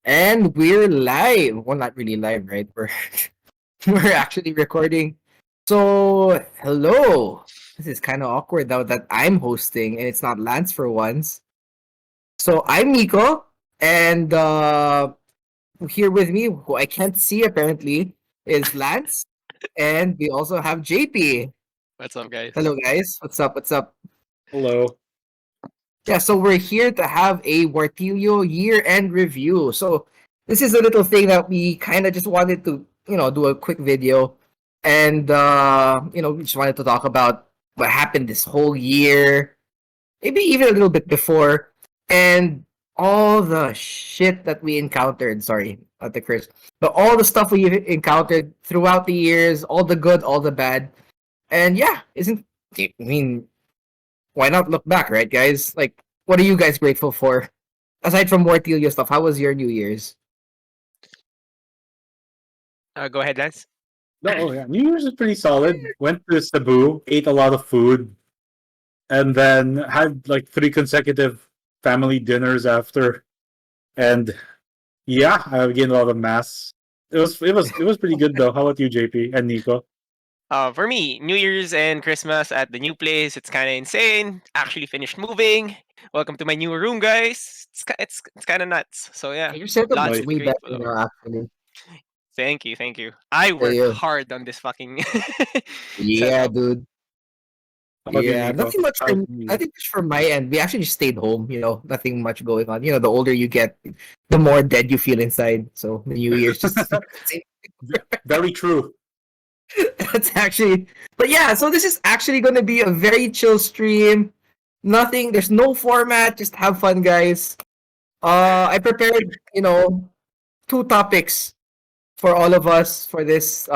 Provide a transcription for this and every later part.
And we're live. Well, not really live, right? We're actually recording. So, hello. This is kind of awkward now that I'm hosting and it's not Lance for once. So, I'm Nico, and here with me, who I can't see apparently, is Lance, and we also have JP. What's up, guys? Hello, guys. What's up? What's up? Hello. Yeah, so we're here to have a Wartilyo year-end review. So this is a little thing that we kind of just wanted to, do a quick video. And, we just wanted to talk about what happened this whole year, maybe even a little bit before, and all the shit that we encountered. Sorry, not the curse. But all the stuff we encountered throughout the years, all the good, all the bad. And yeah, why not look back, right, guys? Like, what are you guys grateful for? Aside from Wartilyo stuff, how was your New Year's? Go ahead, Lance. Yeah. New Year's is pretty solid. Went to Cebu, ate a lot of food, and then had like 3 consecutive family dinners after. And yeah, I gained a lot of mass. It was pretty good though. How about you, JP and Nico? For me, New Year's and Christmas at the new place, it's kind of insane. Actually finished moving. Welcome to my new room, guys. It's kind of nuts. So yeah, Your setup lots looks to way be better grateful now, over. actually. Thank you. I worked Yeah. hard on this fucking Yeah, setup. dude. How about you, Yeah, Nico? nothing much from nothing much from my end. We actually just stayed home, nothing much going on. The older you get, the more dead you feel inside. So the New Year's just Very true. that's actually, but yeah, so this is actually going to be a very chill stream. Nothing, there's no format, just have fun, guys. I prepared, 2 topics for all of us for this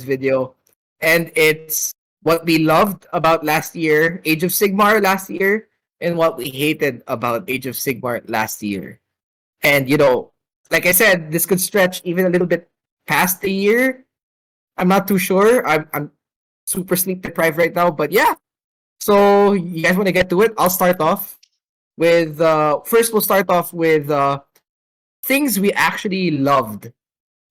video. And it's what we loved about last year, Age of Sigmar last year, and what we hated about Age of Sigmar last year. And like I said, this could stretch even a little bit past the year. I'm not too sure. I'm super sleep deprived right now, but yeah. So you guys want to get to it? I'll start off with first. We'll start off with things we actually loved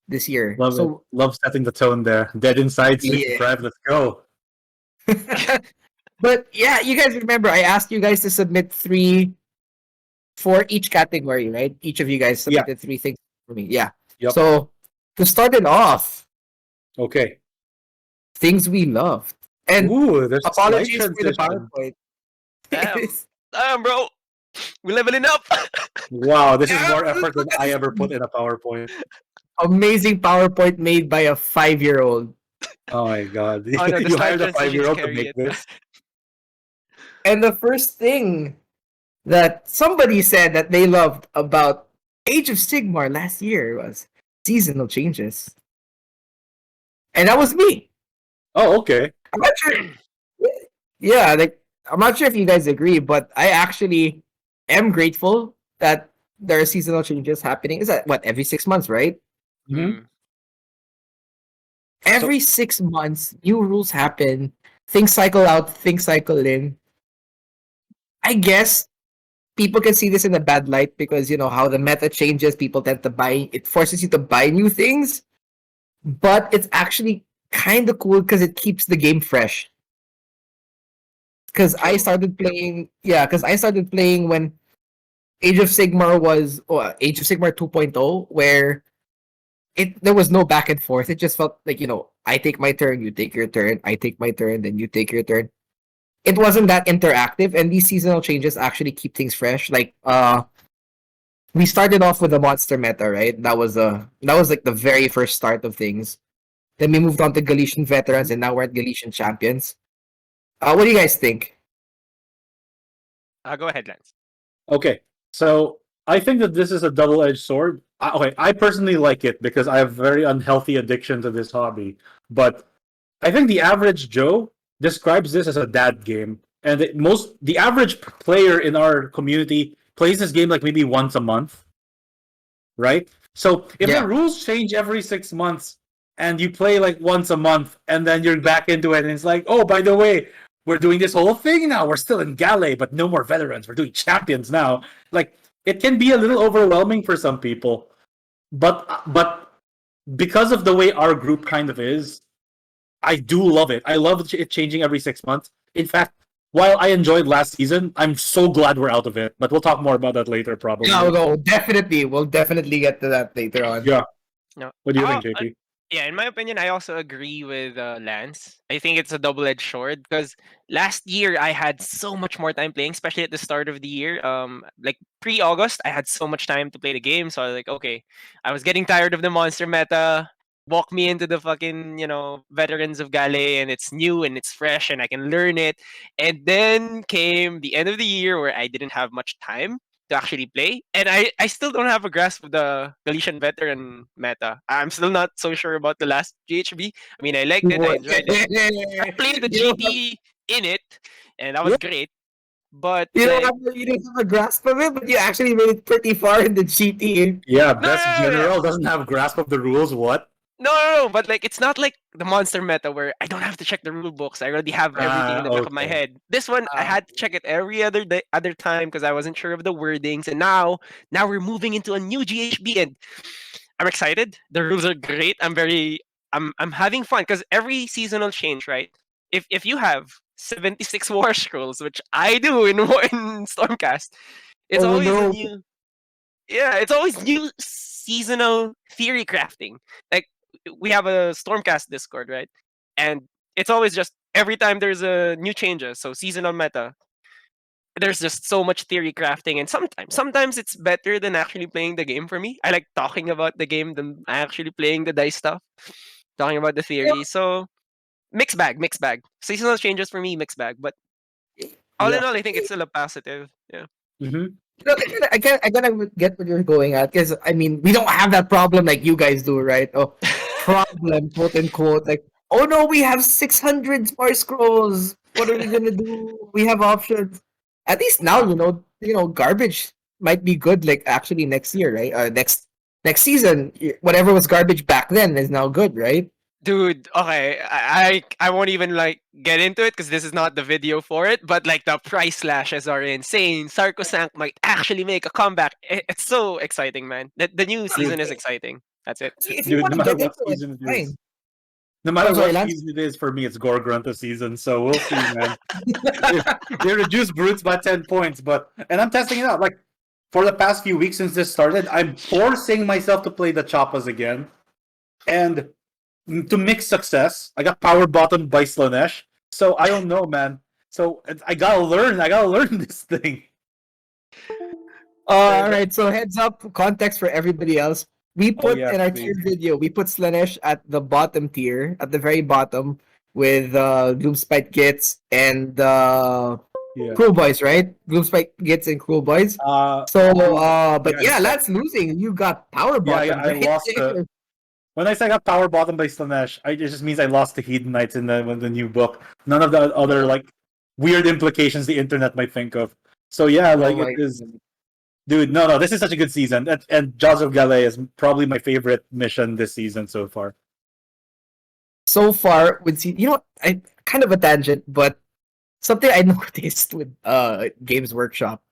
this year. Love setting the tone there. Dead inside, sleep deprived. Let's go. But yeah, you guys remember I asked you guys to submit 3 for each category, right? Each of you guys submitted 3 things for me. Yeah. Yep. So to start it off, okay. things we loved. And there's apologies for the PowerPoint. Damn, bro. We're leveling up. Wow, this is more effort than I ever put in a PowerPoint. Amazing PowerPoint made by a 5-year-old. Oh my god. Oh, no, You hired a transitions 5-year-old to carry make it. this? And the first thing that somebody said that they loved about Age of Sigmar last year was seasonal changes. And that was me. Oh, okay. I'm not sure. Yeah, like I'm not sure if you guys agree, but I actually am grateful that there are seasonal changes happening. Is that what, every 6 months, right? Mm-hmm. Every 6 months, new rules happen. Things cycle out, things cycle in. I guess people can see this in a bad light because how the meta changes. People tend to buy. It forces you to buy new things, but it's actually kind of cool because it keeps the game fresh. Because I started playing. Yeah, because I started playing when Age of Sigmar was Age of Sigmar 2.0, where there was no back and forth. It just felt like, I take my turn, you take your turn, I take my turn, then you take your turn. It wasn't that interactive, and these seasonal changes actually keep things fresh. Like we started off with the monster meta, right? That was like the very first start of things. Then we moved on to Galician veterans, and now we're at Galician champions. What do you guys think? Go ahead, Lance. Okay, so I think that this is a double-edged sword. I personally like it because I have very unhealthy addiction to this hobby. But I think the average Joe describes this as a dad game, and the average player in our community plays this game like maybe once a month, right? So if the rules change every 6 months and you play like once a month and then you're back into it and it's like, oh, by the way, we're doing this whole thing now. We're still in Galley, but no more veterans. We're doing champions now. Like, it can be a little overwhelming for some people. but because of the way our group kind of is, I do love it. I love it changing every 6 months. In fact, while I enjoyed last season, I'm so glad we're out of it. But we'll talk more about that later, probably. No, no, definitely. We'll definitely get to that later on. Yeah. No. What do you Oh, think, JP? yeah, in my opinion, I also agree with Lance. I think it's a double-edged sword because last year I had so much more time playing, especially at the start of the year. Like pre-August, I had so much time to play the game, so I was like, okay, I was getting tired of the monster meta. Walk me into the fucking veterans of Gale, and it's new and it's fresh, and I can learn it. And then came the end of the year where I didn't have much time to actually play. And I still don't have a grasp of the Galician veteran meta. I'm still not so sure about the last GHB. I mean, I liked it. I enjoyed it. I played the You don't have, GT in it, and that was great. But you don't like, have you don't have a grasp of it, but you actually made it pretty far in the GT. Yeah, no, best no, no, no, general doesn't have grasp of the rules. What? no, but like it's not like the monster meta where I don't have to check the rule books. I already have everything in the back of my Okay. head. This one I had to check it every other day, other time because I wasn't sure of the wordings. And now we're moving into a new GHB, and I'm excited. The rules are great. I'm having fun because every seasonal change, right? If you have 76 war scrolls, which I do in Stormcast, it's Oh always a no. new it's always new seasonal theory crafting. Like we have a Stormcast Discord, right? And it's always just every time there's a new changes, so seasonal meta, there's just so much theory crafting, and sometimes it's better than actually playing the game for me. I like talking about the game than actually playing the dice stuff, talking about the theory. So mixed bag. Seasonal changes for me, mixed bag. But all Yeah. in all, I think it's still a positive. Yeah. Mm-hmm. No, I gotta get what you're going at because I mean we don't have that problem like you guys do, right? Oh, problem, quote unquote. Like, oh no, we have 600 smart scrolls. What are we gonna do? We have options. At least now, garbage might be good. Like actually next year, right? Next season, whatever was garbage back then is now good, right? Dude, okay, I won't even like get into it because this is not the video for it. But like the price slashes are insane. Sarkosank might actually make a comeback. It's so exciting, man. The new season is exciting. That's it. If you Dude, want no to matter get what into it, season it fine. is. No matter Oh, sorry, what Lance. season it is, for me, it's Gore Grunta season. So we'll see, man. They reduced brutes by 10 points, and I'm testing it out. Like for the past few weeks since this started, I'm forcing myself to play the Choppas again. And to mix success, I got power bottomed by Slanesh. So I don't know, man. So I gotta learn. I gotta learn this thing. All right, so heads up, context for everybody else. We put yes, in our please. tier video, we put Slanesh at the bottom tier, at the very bottom, with Gloomspite Gits and Yeah. Cruelboys, right? Gloomspite Gits and Cruelboys. But yeah, that's losing. You got power bottom. I lost the. When I say I got power bottom by Slanesh, it just means I lost the Hedon Knights in the new book. None of the other like weird implications the internet might think of. So yeah, like it is. Dude, no, this is such a good season. And Jaws of Gale is probably my favorite mission this season so far. So far, I kind of a tangent, but something I noticed with Games Workshop.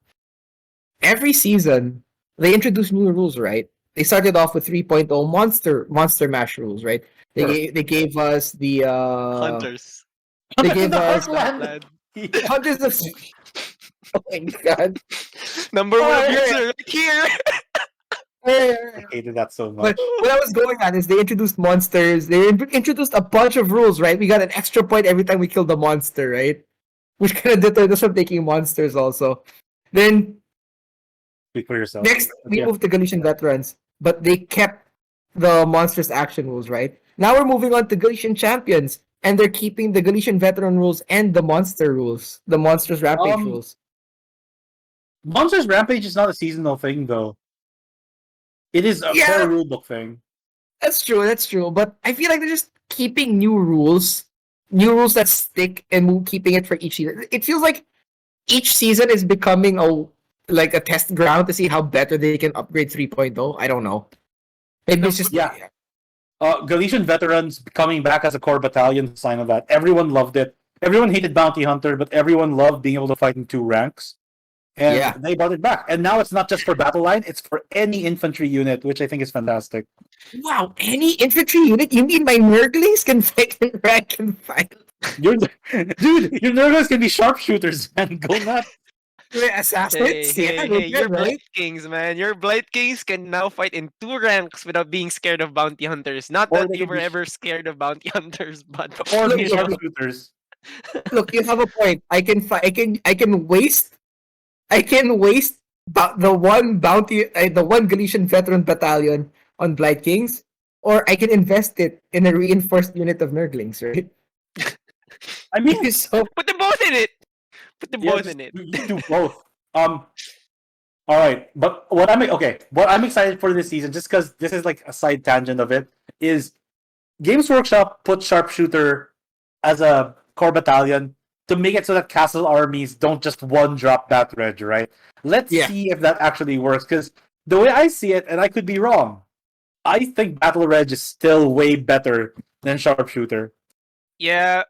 Every season, they introduce new rules, right? They started off with 3.0 monster mash rules, right? They gave us the Hunters. They gave The us Heartland. hundreds of. Oh my god! Number one abuser right here. I hated that so much. But what I was going on is they introduced monsters. They introduced a bunch of rules, right? We got an extra point every time we killed a monster, right? Which kind of deterred us from taking monsters also. Then Speak for yourself. next, we moved to Galician veterans, but they kept the monsters action rules, right? Now we're moving on to Galician champions, and they're keeping the Galician veteran rules and the monster rules, the monsters rampage rules. Monsters Rampage is not a seasonal thing, though. It is a core rulebook thing. That's true. But I feel like they're just keeping new rules that stick, and keeping it for each season. It feels like each season is becoming a test ground to see how better they can upgrade 3.0. I don't know. Maybe it's just Galician veterans coming back as a core battalion, sign of that. Everyone loved it. Everyone hated Bounty Hunter, but everyone loved being able to fight in 2 ranks. And Yeah. they brought it back. And now it's not just for battle line, it's for any infantry unit, which I think is fantastic. Wow, any infantry unit? You mean my Nurglings can fight in rank and file? Dude, your Nurglings can be sharpshooters, man. Go nuts. Assassins? Yeah, they're Your good, right? Blight Kings, man. Your Blight Kings can now fight in 2 ranks without being scared of bounty hunters. Not Or that they you can were be ever scared of bounty hunters, but or Look, be you know, sharpshooters. look, you have a point. I can waste the one Galician veteran battalion on Blight Kings, or I can invest it in a reinforced unit of Nurglings, right? I mean, So put them both in it. Put them yeah, both just in it. you can do both. All right, but what I'm excited for this season, just because this is like a side tangent of it, is Games Workshop put sharpshooter as a core battalion to make it so that castle armies don't just one drop that reg, right? Let's yeah, see if that actually works, because the way I see it, and I could be wrong, I think battle reg is still way better than sharpshooter. Yeah,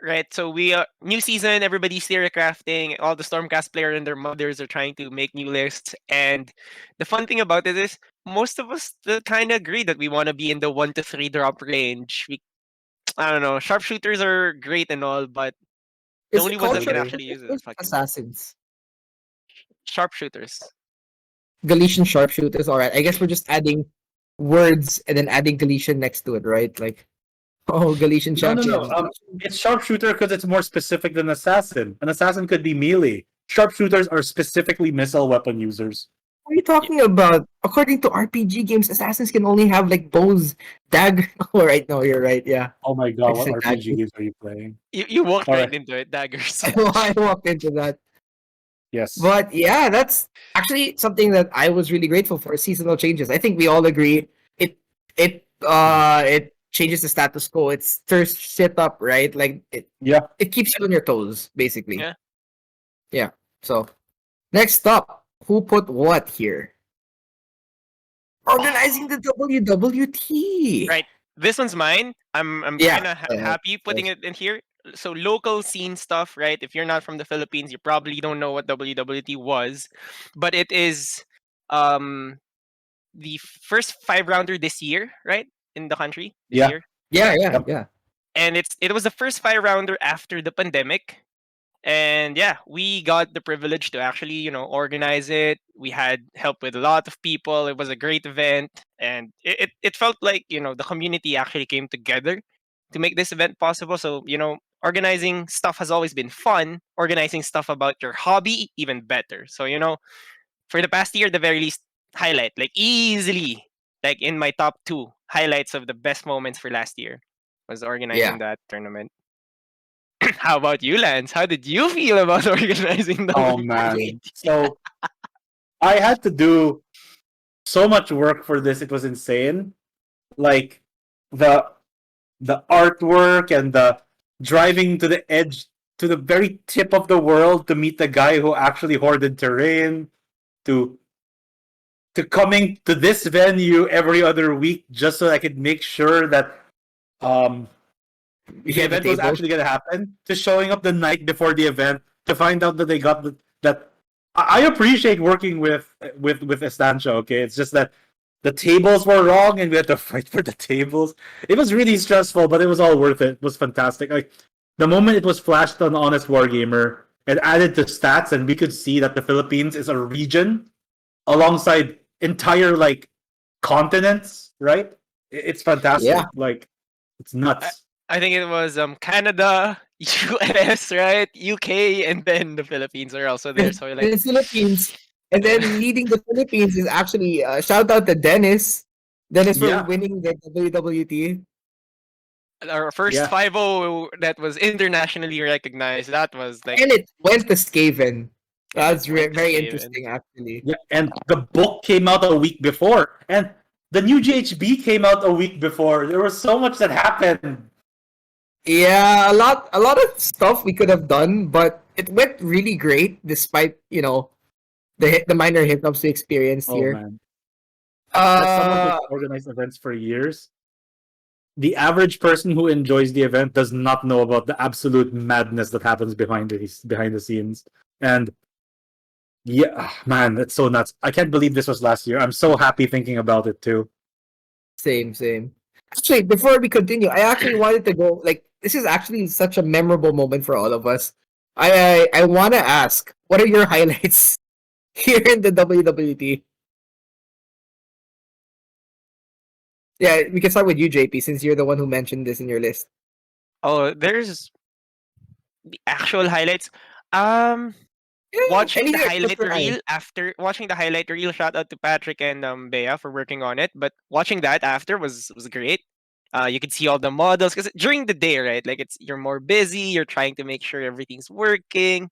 right. So we new season, everybody's theory crafting. All the Stormcast players and their mothers are trying to make new lists. And the fun thing about it is, most of us still kind of agree that we want to be in the 1 to 3 drop range. I don't know. Sharpshooters are great and all, but the is only it ones called that can Agree. actually use it sharpshooters are or fucking assassins? sharpshooters. Galician sharpshooters. All right, I guess we're just adding words and then adding Galician next to it, right? Like, oh, Galician No. champion. It's sharpshooter because it's more specific than assassin. An assassin could be melee. Sharpshooters are specifically missile weapon users. What are you talking about? According to RPG games, assassins can only have like bows, dagger. Oh, right. No, you're right. Yeah, Oh my I god, just what said RPG dagger. games are you playing? You walked All right right. into it. Daggers. I walked into that. Yes. But yeah, that's actually something that I was really grateful for. Seasonal changes. I think we all agree. It changes the status quo. It stirs shit up, right? Like Yeah. it keeps you on your toes, basically. Yeah. Yeah. So next up, who put what here? Organizing the WWT. Right. This one's mine. I'm Yeah. kind of happy putting it in here. So local scene stuff, right? If you're not from the Philippines, you probably don't know what WWT was, but it is um the first 5 rounder this year, right? In the country this Yeah. year. Yeah. Yep. And it was the first 5 rounder after the pandemic. And yeah, we got the privilege to actually, organize it. We had help with a lot of people. It was a great event, and it felt like, the community actually came together to make this event possible. So, organizing stuff has always been fun. Organizing stuff about your hobby, even better. So, for the past year, the very least highlight, like easily, like in my top 2 highlights of the best moments for last year, was organizing that tournament. How about you, Lance? How did you feel about organizing the Oh man. So I had to do so much work for this. It was insane. Like the the artwork and the driving to the edge to the very tip of the world to meet the guy who actually hoarded terrain to coming to this venue every other week just so I could make sure that um the You have a event was table? actually going to happen, to showing up the night before the event to find out that they got that. I appreciate working with Estancia. Okay, it's just that the tables were wrong and we had to fight for the tables. It was really stressful, but it was all worth it. It was fantastic. Like the moment it was flashed on Honest Wargamer, it added to stats, and we could see that the Philippines is a region alongside entire like continents. Right? It's fantastic. Yeah. Like it's nuts. I think it was Canada, US, right? UK, and then the Philippines are also there. So like The Philippines, and then leading the Philippines is actually shout out to Dennis. Dennis for Yeah. winning the WWT. our first Yeah. 5-0 that was internationally recognized. That was like And it went to Skaven. That's went to very Skaven. interesting, actually. Yeah, and the book came out a week before, and the new GHB came out a week before. There was so much that happened. Yeah, a lot of stuff we could have done, but it went really great despite the minor hiccups we experienced Oh here. man! As someone Uh, who's organized events for years, the average person who enjoys the event does not know about the absolute madness that happens behind the scenes. And Yeah, man, that's so nuts. I can't believe this was last year. I'm so happy thinking about it too. Same, same. Actually, before we continue, I actually wanted to go. Like, this is actually such a memorable moment for all of us. I want to ask, what are your highlights here in the WWT? Yeah, we can start with you, JP, since you're the one who mentioned this in your list. Oh, there's the actual highlights. Um, Yeah, watching the anything that caught highlight your eye. reel after watching the highlight reel. Shout out to Patrick and Bea for working on it. But watching that after was great. You could see all the models because during the day, right? Like you're more busy. You're trying to make sure everything's working.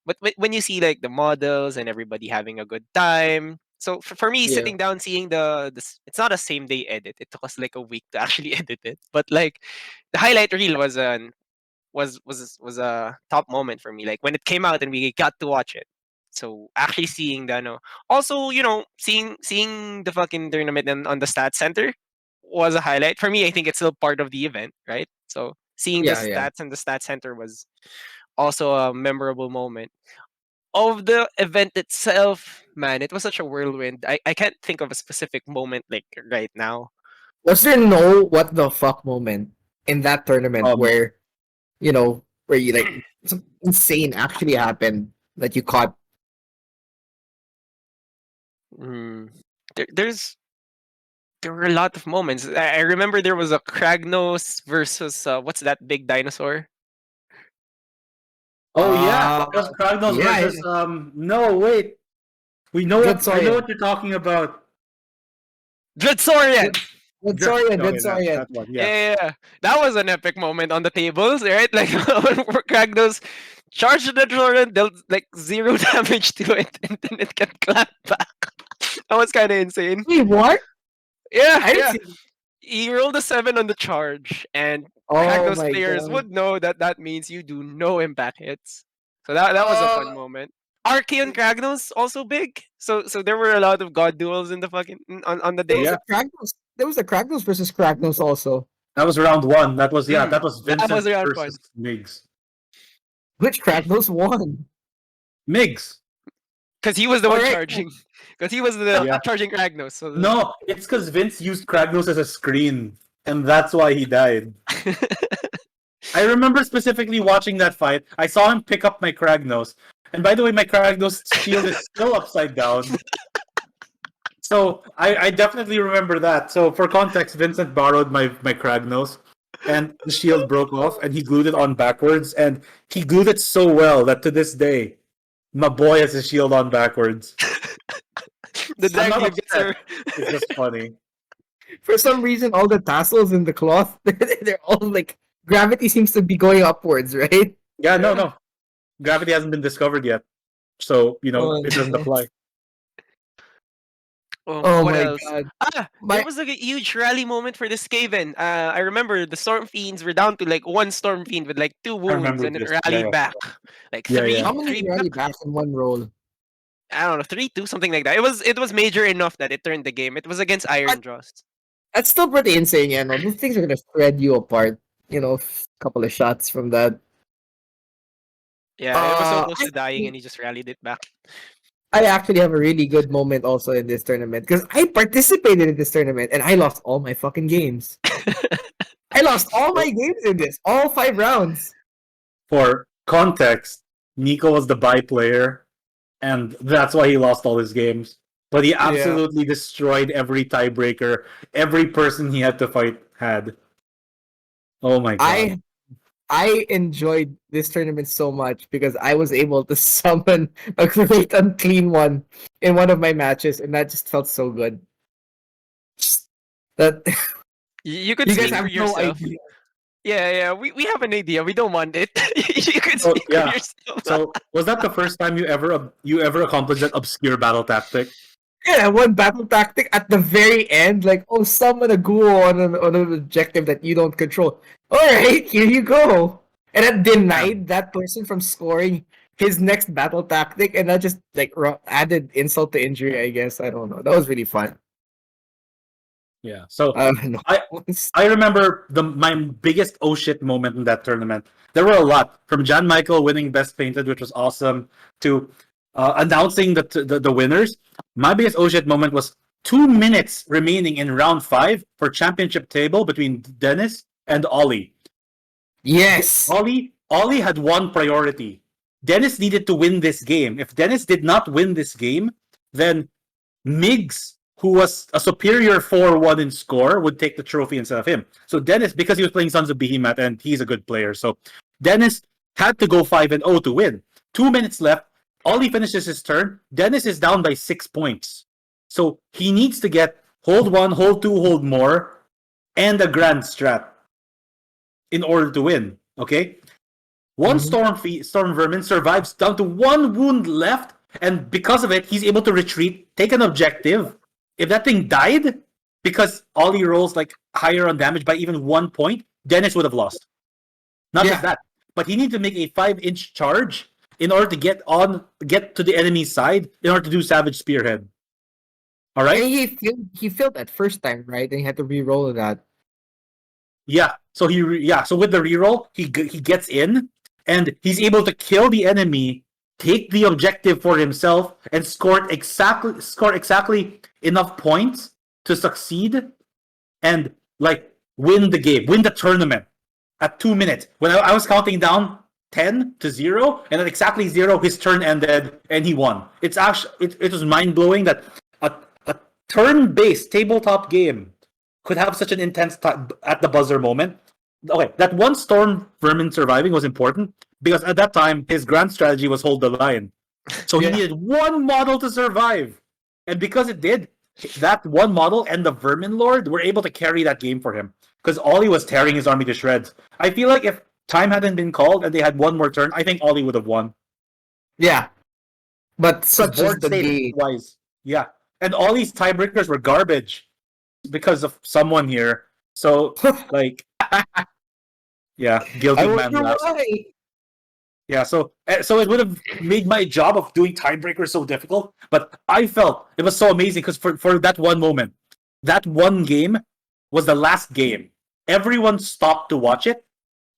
But when you see like the models and everybody having a good time, so for me Yeah. sitting down seeing it's not a same day edit. It took us like a week to actually edit it. But like the highlight reel was a top moment for me. Like when it came out and we got to watch it. So actually seeing that, no. Also, seeing the fucking tournament on the stats center was a highlight for me. I think it's still part of the event, right? So seeing the Yeah, yeah. stats and the stats center was also a memorable moment. Of the event itself, man, it was such a whirlwind. I can't think of a specific moment like right now. Was there no what the fuck moment in that tournament Um, where, where you like something insane actually happened that you caught? Mm. There were a lot of moments. I remember there was a Kragnos versus what's that big dinosaur? oh yeah, Uh, that was Kragnos yeah, versus no wait. I know Dreadsorian. what you're talking about. Dreadsaurian! Dreadsorian, Okay, that Dreadsorian. that one, Yeah, yeah. yeah, yeah. That was an epic moment on the tables, right? Like when Kragnos charged the Dreadsaurian, dealt like zero damage to it, and then it got clapped back. That was kind of insane. Wait, what? Yeah, I didn't yeah. see. He rolled a 7 on the charge, and Oh Kragnos my players god. would know that that means you do no impact hits. So that was a Uh, fun moment. Archeon Kragnos also big. So there were a lot of god duels in the on the there day. was Yeah, a Kragnos. There was a Kragnos versus Kragnos also. that was round one. That was That Vincent was around versus fun Migs. Which Kragnos won? Migs. because he was the All one right. charging. Because he was the Yeah. charging Kragnos. So No, it's because Vince used Kragnos as a screen, and that's why he died. I remember specifically watching that fight. I saw him pick up my Kragnos. And by the way, my Kragnos shield is still upside down. So I definitely remember that. So for context, Vincent borrowed my Kragnos, and the shield broke off, and he glued it on backwards, and he glued it so well that to this day, my boy has his shield on backwards. the I'm not drag bits upset. are. It's just funny. For some reason, all the tassels in the cloth, they're all like gravity seems to be going upwards, right? Yeah, no, Yeah. no. Gravity hasn't been discovered yet. So, Oh, it doesn't no. apply. Oh, Oh what my else? god. There My was like a huge rally moment for the Skaven. I remember the Storm Fiends were down to like one Storm Fiend with like 2 wounds, I remember and it this. Yeah, rallied yeah. back. Like Yeah, yeah. how three many back. rally backs in one roll? I don't know, 3-2, something like that. It was major enough that it turned the game. It was against Iron But Jaws. that's still pretty insane, yeah. No, those things are gonna shred you apart. A couple of shots from that. Yeah, it was so close I to dying, and he just rallied it back. I actually have a really good moment also in this tournament because I participated in this tournament and I lost all my fucking games. I lost all my So, games in this, all 5 rounds. for context, Nico was the bye player, and that's why he lost all his games. But he Yeah. absolutely destroyed every tiebreaker every person he had to fight had. Oh my god. I enjoyed this tournament so much because I was able to summon a great unclean one in one of my matches, and that just felt so good. Just- That You could you guys speak for have no yourself. idea. Yeah, yeah, we have an idea. We don't want it. You could So speak for yeah. yourself. So was that the first time you ever accomplished that obscure battle tactic? Yeah, one battle tactic at the very end, like, oh, summon a ghoul on an objective that you don't control. Alright, here you go. And that denied that person from scoring his next battle tactic, and that just like added insult to injury, I guess. I don't know. That was really fun. Yeah. So I don't know. I remember my biggest oh shit moment in that tournament. There were a lot, from Jan Michael winning Best Painted, which was awesome, to announcing the winners, my biggest oh shit moment was 2 minutes remaining in round 5 for championship table between Dennis and Ollie. Yes. Ollie had one priority. Dennis needed to win this game. If Dennis did not win this game, then Migs, who was a superior 4-1 in score, would take the trophy instead of him. So Dennis, because he was playing Sons of Behemoth and he's a good player, so Dennis had to go 5-0 to win. 2 minutes left. Ollie finishes his turn. Dennis is down by 6 points. So he needs to get hold 1, hold 2, hold more, and a grand strat in order to win. Okay? One Storm Vermin survives down to 1 wound left, and because of it, he's able to retreat, take an objective. If that thing died, because Ollie rolls like higher on damage by even 1 point, Dennis would have lost. Not just that, but he needed to make a 5-inch charge in order to get to the enemy's side in order to do Savage Spearhead. All right. And he failed that first time, right? And he had to re-roll that. Yeah. So So with the reroll, he gets in and he's able to kill the enemy, take the objective for himself, and score exactly enough points to succeed and like win the game, win the tournament at 2 minutes. When I was counting down 10-0, and at exactly 0, his turn ended and he won. It's actually it was mind blowing that a turn-based tabletop game could have such an intense at the buzzer moment. Okay, that one Storm Vermin surviving was important because at that time his grand strategy was hold the line. So he needed one model to survive. And because it did, that one model and the Vermin Lord were able to carry that game for him. Because Ollie was tearing his army to shreds. I feel like if time hadn't been called and they had one more turn, I think Ollie would have won. Yeah. But such is the game. Wise. Yeah. And Ollie's tiebreakers were garbage because of someone here. So, like, yeah, guilty man laughs. Yeah, so it would have made my job of doing tiebreakers so difficult, but I felt it was so amazing because for that one moment, that one game was the last game. Everyone stopped to watch it,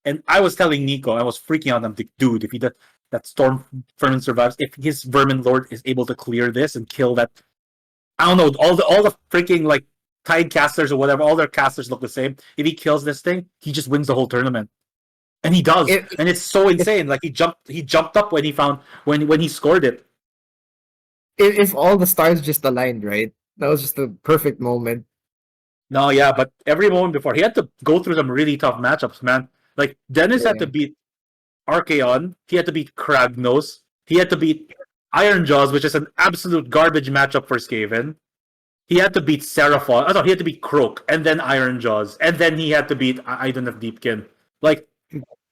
and I was telling Nico, I was freaking out. I'm like, dude, if that Storm Vermin survives, if his Vermin Lord is able to clear this and kill that, I don't know, all the freaking like Tide casters or whatever, all their casters look the same. If he kills this thing, he just wins the whole tournament. And he does, and it's so insane. Like he jumped up when he found when he scored it. If all the stars just aligned, right? That was just the perfect moment. No, yeah, but every moment before, he had to go through some really tough matchups, man. Like Dennis had to beat Archaon, he had to beat Kragnos, he had to beat Iron Jaws, which is an absolute garbage matchup for Skaven. He had to beat Seraphon. I thought he had to beat Croak, and then Iron Jaws, and then he had to beat I don't have Deepkin. Like,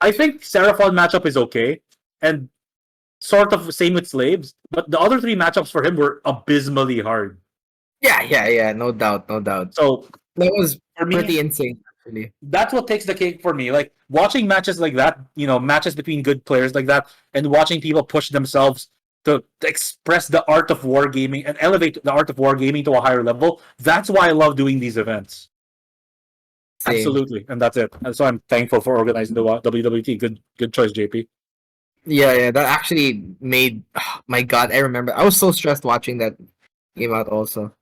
I think Seraphon matchup is okay, and sort of same with Slaves, but the other 3 matchups for him were abysmally hard. Yeah, no doubt. So that was for me, pretty insane, actually. That's what takes the cake for me. Like watching matches like that, matches between good players like that, and watching people push themselves to express the art of wargaming and elevate the art of wargaming to a higher level. That's why I love doing these events. Same. Absolutely, and that's it. And so I'm thankful for organizing the WWT. Good choice, JP. Yeah, that actually made. Oh, my God, I remember. I was so stressed watching that game out. Also,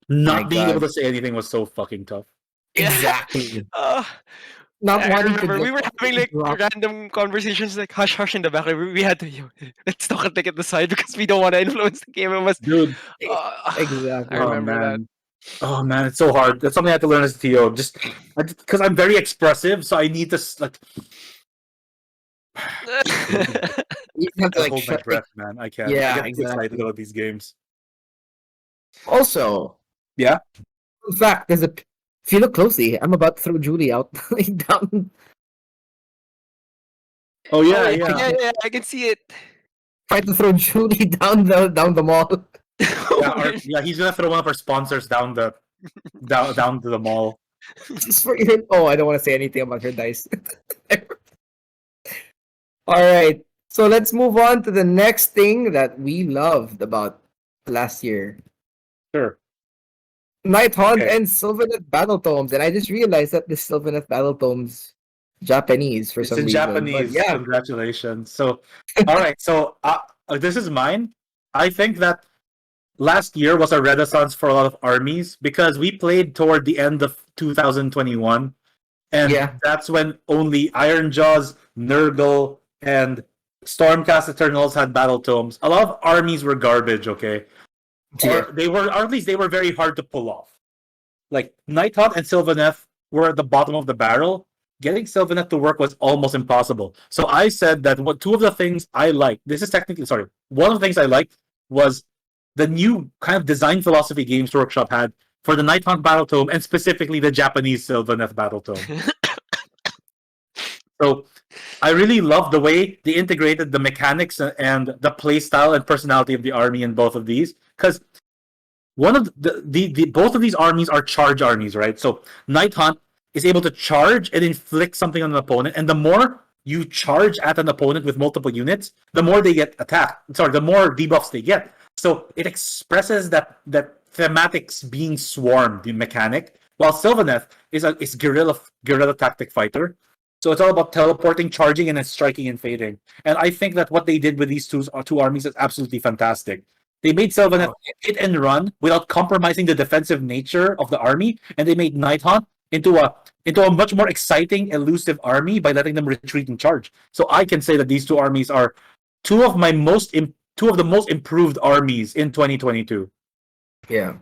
not being able to say anything was so fucking tough. Exactly. Not I remember we were having like random conversations, like hush in the back. We had to let's talk and take it aside because we don't want to influence the game. It was dude. Exactly. I remember that. Oh man, it's so hard. That's something I have to learn as a TO. Just because I'm very expressive, so I need to like. You have to hold my breath, man. I can't. Yeah, I get excited about these games. Also, yeah. In fact, if you look closely, I'm about to throw Julie out down. Oh yeah, yeah. I can see it. Try to throw Julie down the mall. Yeah, he's gonna throw one of our sponsors down to the mall. Just for your... Oh, I don't want to say anything about her dice. All right, so let's move on to the next thing that we loved about last year. Sure. Nighthaunt and Sylvaneth Battle Tomes, and I just realized that this Sylvaneth Battle Tomes Japanese for some reason. Japanese. Yeah. Congratulations. So, all right. So this is mine. I think that last year was a renaissance for a lot of armies because we played toward the end of 2021, and Yeah. that's when only Ironjaws, Nurgle, and Stormcast Eternals had battle tomes. A lot of armies were garbage, okay? Yeah. Or they were, or at least they were very hard to pull off. Like Nighthawk and Sylvaneth were at the bottom of the barrel. Getting Sylvaneth to work was almost impossible. So I said that two of the things I liked, this is technically, sorry, one of the things I liked was the new kind of design philosophy Games Workshop had for the Nighthawk Battle Tome, and specifically the Japanese Sylvaneth Battle Tome. So I really love the way they integrated the mechanics and the playstyle and personality of the army in both of these, because one of the both of these armies are charge armies, right? So Nighthawk is able to charge and inflict something on an opponent, and the more you charge at an opponent with multiple units, the more they get attacked. Sorry, the more debuffs they get. So it expresses that thematics being swarmed, the mechanic, while Sylvaneth is guerrilla tactic fighter. So it's all about teleporting, charging, and then striking and fading. And I think that what they did with these two armies is absolutely fantastic. They made Sylvaneth hit and run without compromising the defensive nature of the army, and they made Nighthawk into a much more exciting, elusive army by letting them retreat and charge. So I can say that these two armies are two of the most improved armies in 2022. Yeah.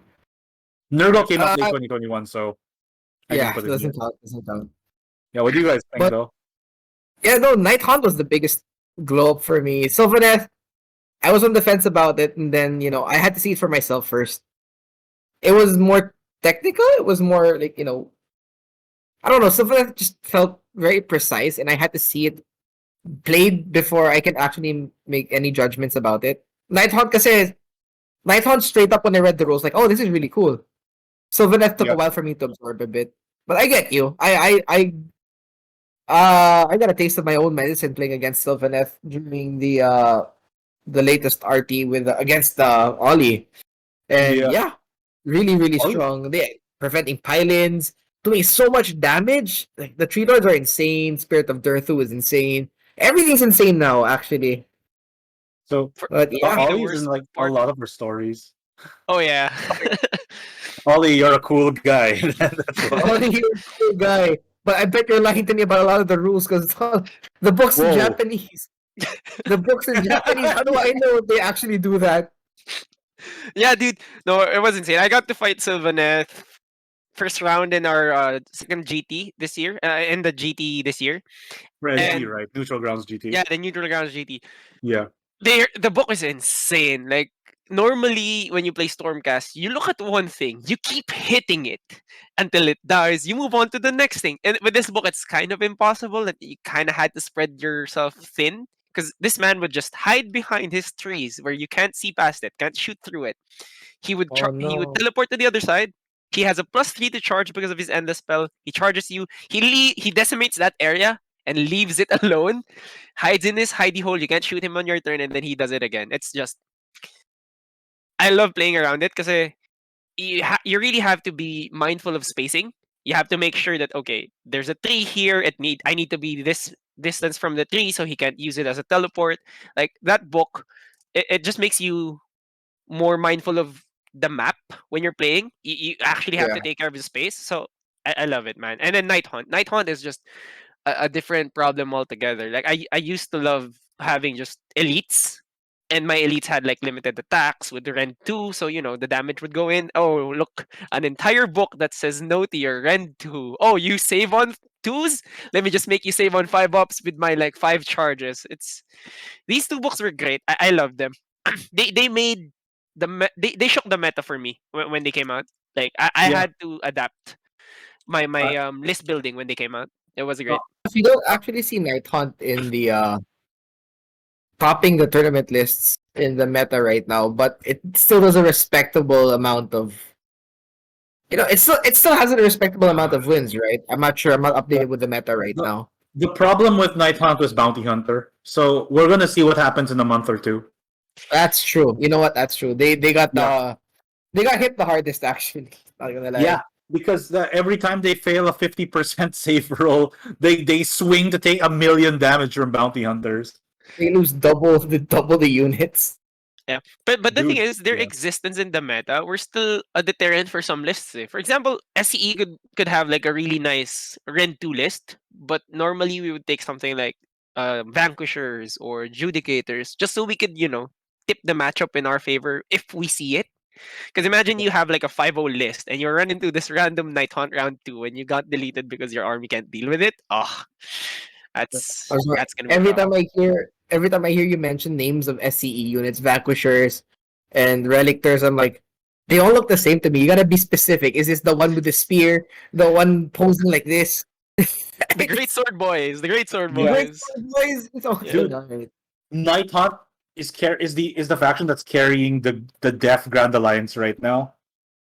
Nurgle came out late 2021, so yeah, doesn't count. Yeah, what do you guys think, though? Yeah, no, Nighthawk was the biggest glow up for me. Sylvaneth, I was on the fence about it, and then, I had to see it for myself first. It was more technical. It was more like, I don't know. Sylvaneth just felt very precise, and I had to see it played before I can actually make any judgments about it. Nighthawk straight up when I read the rules, like, oh, this is really cool. Sylvaneth took a while for me to absorb a bit. But I get you. I got a taste of my own medicine playing against Sylvaneth during the latest RT with against Ollie, and really really strong. They preventing pylons, doing so much damage. Like the Tree Lords are insane. Spirit of Durthu is insane. Everything's insane now, actually. So, but Ollie's in like a lot of her stories. Oh yeah. Ollie, you're a cool guy. Ollie, you're a cool guy. But I bet you're lying to me about a lot of the rules because the book's in Japanese. The book's in Japanese. How do I know if they actually do that? Yeah, dude. No, it was insane. I got to fight Sylvaneth first round in our second GT this year. In the GT this year. Right? Neutral Grounds GT. Yeah, the Neutral Grounds GT. Yeah. The book is insane. Like, normally when you play Stormcast, you look at one thing, you keep hitting it until it dies, you move on to the next thing. And with this book, it's kind of impossible. That you kind of had to spread yourself thin, because this man would just hide behind his trees where you can't see past it, can't shoot through it. He would he would teleport to the other side. He has a +3 to charge because of his endless spell. He charges you. He decimates that area and leaves it alone. Hides in his hidey hole. You can't shoot him on your turn, and then he does it again. It's just, I love playing around it because you really have to be mindful of spacing. You have to make sure that, okay, there's a tree here. I need to be this distance from the tree so he can't use it as a teleport. Like that book, it just makes you more mindful of the map when you're playing. You actually have to take care of the space. So I love it, man. And then Night Hunt is just a different problem altogether. Like I used to love having just elites, and my elites had like limited attacks with the Rend 2, so the damage would go in. Oh, look, an entire book that says no to your Rend 2. Oh, you save on 2s? Let me just make you save on 5 ups with my like 5 charges. These 2 books were great. I love them. They made they shook the meta for me when they came out. Like I had to adapt my list building when they came out. It was great. If you don't actually see Night Hunt in the topping the tournament lists in the meta right now, but it still does a respectable amount of, it still has a respectable amount of wins, right? I'm not sure. I'm not updated with the meta right now. The problem with Night Hunt was Bounty Hunter, so we're gonna see what happens in a month or two. That's true. You know what? That's true. They got they got hit the hardest, actually. Not gonna lie. Yeah, because every time they fail a 50% save roll, they swing to take 1 million damage from Bounty Hunters. They lose double the units. Yeah, but the thing Dude, is, their yeah. existence in the meta were still a deterrent for some lists. Eh. For example, SCE could have like a really nice Rend 2 list, but normally we would take something like Vanquishers or Judicators just so we could, tip the matchup in our favor if we see it. Because imagine you have like a 5-0 list and you run into this random Night Hunt round 2 and you got deleted because your army can't deal with it. Oh, I'm sorry. that's gonna be rough. Every time I hear you mention names of SCE units, Vanquishers and Relictors, I'm like, they all look the same to me. You gotta be specific. Is this the one with the spear? The one posing like this? The Great Sword Boys, the Great Sword Yeah. Great Boys. boys. It's okay. Dude. Alright. Night Hunt is the faction that's carrying the Death Grand Alliance right now,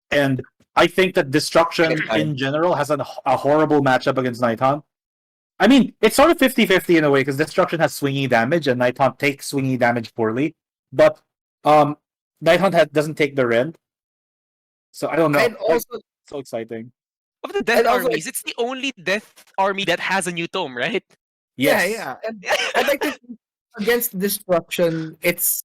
and I think that Destruction in general has a horrible matchup against Night Hunt. I mean, it's sort of 50-50 in a way because Destruction has swingy damage and Night Hunt takes swingy damage poorly, but Night Hunt doesn't take the rend, so I don't know. And also, So exciting. Of the Death And also, armies, it's the only Death army that has a new tome, right? Yes. yeah. And I'd like to think against Destruction, it's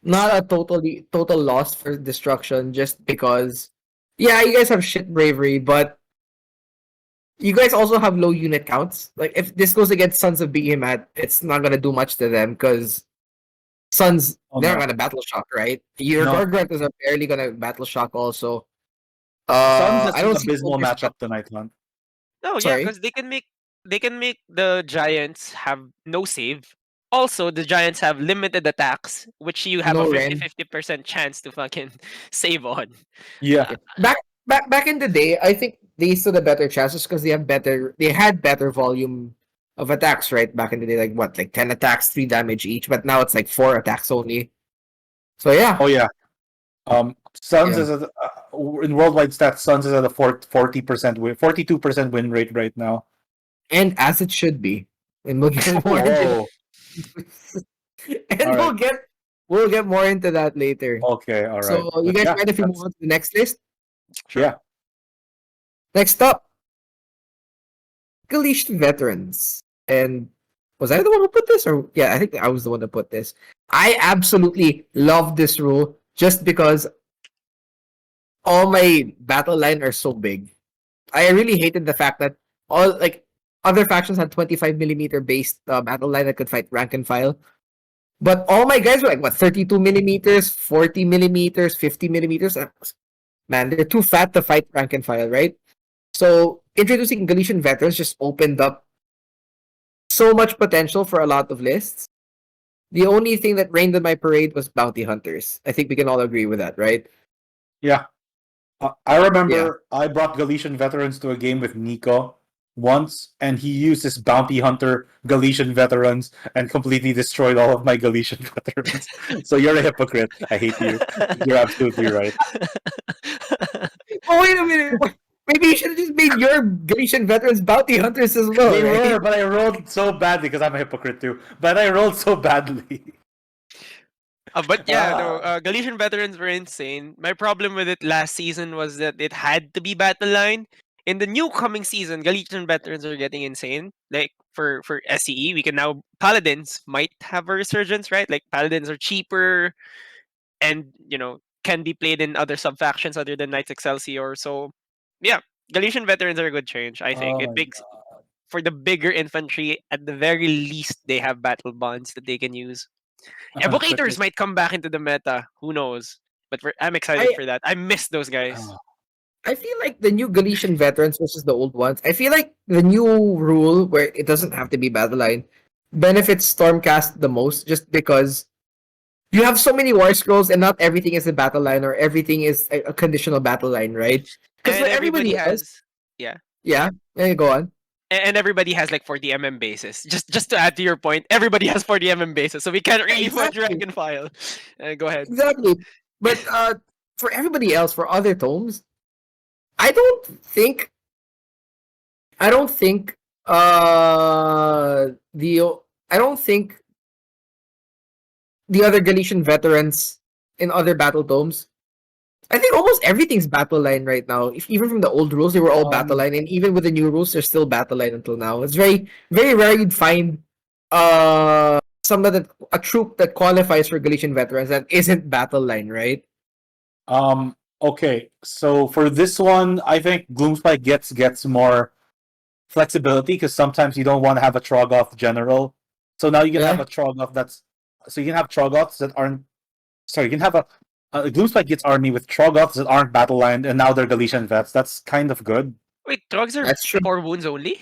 not a total loss for Destruction just because, yeah, you guys have shit bravery, but you guys also have low unit counts. Like if this goes against Sons of Behemoth, it's not gonna do much to them because Sons they're gonna battle shock, right? Your No. Garganters are barely gonna battle shock also. Suns has I don't an see abysmal Ogres- matchup to Night Hunt. No, yeah, Sorry? because they can make the Giants have no save. Also, the Giants have limited attacks, which you have a No 50-50% chance to fucking save on. Yeah. Okay. Back in the day, I think they stood a better chances because they had better volume of attacks, right? Back in the day, like what, like 10 attacks, 3 damage each, but now it's like 4 attacks only. So yeah. Oh yeah. Suns Yeah. is at in worldwide stats. Suns is at a 40% win, 42% win rate right now. And as it should be. And we'll get more into Whoa. and All we'll get more into that later. Okay. All right. So you But guys yeah, mind if we move on to the next list? Sure. Yeah. Next up, Galician veterans. And was I the one who put this? Or yeah, I think I was the one that put this. I absolutely love this rule just because all my battle line are so big. I really hated the fact that all like other factions had 25 millimeter based battle line that could fight rank and file. But all my guys were like what 32 millimeters, 40 millimeters, 50 millimeters. Man, they're too fat to fight rank and file, right? So introducing Galician veterans just opened up so much potential for a lot of lists. The only thing that rained on my parade was bounty hunters. I think we can all agree with that, right? Yeah. I remember I brought Galician veterans to a game with Nico once, and he used his bounty hunter Galician veterans and completely destroyed all of my Galician veterans. So you're a hypocrite. I hate you. You're absolutely right. Oh wait a minute. Maybe you should have just made your Galician veterans bounty hunters as well. They Right? were, but I rolled so badly because I'm a hypocrite too. But I rolled so badly. But yeah, no, Galician veterans were insane. My problem with it last season was that it had to be battle line. In the new coming season, Galician veterans are getting insane. Like for SCE, we can now paladins might have a resurgence, right? Like paladins are cheaper and can be played in other sub factions other than Knights Excelsior. So yeah, Galician veterans are a good change. I think Oh it my makes for the bigger infantry at the very least they have battle bonds that they can use. Evocators might come back into the meta. Who knows? But I'm excited for that. I miss those guys. I feel like the new Galician veterans versus the old ones. I feel like the new rule where it doesn't have to be battle line benefits Stormcast the most just because you have so many war scrolls and not everything is a battle line or everything is a conditional battle line, right? Because And for everybody else, has yeah. Yeah, go on. And everybody has like 40 bases. Just to add to your point, everybody has 40 bases, so we can't really put rank and file. Go ahead. Exactly. But for everybody else, for other tomes, I don't think I don't think the other Galician veterans in other battle tomes. I think almost everything's battle line right now. Even from the old rules, they were all battle line, and even with the new rules, they're still battle line until now. It's very, very rare you'd find a troop that qualifies for Galician veterans that isn't battle line, right? Okay, so for this one, I think Gloomspike gets more flexibility because sometimes you don't want to have a Troggoth general. So now you can have Yeah. a Troggoth that's so you can have Troggoths that aren't sorry, you can have a Gloomspike gets army with Troggoths that aren't battle lined and now they're Galician vets. That's kind of good. Wait, drugs are That's true. 4 wounds only?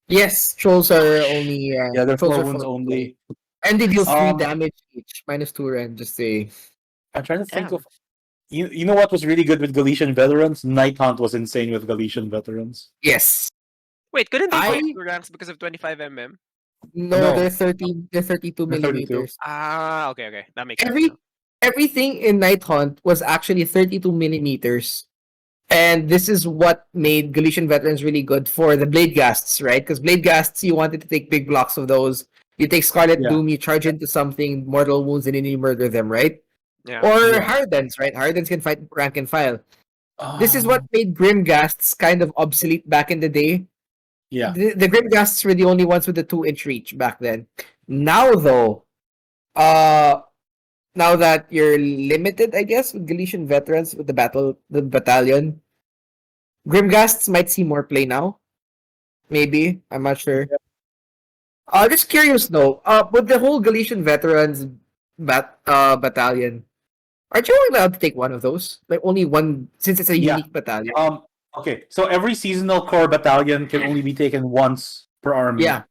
Yes, trolls Oh, are only Yeah, they're trolls 4 are wounds 4 only. and they deal 3 Um damage each, -2 rend. Just say, I'm trying to think damn. of you know what was really good with Galician veterans? Night Hunt was insane with Galician veterans. yes. Wait, couldn't they fight I 2 ranks because of 25 mm? no, No, they're 30. They're 32 they're 32. millimeters. Ah, okay. That makes sense now. Everything in Night Hunt was actually 32 millimeters. And this is what made Galician veterans really good for the Blade Ghasts, right? Because Blade Ghasts, you wanted to take big blocks of those. You take Scarlet Yeah. Doom, you charge into something, mortal wounds, and then you murder them, right? Yeah. Or Yeah. Harridans, right? Harridans can fight rank and file. This is Um, what made Grim Ghasts kind of obsolete back in the day. yeah. The Grim Ghasts were the only ones with the 2-inch reach back then. Now, though, uh, now that you're limited, I guess, with Galician veterans with the battalion, Grimghasts might see more play now. Maybe. I'm not sure. Just curious though, with the whole Galician veterans battalion, aren't you only allowed to take one of those? Like only one, since it's a Yeah. unique battalion. Okay, so every seasonal core battalion can only be taken once per army. Yeah.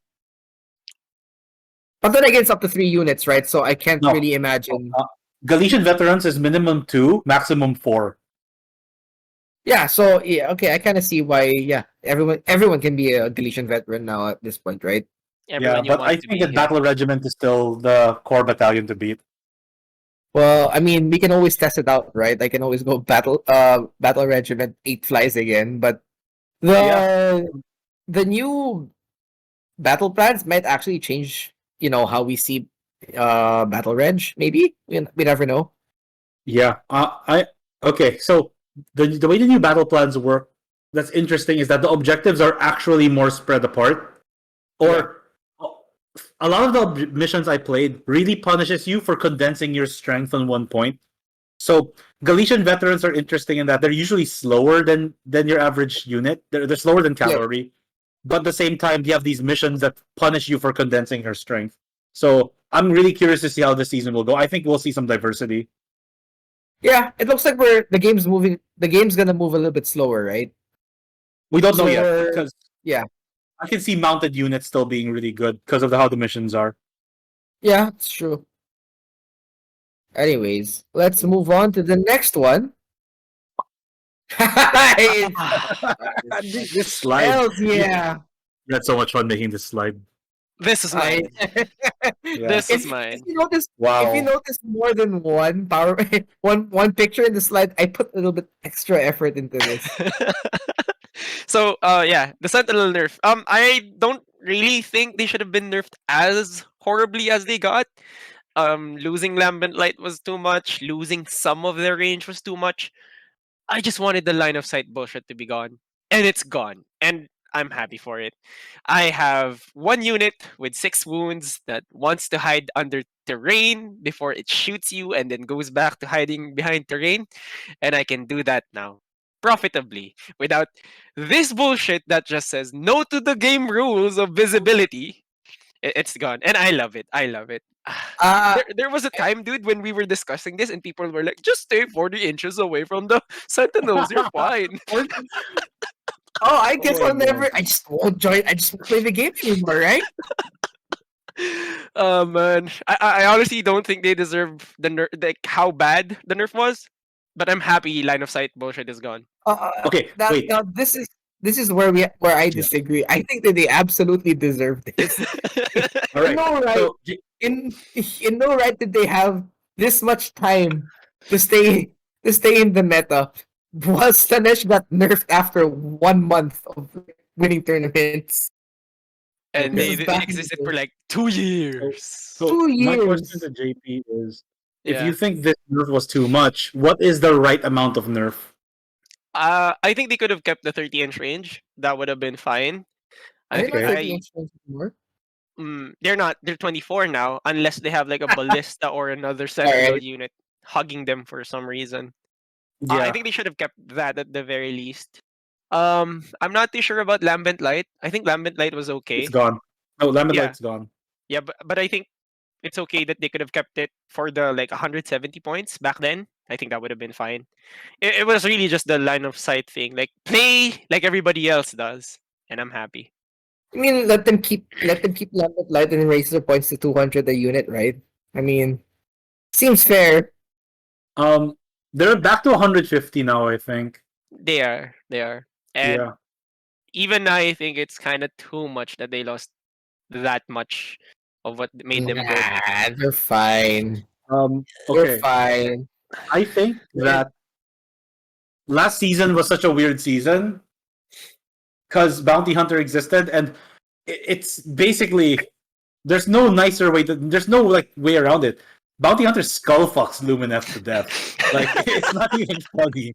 But then again, it's up to 3 units, right? So I can't No. really imagine. Galician veterans is minimum 2, maximum 4. Yeah, so yeah, okay, I kind of see why. Yeah, everyone can be a Galician veteran now at this point, right? Everyone you But want I to think be. that Battle Regiment is still the core battalion to beat. Well, I mean, we can always test it out, right? I can always go battle regiment 8 flies again, but the Yeah. the new battle plans might actually change, how we see battle reg, maybe. We never know. Yeah. Okay, so the way the new battle plans work that's interesting is that the objectives are actually more spread apart. Or a lot of the missions I played really punishes you for condensing your strength on one point. So Galician veterans are interesting in that they're usually slower than your average unit. They're slower than cavalry, but at the same time, you have these missions that punish you for condensing your strength. So I'm really curious to see how this season will go. I think we'll see some diversity. Yeah, it looks like the game's moving. The game's gonna move a little bit slower, right? We don't know yet Slower. because Yeah. I can see mounted units still being really good because of how the missions are. Yeah, it's true. Anyways, let's move on to the next one. This slide. Hells yeah. You had so much fun making this slide. This is mine. Yeah. This is If mine. you notice, Wow. if you notice more than one one picture in the slide, I put a little bit extra effort into this. So yeah, the Sentinel nerf. I don't really think they should have been nerfed as horribly as they got. Losing Lambent Light was too much. Losing some of their range was too much. I just wanted the line of sight bullshit to be gone, and it's gone, and I'm happy for it. I have one unit with 6 wounds that wants to hide under terrain before it shoots you, and then goes back to hiding behind terrain, and I can do that now profitably without this bullshit that just says no to the game rules of visibility. It's gone, and I love it. I love it. There was a time, dude, when we were discussing this, and people were like, "Just stay 40 inches away from the Sentinels. You're fine." I guess my I'll never. God. I just won't join. I just won't play the game anymore, right? Oh man, I honestly don't think they deserve the nerf, like how bad the nerf was. But I'm happy line of sight bullshit is gone. Okay, wait. Now this is where I disagree. I think that they absolutely deserve this. All right. No right. So, In no right did they have this much time to stay in the meta. While Stanesh got nerfed after 1 month of winning tournaments. And This they, is they back in existed the for day. like 2 years. so 2 my years. question to JP is: if Yeah. you think this nerf was too much, what is the right amount of nerf? I think they could have kept the 30-inch range. That would have been fine. I didn't know Okay. 30 inch anymore. they're not. They're 24 now, unless they have like a ballista or another All sentinel right. unit hugging them for some reason. I Yeah, think they should have kept that at the very least. I'm not too sure about Lambent Light. I think Lambent Light was it's okay. gone. No, Lemon Yeah, Light's gone. yeah, but I think it's okay that they could have kept it for the like 170 points back then. I think that would have been fine. It was really just the line of sight thing. Like play like everybody else does, and I'm happy. I mean, let them keep Lambent Light and raise their points to 200 a unit, right? I mean, seems fair. Um, they're back to 150 now, I think. They are, and Yeah. even I think it's kind of too much that they lost that much of what made them good. Nah, they're fine. They're Okay. fine. I think Yeah. that last season was such a weird season because Bounty Hunter existed, and it's basically there's no nicer way there's no like way around it. Bounty Hunter skull fucks Lumineth to death. Like it's not even funny,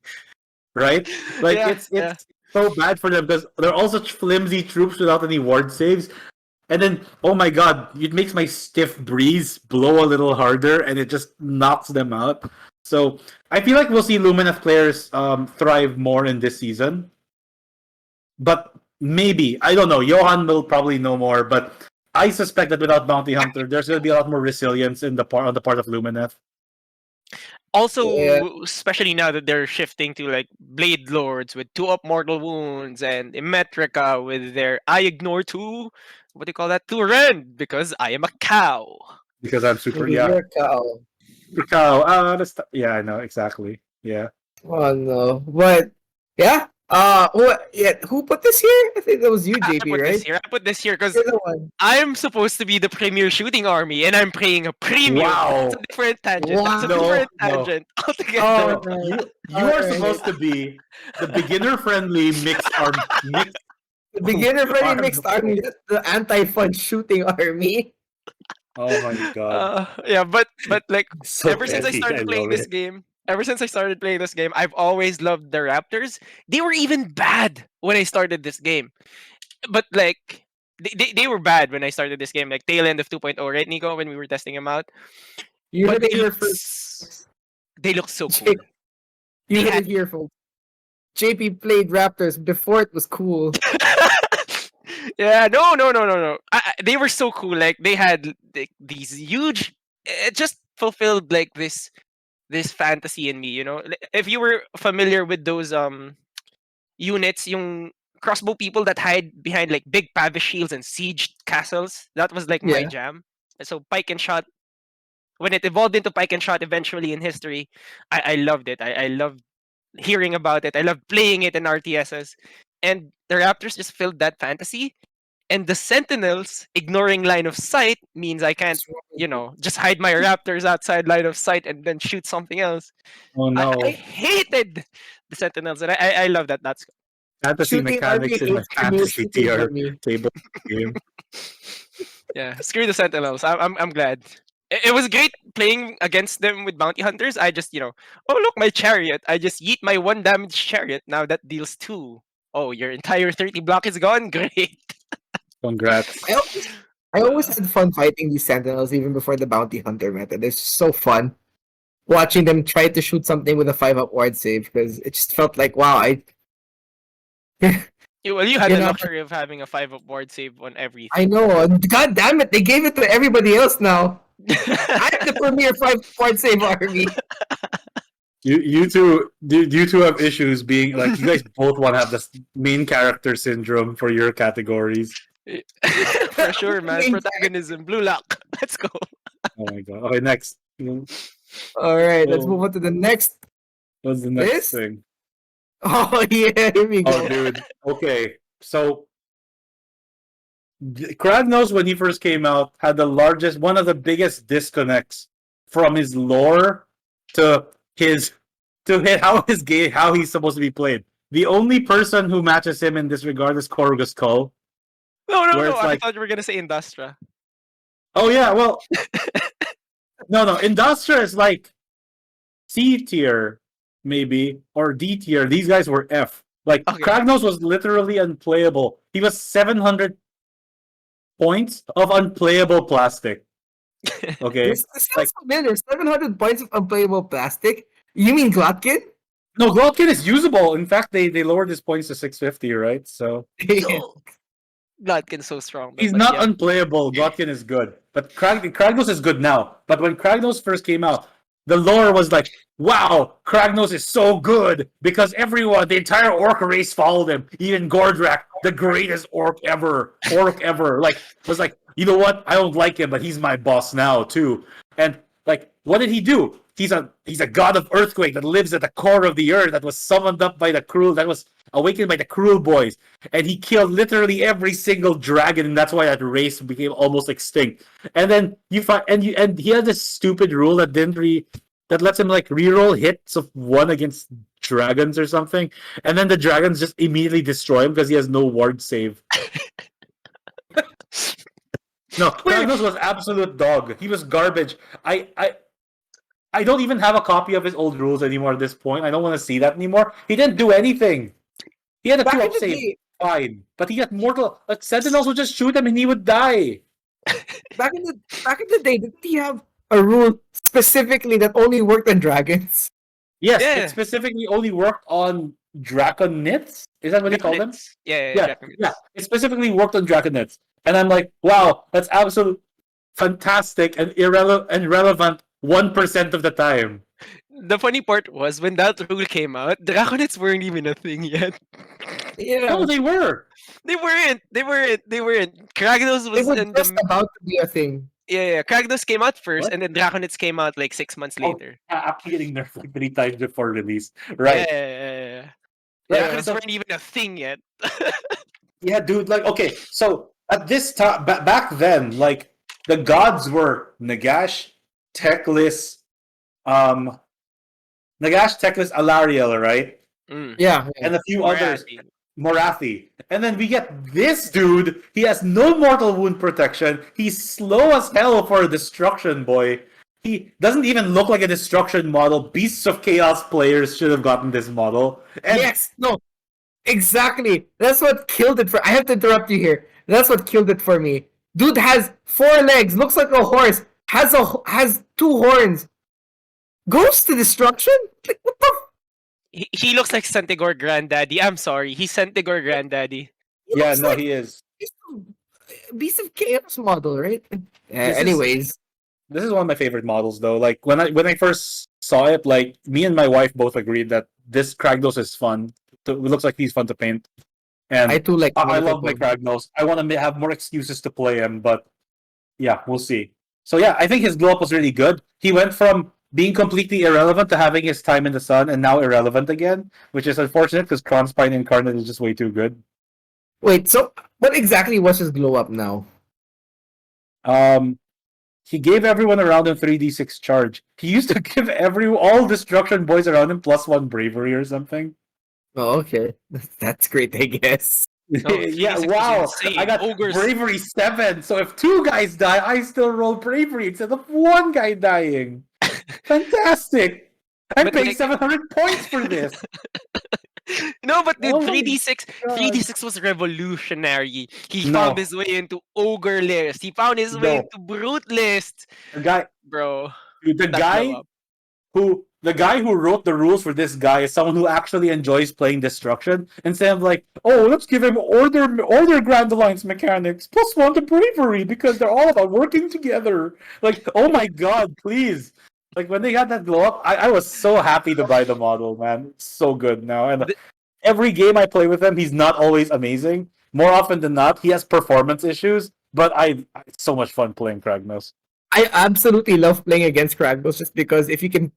right? Like Yeah, it's yeah. so bad for them because they're all such flimsy troops without any ward saves. And then, oh my god, it makes my stiff breeze blow a little harder, and it just knocks them out. So I feel like we'll see Lumineth players thrive more in this season. But maybe I don't know. Johan will probably know more, but I suspect that without Bounty Hunter, there's going to be a lot more resilience in the part on the part of Lumineth. Yeah. Also, especially now that they're shifting to like Blade Lords with 2 up mortal wounds and Immetrica with their I ignore 2. What do you call that? 2 rend because I am a cow. Because I'm super, Because yeah, you're a cow. super cow. Yeah, I know exactly. Yeah, Oh no. But yeah. What? Yeah. Who put this here? I think that was you, I JP, put this right? here. I put this here because You're the one. I'm supposed to be the premier shooting army, and I'm playing a premium. wow. That's a different tangent. That's a Wow. different No. tangent altogether. Oh No, no. you All are right. supposed to be the beginner-friendly mixed The beginner friendly army. mixed army, that's the anti-fun shooting army. Oh my god, Yeah, but like so ever since I petty. I started playing love this it. game, I've always loved the Raptors. They were even bad when I started this game, but like they were bad when I started this game, like tail end of 2.0, right, Nico, when we were testing them out. You But heard it here first. they look so J- cool. you They heard had it here, folks. JP played Raptors before it was cool. yeah, no. They were so cool. Like they had like, these huge. It just fulfilled like this fantasy in me. You know, if you were familiar with those units, yung crossbow people that hide behind like big pavish shields and siege castles, that was like my Yeah. jam. So pike and shot. When it evolved into pike and shot eventually in history, I loved it. I loved hearing about it. I loved playing it in RTSs. And the Raptors just filled that fantasy. And the Sentinels ignoring line of sight means I can't, just hide my Raptors outside line of sight and then shoot something else. Oh I no, hated the Sentinels, and I love that. That's fantasy Shooting army mechanics in my hates premier fantasy shooting tier army. table game. yeah. Screw the Sentinels. I'm glad. It was great playing against them with bounty hunters. I just oh look my chariot. I just yeet my 1 damage chariot. Now that deals 2. Oh, your entire 30 block is gone. Great. Congrats. I always had fun fighting these sentinels even before the bounty hunter method. It's so fun watching them try to shoot something with a 5-up ward save because it just felt like wow, Well, you had You're the not- luxury of having a 5 up ward save on everything. I know. God damn it, they gave it to everybody else now. I'm the premier 5-up save army. You two have issues being like you guys both want to have the main character syndrome for your categories. For sure, man. Main Protagonism, blue lock. Let's go. Oh my god. Okay, next. All right, let's Oh. move on to the next. What's the next This? thing? Oh yeah, here we go. Oh, dude. Okay, so Kragnos, when he first came out, had one of the biggest disconnects from his lore to how he's supposed to be played. The only person who matches him in this regard is Korgus Kull. No. Where it's I like- thought you were gonna say Industra. Oh yeah, well, no. Industria is like C tier, maybe, or D tier. These guys were F. Like Okay. Kragnos was literally unplayable. He was 700 points of unplayable plastic. Okay, This sounds familiar. 700 points of unplayable plastic. You mean Glotkin? no, Glotkin is usable. In fact, they lowered his points to 650, right? So Yo, Glotkin's so strong. he's But not yeah. unplayable. Glotkin is good, but Kragnos is good now. But when Kragnos first came out, the lore was like, "Wow, Kragnos is so good because everyone, the entire orc race followed him. Even Gordrak, the greatest orc ever, like was like, you know what? I don't like him, but he's my boss now too." And like, what did he do? He's a god of earthquake that lives at the core of the earth that was summoned up by that was awakened by the Cruelboys, and he killed literally every single dragon, and that's why that race became almost extinct. And then you find and he had this stupid rule that that lets him like reroll hits of one against dragons or something, and then the dragons just immediately destroy him because he has no ward save. No, Kragnos was absolute dog. He was garbage. I don't even have a copy of his old rules anymore at this point. I don't want to see that anymore. He didn't do anything. He had a Back 2 in up the save, day, fine. But he had mortal. Like, Sentinels would just shoot him and he would die. back in the day, didn't he have a rule specifically that only worked on dragons? Yes, Yeah. it specifically only worked on Draconids. Is that what they call them? Draconids. Yeah, Yeah, Draconids. yeah. It specifically worked on Draconids. And I'm like, wow, that's absolute fantastic and relevant 1% of the time. The funny part was when that rule came out, Draconids weren't even a thing yet. Yeah, No, they were. They weren't. Kragnos it was was in just the about to be a thing. yeah. Kragnos came out first, What? and then Draconids came out like 6 months Oh, later. after getting nerfed like 3 times before release. Right. Yeah. Right. Draconids So, weren't even a thing yet. yeah, dude, like, okay, so at this time, back then, like, the gods were Nagash, Teclis, Alariel, right? Mm. Yeah, And a few others, Morathi. Morathi. And then we get this dude, he has no mortal wound protection, he's slow as hell for a destruction boy. He doesn't even look like a destruction model. Beasts of Chaos players should have gotten this model. And yes, no, exactly. That's what killed it for. I have to interrupt you here. That's what killed it for me. Dude has 4 legs, looks like a horse, has 2 horns, goes to destruction. Like, what the? He looks like Santigor Granddaddy. I'm sorry, he's Santigor Granddaddy. He yeah, looks no, like he is. Beast of Chaos model, right? This is- Anyways, This is one of my favorite models, though. Like when I first saw it, like me and my wife both agreed that this Kragnos is fun. It looks like he's fun to paint, and I too like. I love my multiple. Kragnos. I want to have more excuses to play him, but yeah, we'll see. So yeah, I think his glow up was really good. He went from being completely irrelevant to having his time in the sun, and now irrelevant again, which is unfortunate because Kronspine Incarnate is just way too good. Wait, so what exactly was his glow up now? He gave everyone around him 3d6 charge. He used to give all destruction boys around him +1 bravery or something. Oh, okay, that's great, I guess. No, Yeah, 3d6 was wow. insane. I got Ogres. bravery 7. So if 2 guys die, I still roll bravery instead of 1 guy dying. Fantastic. I'm But paying like- 700 points for this. No, but dude, Oh my 3d6 God. 3d6 was revolutionary. He No. found his way into ogre list. He found his way No. into brute list. The guy, Bro, the that guy glow up. the guy who wrote the rules for this guy is someone who actually enjoys playing destruction instead of like, oh, let's give him order Grand Alliance mechanics +1 to bravery because they're all about working together. Like, oh my god, please. Like when they got that glow up, I was so happy to buy the model, man. It's so good now. And every game I play with him, he's not always amazing. More often than not, he has performance issues, but it's so much fun playing Kragnos. I absolutely love playing against Kragnos just because if you can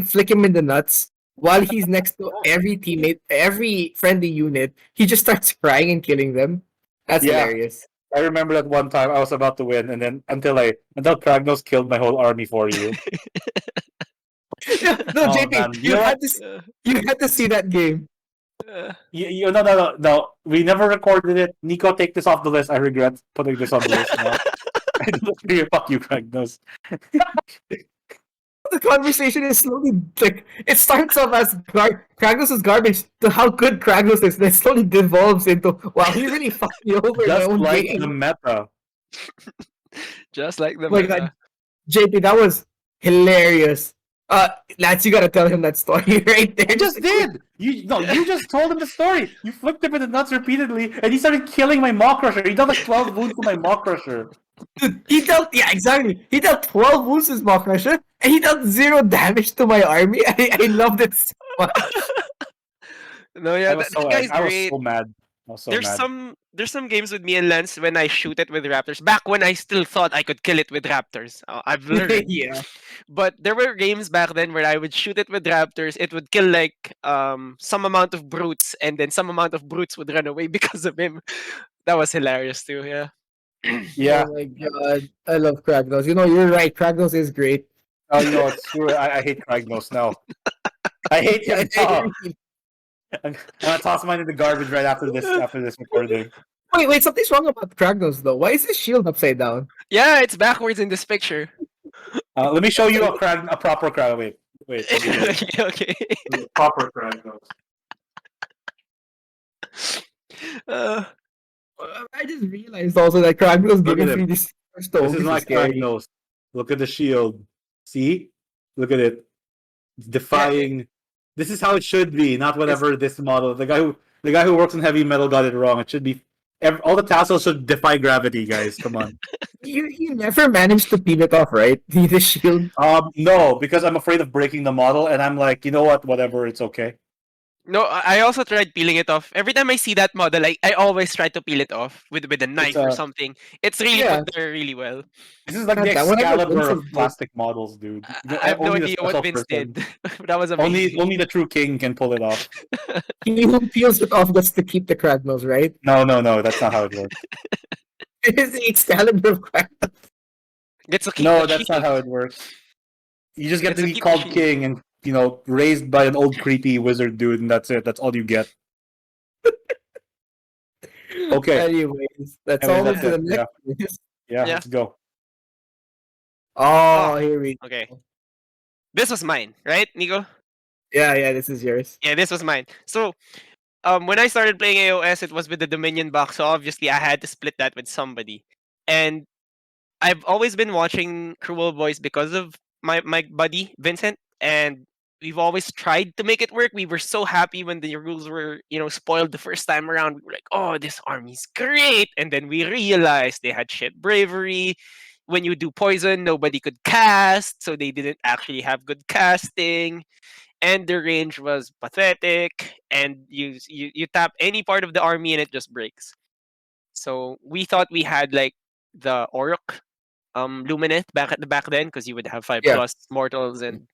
flick him in the nuts while he's next to every teammate, every friendly unit, he just starts crying and killing them. That's Yeah. hilarious. I remember that one time I was about to win, and then until Kragnos killed my whole army for you. No, Oh, JP, man. you had to see that game. No. We never recorded it. Nico, take this off the list. I regret putting this on the list now. I don't agree. Fuck you, Kragnos. the conversation is slowly like it starts off as Kragnos is garbage to how good Kragnos is, then slowly devolves into wow, he really fucked me over in my Just own like game. the meta. Just like the Oh my meta. god, JP, that was hilarious. Lance, you gotta tell him that story right there. I just did. You just told him the story. You flipped him in the nuts repeatedly, and he started killing my Maw Crusher. He dealt like 12 wounds to my Maw Crusher. Dude, exactly. He dealt 12 wounds to Small Crusher, and he dealt 0 damage to my army. I loved it so much. No, yeah, I was that guy's I was great. so mad. I was so There's mad. some games with me and Lance when I shoot it with raptors. Back when I still thought I could kill it with raptors. I've learned. Yeah. But there were games back then where I would shoot it with raptors. It would kill like some amount of brutes, and then some amount of brutes would run away because of him. That was hilarious too. Yeah. Yeah. Oh my god. I love Kragnos. You know, you're right. Kragnos is great. Oh, you know what? Screw it. I hate Kragnos now. I hate him now. I'm gonna toss mine in the garbage right after this recording. Wait, something's wrong about Kragnos though. Why is his shield upside down? Yeah, it's backwards in this picture. Let me show you a proper Kragnos. Wait. Okay. Proper Kragnos. Uh, I just realized also that Kragnos Look giving at him. 3D stone This is my scary. Kragnos. Look at the shield. See? Look at it. It's defying. This is how it should be, not whatever this model. The guy who works in heavy metal got it wrong. It should be all the tassels should defy gravity, guys. Come on. You never managed to peel it off, right? The shield. No, because I'm afraid of breaking the model, and I'm like, you know what? Whatever, it's okay. no, I also tried peeling it off. Every time I see that model, I always try to peel it off with a knife or something. It's really Yeah. put there really well. This is like God, the that one I got Excalibur of Vincent plastic models, dude. I have no Only the idea what special Vince person. did. That was amazing. Only the true king can pull it off. He who peels it off gets to keep the Kragnos, right? No, that's not how it works. It is the Excalibur of Kragnos. Gets to keep No, the that's not shield. how it works. You just get It's to a be keep called machine. king and, raised by an old creepy wizard dude, and that's it. That's all you get. Okay. Anyways, that's Anyways, all that's to the it, next list. Yeah, Yeah. let's go. Oh, here we go. Okay. This was mine, right, Nico? Yeah, this is yours. Yeah, this was mine. So, when I started playing AOS, it was with the Dominion box, so obviously I had to split that with somebody. And I've always been watching Cruelboys because of my buddy Vincent, and we've always tried to make it work. We were so happy when the rules were, spoiled the first time around. We were like, "Oh, this army's great!" And then we realized they had shit bravery. When you do poison, nobody could cast, so they didn't actually have good casting, and the range was pathetic. And you tap any part of the army and it just breaks. So we thought we had like the Orc Lumineth back then, because you would have 5+ Yeah. mortals, and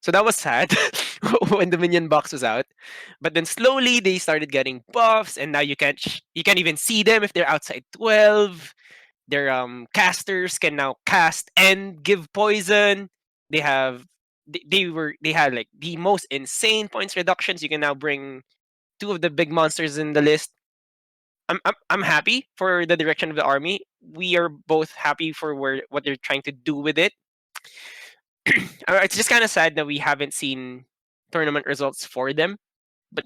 so that was sad when the minion box was out. But then slowly they started getting buffs, and now you can't even see them if they're outside 12. Their casters can now cast and give poison. They had like the most insane points reductions. You can now bring 2 of the big monsters in the list. I'm happy for the direction of the army. We are both happy for what they're trying to do with it. It's just kind of sad that we haven't seen tournament results for them, but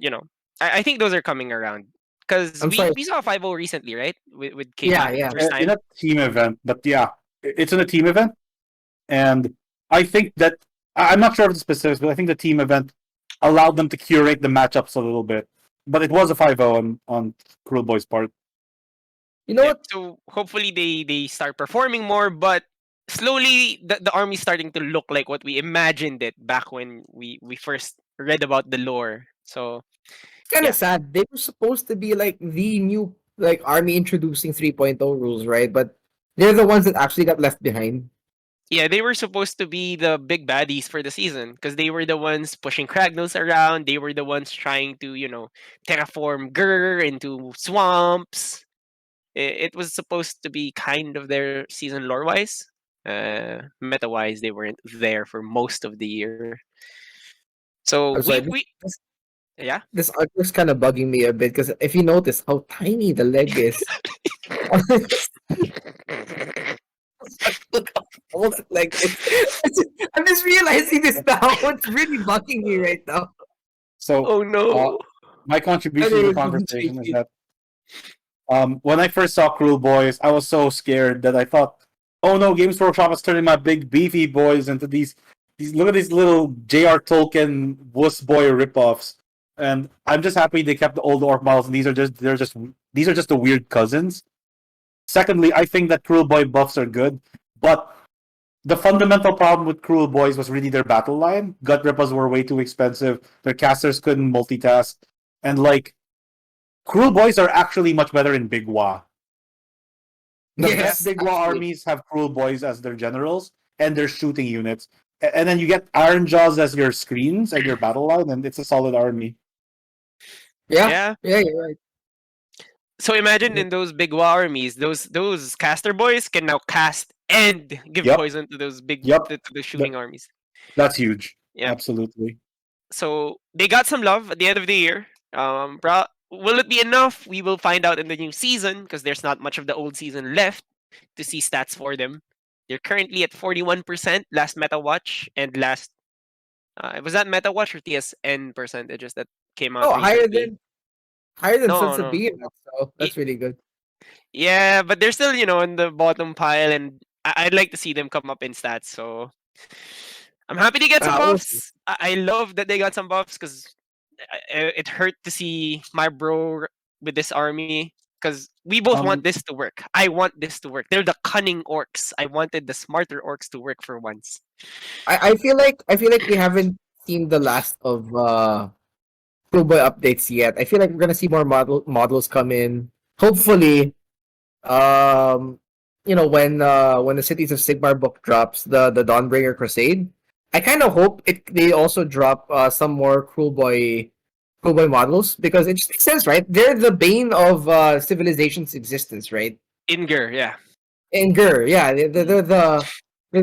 I think those are coming around, because I'm sorry. we saw 5-0 recently, right? With Khaine Yeah, for the yeah. first In time. a team event, but yeah, it's in a team event, and I think that I'm not sure of the specifics, but I think the team event allowed them to curate the matchups a little bit. But it was a 5-0 on Cruelboys' part. You know Yeah, what? so hopefully they start performing more, but slowly the army's starting to look like what we imagined it back when we first read about the lore. So It's kind of Yeah. sad. They were supposed to be like the new like army introducing 3.0 rules, right? But they're the ones that actually got left behind. yeah, they were supposed to be the big baddies for the season, because they were the ones pushing Kragnos around. They were the ones trying to, terraform Gur into swamps. It was supposed to be kind of their season lore wise. Meta wise, they weren't there for most of the year. So I'm sorry. yeah. This artwork's kind of bugging me a bit because if you notice how tiny the leg is. Look how hold it like this. I'm just realizing this now. It's really bugging me right now. So, Oh no. my contribution to the Anyways, conversation is that when I first saw Cruelboys, I was so scared that I thought, "Oh no, Games Workshop is turning my big beefy boys into these. Look at these little J.R. Tolkien wuss boy ripoffs." And I'm just happy they kept the old orc models, and these are just the weird cousins. Secondly, I think that Cruel Boy buffs are good, but the fundamental problem with Cruel Boys was really their battle line. Gut Rippers were way too expensive. Their casters couldn't multitask, and like Cruel Boys are actually much better in Big Wa. The best Big Wa armies have Cruel Boys as their generals and their shooting units, and then you get Iron Jaws as your screens and your battle line, and it's a solid army. yeah, you're right. So imagine in those big war armies, those caster boys can now cast and give Yep. poison to those big Yep. to the shooting armies. That's huge. Yeah. Absolutely. So they got some love at the end of the year. Will it be enough? We will find out in the new season because there's not much of the old season left to see stats for them. They're currently at 41% last meta watch and last. Was that meta watch or TSN percentages that came out? Oh, recently? higher than No, Sons no. of Behemoth, so that's really good. Yeah, but they're still, in the bottom pile, and I'd like to see them come up in stats. So I'm happy to get some We'll see. buffs. I love that they got some buffs because it hurt to see my bro with this army because we both want this to work. I want this to work. They're the cunning orcs. I wanted the smarter orcs to work for once. I feel like we haven't seen the last of Cruelboy updates yet. I feel like we're gonna see more models come in. Hopefully, when the Cities of Sigmar book drops, the Dawnbringer Crusade, I kind of hope they also drop some more Cruelboy models because it just makes sense, right? They're the bane of civilization's existence, right? In Gur, yeah. In Gur, yeah, they're the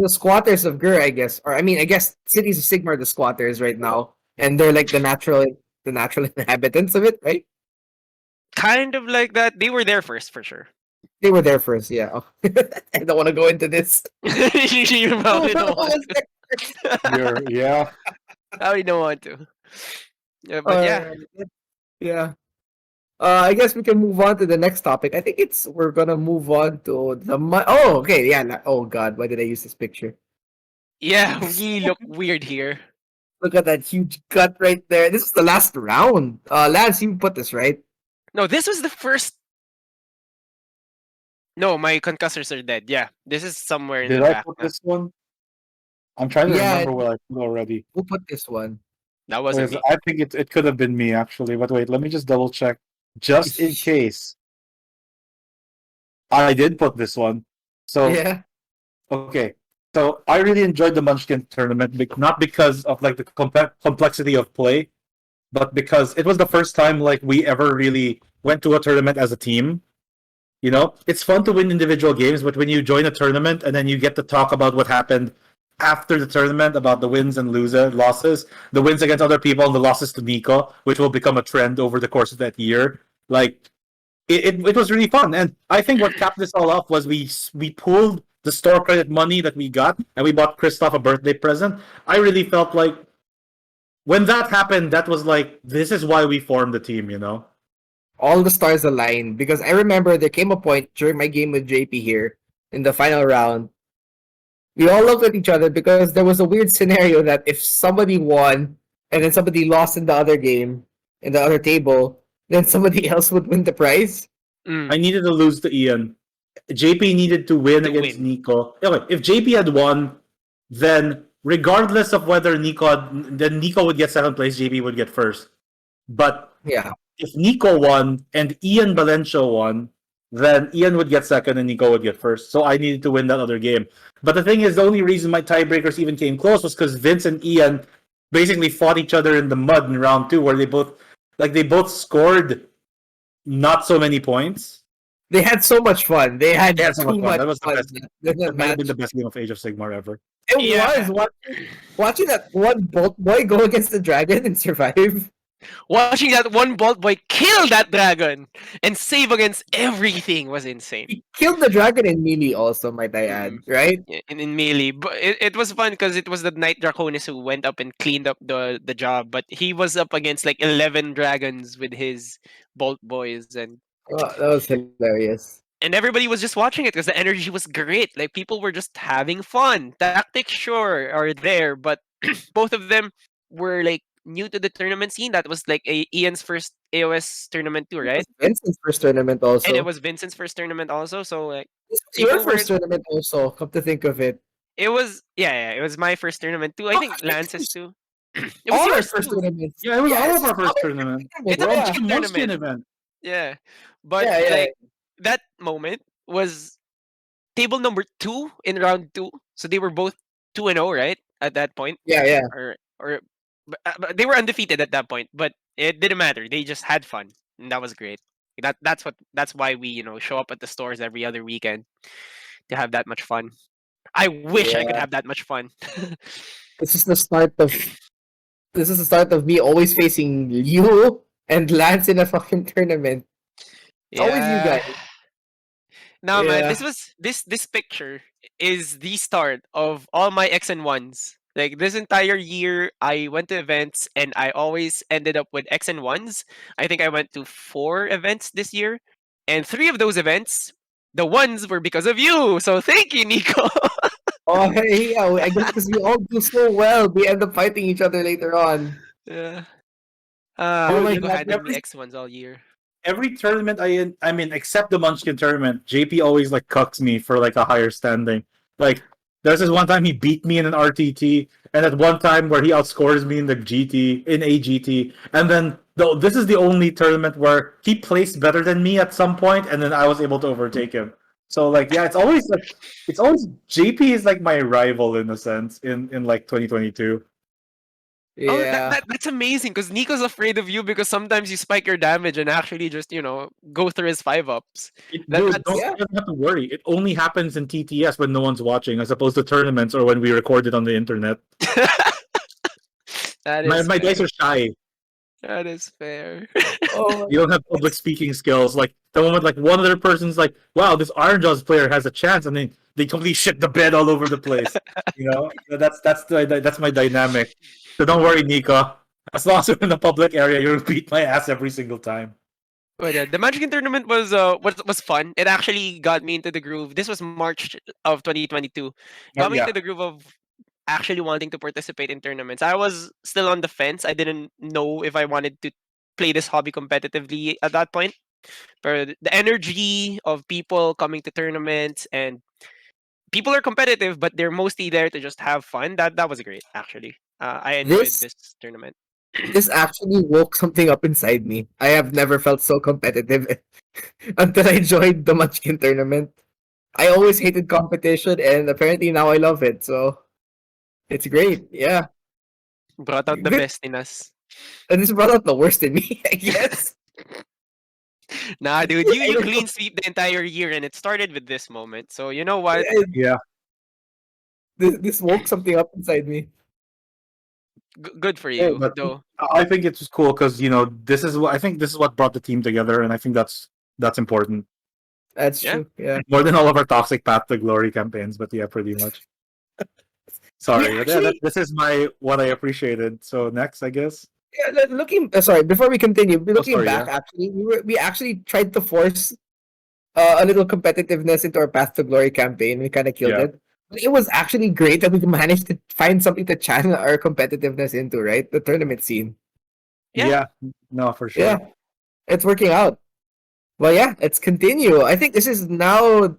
squatters of Gur, I guess. Or I mean, I guess Cities of Sigmar are the squatters right now, and they're like the natural inhabitants of it, right? Kind of like that. They were there first, for sure. They were there first, yeah. Oh, I don't want to go into this. You probably don't want to. Yeah. Probably don't want to. Yeah, but yeah. Yeah. I guess we can move on to the next topic. I think we're gonna move on to the oh, okay, yeah. Oh God, why did I use this picture? Yeah, we look weird here. Look at that huge gut right there. This is the last round. Lance, you put this right. No, this was the first. No, my concussors are dead. Yeah, this is somewhere in Did the I back. put this one? I'm trying to remember what I put already. Who put this one? That wasn't me. I think it could have been me actually, but wait, let me just double check, just in case. I did put this one. So Yeah. okay. So I really enjoyed the Munchkin tournament, not because of like the complexity of play, but because it was the first time like we ever really went to a tournament as a team. It's fun to win individual games, but when you join a tournament and then you get to talk about what happened after the tournament, about the wins and losses, the wins against other people and the losses to Nico, which will become a trend over the course of that year. Like it was really fun, and I think what capped this all off was we pooled the store credit money that we got and we bought Christoph a birthday present. I really felt like when that happened, that was like, this is why we formed the team. All the stars aligned because I remember there came a point during my game with JP here in the final round. We all looked at each other because there was a weird scenario that if somebody won and then somebody lost in the other game, in the other table, then somebody else would win the prize. I needed to lose to Ian. JP needed to win against Nico. Okay, if JP had won, then regardless of whether then Nico would get second place, JP would get first. But yeah, if Nico won and Ian Valencia won, then Ian would get second and Nico would get first. So I needed to win that other game. But the thing is, the only reason my tiebreakers even came close was because Vince and Ian basically fought each other in the mud in round 2, where they both scored not so many points. They had so much fun. They had so too much That was fun. That might have been the best game of Age of Sigmar ever. It was watching that one bolt boy go against the dragon and survive. Watching that one Bolt Boy kill that dragon and save against everything was insane. He killed the dragon in melee also, might I Mm. add, right? Yeah, in melee, but it was fun because it was the Knight Draconis who went up and cleaned up the job, but he was up against like 11 dragons with his Bolt Boys, Oh, that was hilarious. and everybody was just watching it because the energy was great. Like people were just having fun. Tactics sure are there, but both of them were like new to the tournament scene. That was like Ian's first AOS tournament too, It was right? Vincent's first tournament And it also. was Vincent's first tournament also. So like This was your people were. first tournament also, come to think of it. It was yeah. It was my first tournament too. I Oh, think Lance's too. It was all our yours first too. tournaments. Yeah, it was all Yes, of our all first our tournament. tournaments, It's a We're all yeah. Munchkin from Munchkin tournament. event. Yeah, but Yeah, yeah. like that moment was table number 2 in round 2. So they were both 2-0, right? At that point, Yeah, yeah. or but they were undefeated at that point. But it didn't matter. They just had fun, and that was great. That's why we show up at the stores every other weekend to have that much fun. I wish I could Yeah. have that much fun. This is the start of me always facing you and Lance in a fucking tournament. It's always you Yeah. guys. Now, man, Yeah. this picture is the start of all my X and ones. Like this entire year, I went to events and I always ended up with X and ones. I think I went to 4 events this year, and 3 of those events, the ones were because of you. So thank you, Nico. Oh, hey, yeah. I guess because we all do so well, we end up fighting each other later on. Yeah. Oh my Nico god. handled me X ones all year. Every tournament I mean, except the Munchkin tournament, JP always like cucks me for like a higher standing. Like there's this one time he beat me in an RTT, and at one time where he outscores me in the GT in AGT, and then this is the only tournament where he placed better than me at some point, and then I was able to overtake him. So like yeah, it's always JP is like my rival in a sense in like 2022. Oh, Yeah. that's amazing because Nico's afraid of you because sometimes you spike your damage and actually just go through his 5-ups. Dude, That's Yeah. you don't have to worry. It only happens in TTS when no one's watching, as opposed to tournaments or when we record it on the internet. that My is my fair. dice are shy. That is fair. Oh, You don't have public speaking skills. Like the moment like one other person's like, "Wow, this Iron Jaws player has a chance," and they totally shit the bed all over the place. That's my dynamic. So don't worry, Nico. As long as we're in the public area, you'll beat my ass every single time. But the Magic tournament was fun. It actually got me into the groove. This was March of 2022. Got me Yeah. into the groove of actually wanting to participate in tournaments. I was still on the fence. I didn't know if I wanted to play this hobby competitively at that point. But the energy of people coming to tournaments, and people are competitive, but they're mostly there to just have fun. That was great, actually. I enjoyed this this tournament. this actually woke something up inside me. I have never felt so competitive until I joined the Munchkin tournament. I always hated competition, and apparently now I love it. So it's great. Yeah, Brought out the good. best in us. And this brought out the worst in me, I guess. Nah, dude, you I you don't know. clean sweep the entire year, and it started with this moment. So you know what? Yeah. This woke something up inside me. Good for Yeah, you, but though. I think it's just cool because this is what I think this is what brought the team together, and I think that's important That's Yeah. true. Yeah. more than all of our toxic path to glory campaigns. But yeah, pretty much. We Sorry, but yeah, actually, this is what I appreciated. So next, I guess. yeah, looking. Sorry, before we continue, Oh, looking sorry. back, Yeah. actually, we actually tried to force a little competitiveness into our Path to Glory campaign. We kind of killed Yeah. it. But it was actually great that we managed to find something to channel our competitiveness into, right? The tournament scene. Yeah. No, for sure. Yeah, it's working out. Well, yeah, let's continue. I think this is now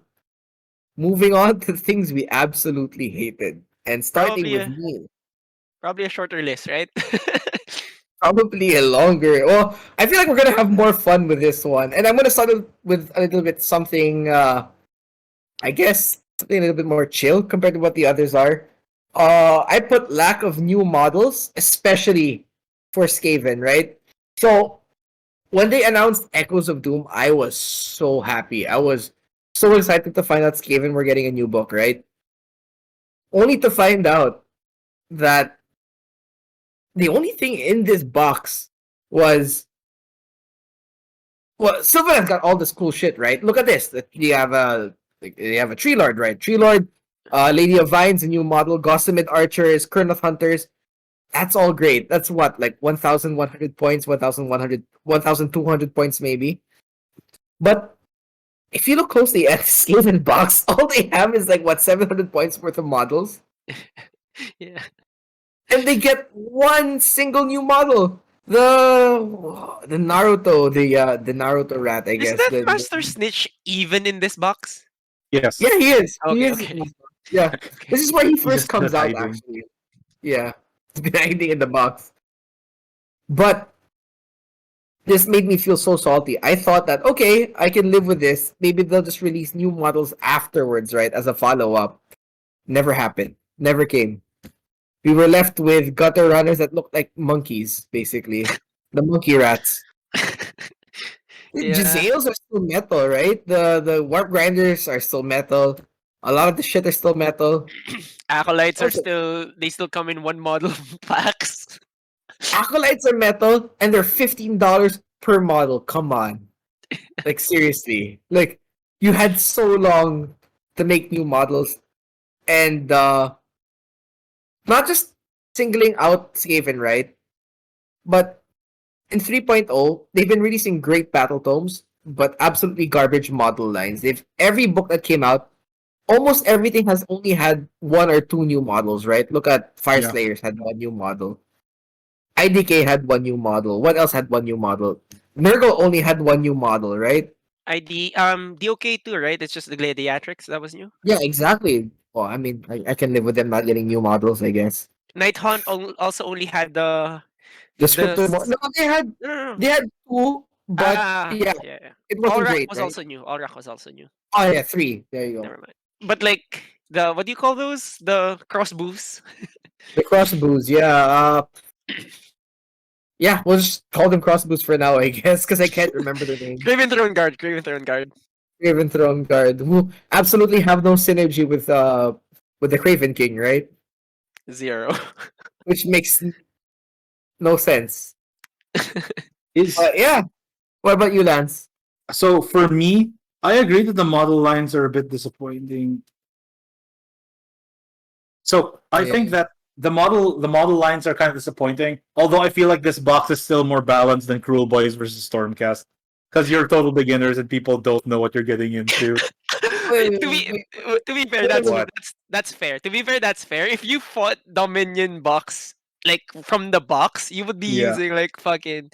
moving on to things we absolutely hated. And starting Probably with a me, probably a shorter list, right? probably a longer. Well, I feel like we're gonna have more fun with this one. And I'm gonna start with a little bit something I guess something a little bit more chill compared to what the others are. I put lack of new models, especially for Skaven, right? So when they announced Echoes of Doom, I was so happy. I was so excited to find out Skaven were getting a new book, right? Only to find out that the only thing in this box was, well, Sylvaneth got all this cool shit, right? Look at this. You have a Tree Lord, right? Tree Lord, Lady of Vines, a new model, Gossamed Archers, Kurnoth Hunters. That's all great. That's what, like 1,100 points, 1,200 points maybe. But if you look closely at Skaven box, all they have is like what, 700 points worth of models, Yeah. and they get one single new model. The Naruto, the Naruto rat, I Is guess. that Master Snitch even in this box? Yes. Yeah, he is. He Okay, is. okay. Yeah, this is where he He's first just good comes at out. hiding. Actually, yeah, he's been hiding in the box. But this made me feel so salty. I thought that, okay, I can live with this. Maybe they'll just release new models afterwards, right? As a follow up. Never happened. Never came. We were left with gutter runners that looked like monkeys, basically. The monkey rats. Yeah. Jazales are still metal, right? The warp grinders are still metal. A lot of the shit are still metal. Acolytes are Also, still they still come in one model packs. acolytes are metal, and they're $15 per model. Come on, like seriously, like you had so long to make new models, and not just singling out Skaven, right? But in 3.0, they've been releasing great battle tomes, but absolutely garbage model lines. They've every book that came out, almost everything has only had one or two new models, right? Look at Fire Yeah. Slayers had one new model. IDK had one new model. What else had one new model? Nurgle only had one new model, right? DOK too, right? It's just the Gladiatrix that was new. Yeah, exactly. Well, I mean, I can live with them not getting new models, I guess. Night Hunt also only had the Descriptor s- no, no, no, no. they had two, but yeah, Yeah, yeah. it wasn't Allrak great, was right? also new. Allrak was also new. Oh yeah, three. There you go. Never mind. But like the what do you call those? The cross booths. The crossbows, yeah. Yeah, we'll just call them crossbows for now, I guess, because I can't remember the name. Craven Throne Guard. Craven Throne Guard. Craven Throne Guard, who absolutely have no synergy with the Craven King, right? 0. Which makes no sense. Is But yeah, what about you, Lance? so for me, I agree that the model lines are a bit disappointing. So I Yeah. think that the model lines are kind of disappointing. Although I feel like this box is still more balanced than Cruelboys versus Stormcast. Because you're total beginners and people don't know what you're getting into. Wait, to be wait, to be fair, wait, that's What? that's fair. To be fair, that's fair. If you fought Dominion box like from the box, you would be Yeah. using like fucking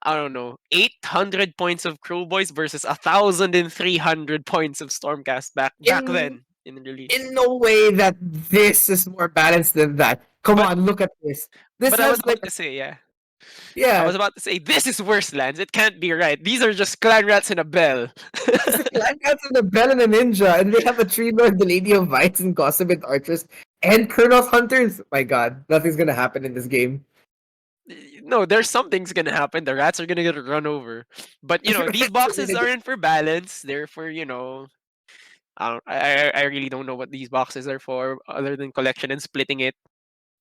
I don't know 800 points of Cruelboys versus 1,300 points of Stormcast back in then in release. in no way that this is more balanced than that. Come But on, look at this. This but I was has about like to say I yeah, was about to say this is worse, Lance. It can't be right. These are just clan rats in a bell. it's a clan cats and a bell and a ninja, and they have a tree lord, the lady of vites, and gossip and archers, and Kurnoth hunters. My God, nothing's gonna happen in this game. No, there's something's gonna happen. The rats are gonna get run over. But you know, these boxes aren't for balance. They're for I really don't know what these boxes are for, other than collection and splitting it.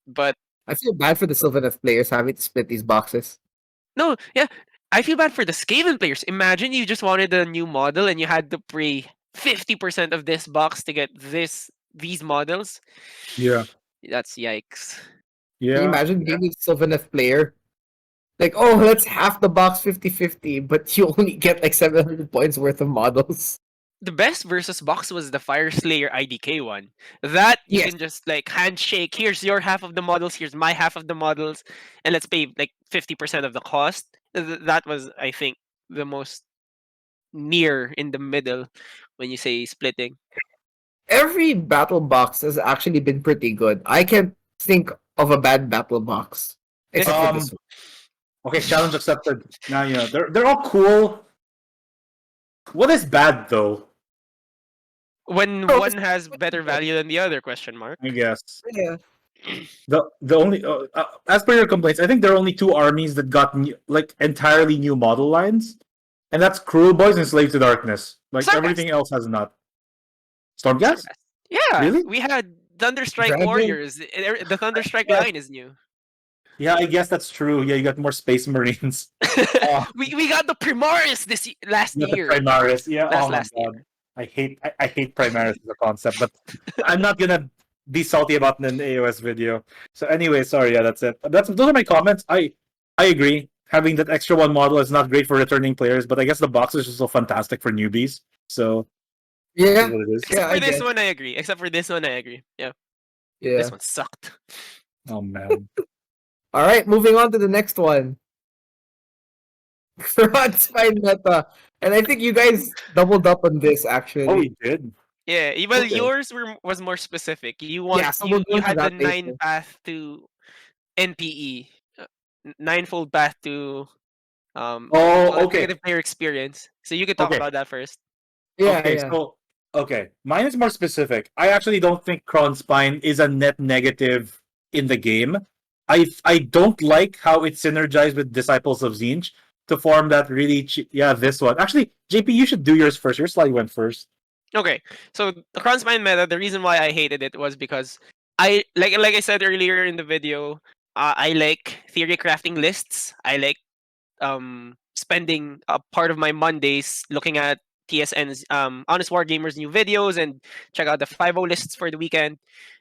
But I feel bad for the Sylvaneth players having to split these boxes. no, yeah, I feel bad for the Skaven players. Imagine you just wanted a new model and you had to pay 50% of this box to get these models. Yeah. That's yikes. Can you Yeah. imagine being a Sylvaneth player? Like, oh, let's half the box 50-50, but you only get like 700 points worth of models. The best versus box was the Fire Slayer IDK one. That you Yes. can just like handshake. Here's your half of the models. Here's my half of the models, and let's pay like 50% of the cost. That was, I think, the most near in the middle when you say splitting. Every battle box has actually been pretty good. I can't think of a bad battle box. This Except for Um. this one. Okay. Challenge accepted. Now they're all cool. What is bad though? when Oh, one has better value than the other? Question mark. I guess yeah. the only as per your complaints, I think there are only two armies that got like entirely new model lines, and that's Cruel Boys and Slave to Darkness. Like Stormcast. everything else has not. Stormcast? Stormcast. Yeah, Really? we had Thunderstrike Dragon. Warriors. The Thunderstrike line is new. Yeah, I guess that's true. Yeah, you got more Space Marines. Oh, we got the Primaris last you got the year. Primaris. Yeah. Oh my Last year. god, I hate Primaris as a concept, but I'm not gonna be salty about an AOS video. So anyway, sorry. Yeah, that's it. Those are my comments. I agree. Having that extra one model is not great for returning players, but I guess the boxes are still fantastic for newbies. So it is Yeah, what it is. yeah, Except I for this guess. one, I agree. Except for this one, I agree. Yeah, this Yeah. one sucked. Oh man. All right, moving on to the next one. Kronspine meta, and I think you guys doubled up on this Oh, actually. we did. Yeah, well, Okay. yours was more specific. Yeah, so we'll go You into had the that nine later. path to NPE, ninefold path to what do you call Oh, it? okay. Negative player experience. So you could talk Okay. about that first. Yeah, Okay, yeah. so mine is more specific. I actually don't think Kronspine is a net negative in the game. I don't like how it synergized with Disciples of Zinj to form that really this one. Actually, JP, you should do yours first. Your slide went first. Okay, so the Kronspine meta. The reason why I hated it was because I like I said earlier in the video. I like theory crafting lists. I like spending a part of my Mondays looking at TSN's Honest War Gamers new videos and check out the 50 lists for the weekend.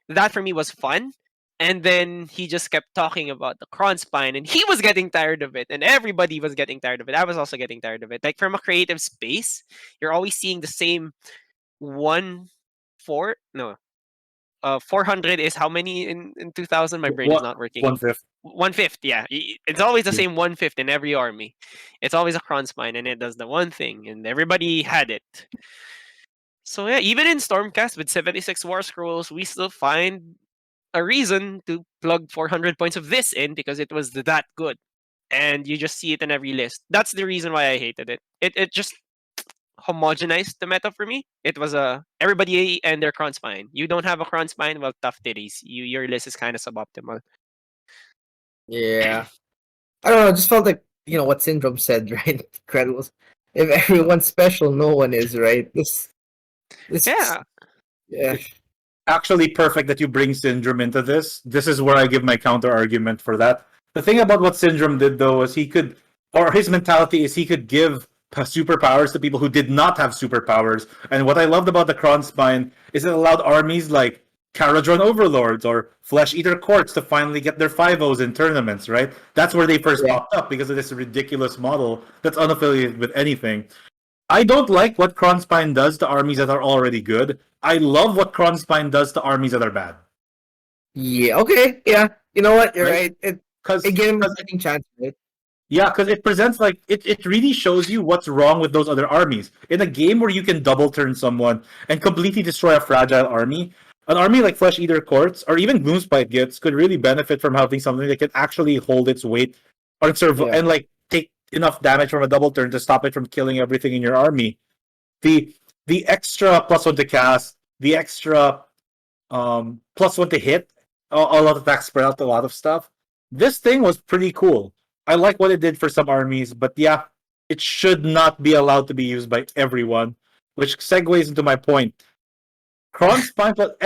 That for me was fun. And then he just kept talking about the Kronspine, and he was getting tired of it, and everybody was getting tired of it. I was also getting tired of it. Like from a creative space, you're always seeing the same 400 is how many in 2000? My brain is What not working. 1/5? 1/5, yeah. It's always the Yeah. same 1/5 in every army. It's always a Kronspine, and it does the one thing, and everybody had it. So yeah, even in Stormcast with 76 War Scrolls, we still find a reason to plug 400 points of this in because it was that good. And you just see it in every list. That's the reason why I hated it. It just homogenized the meta for me. It was everybody and their Kronspine. You don't have a Kronspine, well, tough titties. Your list is kind of suboptimal. Yeah. I don't know, it just felt like, what Syndrome said, right? Incredibles. If everyone's special, no one is, right? This Yeah, yeah. It's actually perfect that you bring Syndrome into this. This is where I give my counter argument for that. The thing about what Syndrome did though is his mentality is he could give superpowers to people who did not have superpowers. And what I loved about the Kronspine is it allowed armies like Caradron Overlords or Flesh Eater Courts to finally get their 5-0s in tournaments, right? That's where they first Yeah. popped up because of this ridiculous model that's unaffiliated with anything. I don't like what Kronspine does to armies that are already good. I love what Kronspine does to armies that are bad. Yeah, okay. Yeah. You know what? You're Right? right. It Because gave him a second chance, right? it presents like it really shows you what's wrong with those other armies. In a game where you can double turn someone and completely destroy a fragile army, an army like Flesh Eater Courts or even Gloomspite Gits could really benefit from having something that can actually hold its weight or Yeah. and like take enough damage from a double turn to stop it from killing everything in your army. The the extra +1 to cast, the extra +1 to hit, a lot of attacks spread out a lot of stuff. This thing was pretty cool. I like what it did for some armies, but yeah, it should not be allowed to be used by everyone, which segues into my point. Kronspine, but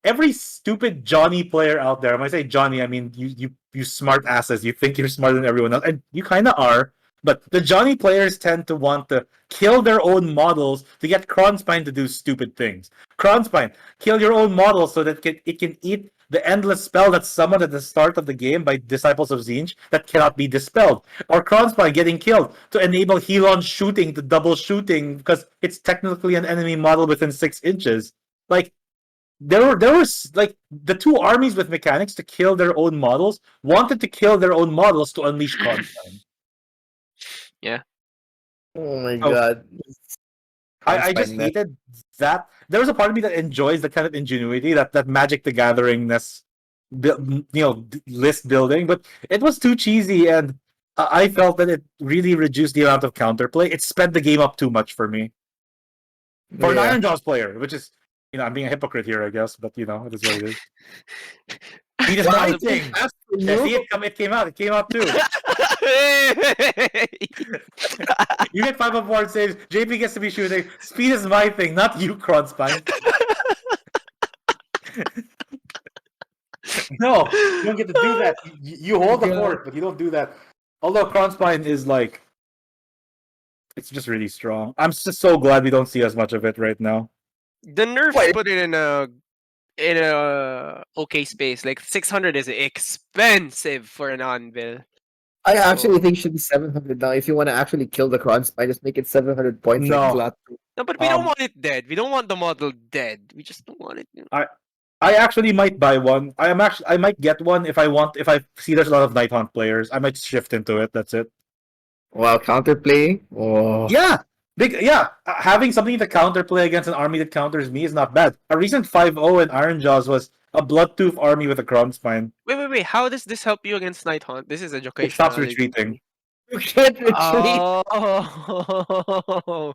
every stupid Johnny player out there. When I say Johnny, I mean you smart asses. You think you're smarter than everyone else, and you kind of are. But the Johnny players tend to want to kill their own models to get Kronspine to do stupid things. Kronspine, kill your own model so that it can eat the endless spell that's summoned at the start of the game by Disciples of Zinj that cannot be dispelled. Or Kronspine getting killed to enable Helon shooting to double shooting because it's technically an enemy model within 6 inches. Like, there was like the two armies with mechanics to kill their own models wanted to kill their own models to unleash Kronstein. yeah. Oh my Oh. god. I just Kronspine meta. hated that. There was a part of me that enjoys the kind of ingenuity that Magic the Gatheringness, list building, but it was too cheesy, and I felt that it really reduced the amount of counterplay. It sped the game up too much for me. For an Yeah. Iron Jaws player, which is, I'm being a hypocrite here, I guess, but it is what it is. It is Well, my I thing. asked for Yeah, see, you. it came out. It came out too. You get 5 up ward saves. JP gets to be shooting. Speed is my thing, not you, Kronspine. No, you don't get to do that. You hold the Yeah. fort, but you don't do that. Although Kronspine is like, it's just really strong. I'm just so glad we don't see as much of it right now. The nerfs What? put it in a okay space. Like 600 is expensive for an anvil. I actually So think it should be 700 now. If you want to actually kill the Kronspine, just make it 700 points like No, Glut. no, but we don't um, want it dead. We don't want the model dead. We just don't want it. I actually might buy one. I might get one if I see there's a lot of Night Hunt players. I might shift into it. That's it. While counterplaying? Oh. Yeah. Having something to counterplay against an army that counters me is not bad. A recent 5-0 in Iron Jaws was a Bloodtooth army with a Kronspine. Wait. How does this help you against Night Hunt? This is It educational. stops retreating. You can't retreat. Oh.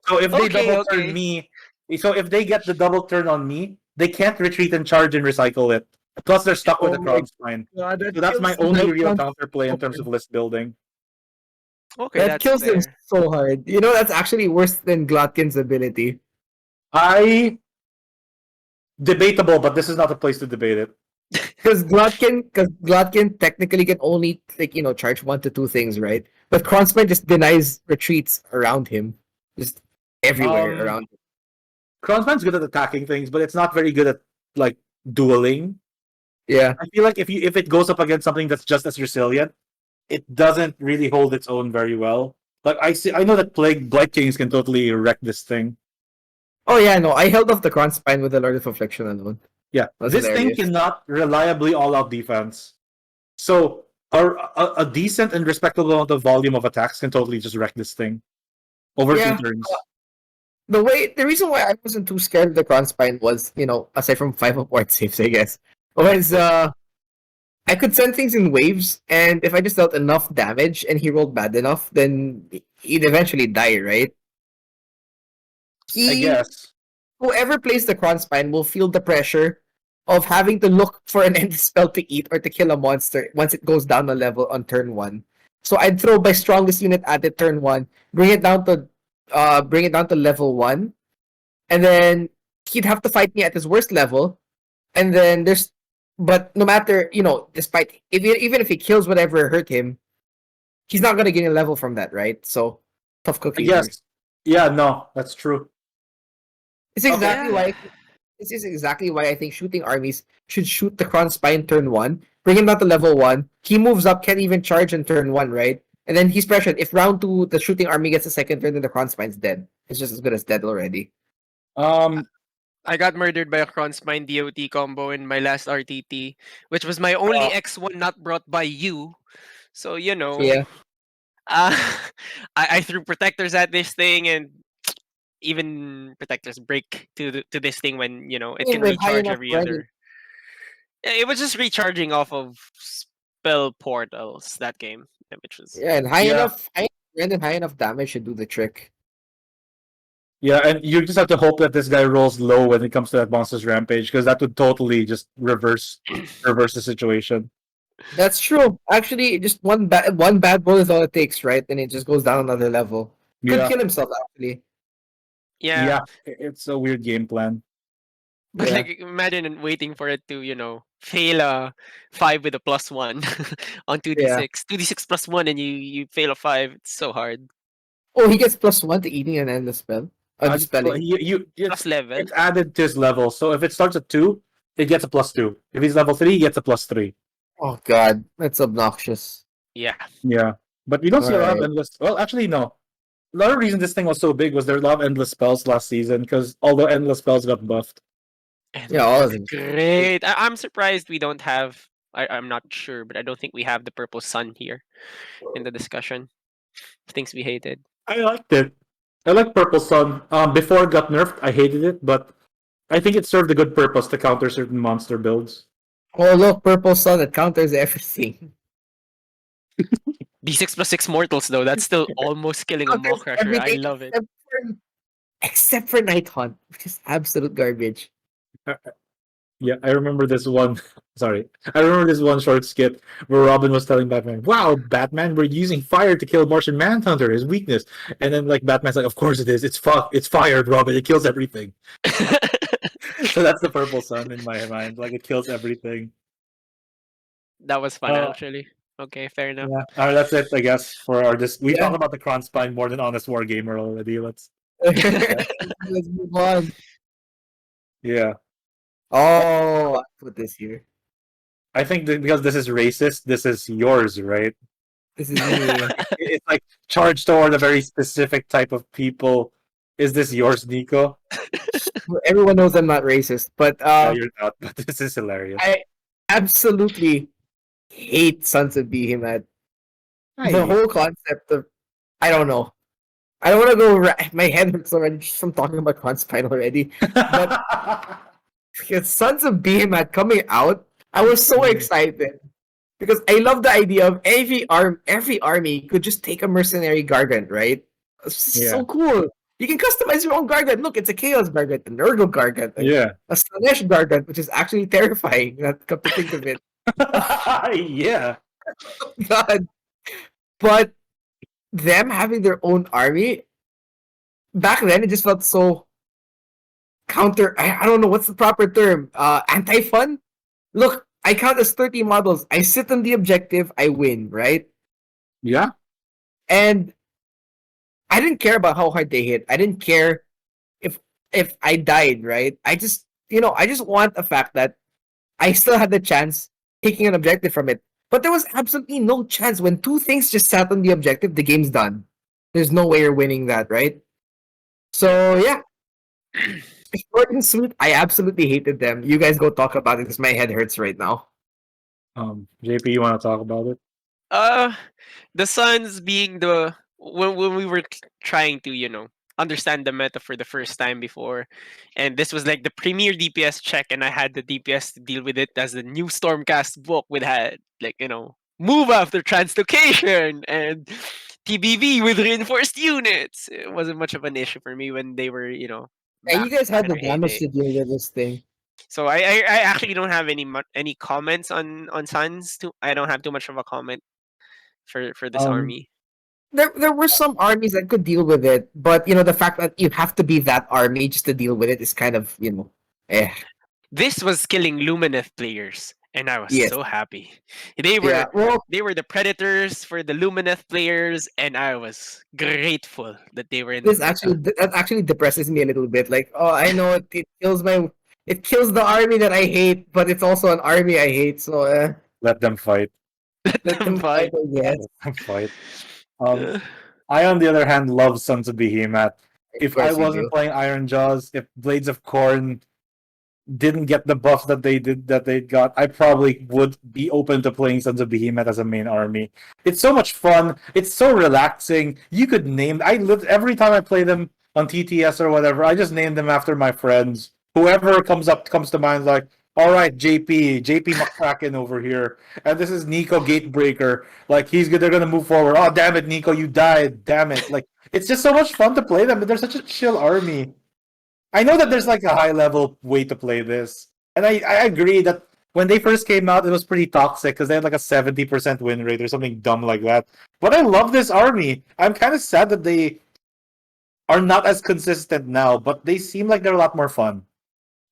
So if they Okay, double okay. turn me, so if they get the double turn on me, they can't retreat and charge and recycle it. Plus, they're stuck with Oh a my Kronspine. God, that So that's my kills only Night real Hunt counterplay in so terms of hard. list building. Okay, That that's kills them fair. so hard. You know, that's actually worse than Glotkin's ability. I debatable, but this is not the place to debate it. Because Glotkin technically can only charge 1 to 2 things, right? But Kronspine just denies retreats around him, just everywhere Um, around him. Kronspine's good at attacking things, but it's not very good at like dueling. Yeah, I feel like if it goes up against something that's just as resilient, it doesn't really hold its own very well. Like I know that Blight Kings can totally wreck this thing. oh yeah, no, I held off the Kronspine with the Lord of Affliction alone. Yeah, That's this thing hilarious. cannot reliably all out defense. So a decent and respectable amount of volume of attacks can totally just wreck this thing over Yeah. 2 turns. The reason why I wasn't too scared of the Kronspine was, aside from 5 of ward saves, I guess, was I could send things in waves, and if I just dealt enough damage and he rolled bad enough, then he'd eventually die, right? I guess. Whoever plays the Kronspine will feel the pressure of having to look for an end spell to eat or to kill a monster once it goes down a level on turn 1. So I'd throw my strongest unit at it turn 1, bring it down to level 1, and then he'd have to fight me at his worst level, and then but no matter, despite even if he kills whatever hurt him, he's not gonna gain a level from that, right? So tough I cookie. guess. Yeah, no, that's true. It's exactly Yeah. why This is exactly why I think shooting armies should shoot the Kronspine turn 1, bring him down to level 1. He moves up, can't even charge in turn 1, right? And then he's pressured. If round 2 the shooting army gets a second turn, then the Kronspine's dead. It's just as good as dead already. I got murdered by a Kronspine DOT combo in my last RTT, which was my only X1 not brought by you. So, Yeah. uh, I threw protectors at this thing, and even protectors break to this thing when, it can With high recharge enough every branding. other. It was just recharging off of spell portals that game, which was. Yeah, and Yeah. high enough damage should do the trick. Yeah, and you just have to hope that this guy rolls low when it comes to that monster's rampage, because that would totally just reverse the situation. That's true. Actually, just one bad roll is all it takes, right? And it just goes down another level. Could Yeah, kill himself actually. Yeah. it's a weird game plan. But Yeah. like, imagine waiting for it to, fail a 5 with a +1 on 2d6. 2d6 +1 and you fail a 5. It's so hard. Oh, he gets +1 to eating an endless spell. Well, Dispelling. Plus level. it's added to his level. So if it starts at 2, it gets a +2. If he's level 3, he gets a +3. Oh god, that's obnoxious. Yeah. Yeah, but we don't see a lot of Alright. endless. Well, actually, no. Another reason this thing was so big was there were a lot of endless spells last season, because although endless spells got buffed. And Yeah, all of that's them. great. I'm surprised we don't have. I'm not sure, but I don't think we have the purple sun here in the discussion. Things we hated. I liked it. I like Purple Sun. Before it got nerfed, I hated it, but I think it served a good purpose to counter certain monster builds. Oh look, purple sun that counters everything. D6 +6 mortals though. That's still almost killing a Counters Maw Crusher. I everything love it. except for Night Hunt, which is absolute garbage. Yeah, I remember this one. Sorry, I remember this one short skit where Robin was telling Batman, "Wow, Batman, we're using fire to kill Martian Manhunter, his weakness." And then like Batman's like, "Of course it is. It's fired, Robin. It kills everything." So that's the Purple Sun in my mind. Like it kills everything. That was fun Uh, actually. Okay, fair enough. yeah. All right, that's it, I guess. For our we Yeah. talked about the Kronspine more than Honest Wargamer already. Let's. Let's move on. Yeah, Oh, I put this here. I think that because this is racist, this is yours, right? This is me. It's like charged toward a very specific type of people. Is this yours, Nico? Everyone knows I'm not racist, but No, you're not. But this is hilarious. I absolutely hate Sons of Behemoth. The Hi. whole concept of I don't know. I don't want to go. My head hurts already just from talking about Kronspine already. But because Sons of Behemoth coming out, I was so excited because I love the idea of every army could just take a mercenary Gargant, right? It's Yeah. so cool. You can customize your own Gargant. Look, it's a Chaos Gargant, an Nurgle Gargant, Yeah. a Slanesh Gargant, which is actually terrifying. Come to think of it, Yeah. God. But them having their own army back then, it just felt so counter. I don't know what's the proper term. Anti-fun. Look, I count as 30 models. I sit on the objective. I win, right? Yeah. And I didn't care about how hard they hit. I didn't care if I died, right? I just I just want the fact that I still had the chance taking an objective from it. But there was absolutely no chance when two things just sat on the objective. The game's done. There's no way you're winning that, right? So yeah, short and sweet. I absolutely hated them. You guys go talk about it because my head hurts right now. JP, you want to talk about it? Uh, the Suns being the when we were trying to understand the meta for the first time before, and this was like the premier DPS check, and I had the DPS to deal with it as the new Stormcast book with had like move after translocation and TBV with reinforced units. It wasn't much of an issue for me when they were Yeah, back you guys had in the our damage heyday. to deal with this thing. So I actually don't have any comments on Suns. I don't have too much of a comment for this Um, army. There were some armies that could deal with it, but the fact that you have to be that army just to deal with it is kind of eh. This was killing Lumineth players, and I was Yes. so happy. They Yeah. were Well, they were the predators for the Lumineth players, and I was grateful that they were in the this meta. actually depresses me a little bit. Like, oh, I know it kills the army that I hate, but it's also an army I hate. So let them fight. Let let them them fight. fight. I guess. Let them fight. I, on the other hand, love Sons of Behemoth. Of If I course you wasn't do. playing Iron Jaws, if Blades of Corn didn't get the buff that they got, I probably would be open to playing Sons of Behemoth as a main army. It's so much fun. It's so relaxing. You could name. Every time I play them on TTS or whatever. I just name them after my friends. Whoever comes to mind, like, all right, JP McCracken over here, and this is Nico Gatebreaker. Like they're gonna move forward. Oh damn it, Nico, you died. Damn it. Like it's just so much fun to play them. But they're such a chill army. I know that there's like a high level way to play this, and I agree that when they first came out, it was pretty toxic because they had like a 70% win rate or something dumb like that. But I love this army. I'm kind of sad that they are not as consistent now, but they seem like they're a lot more fun.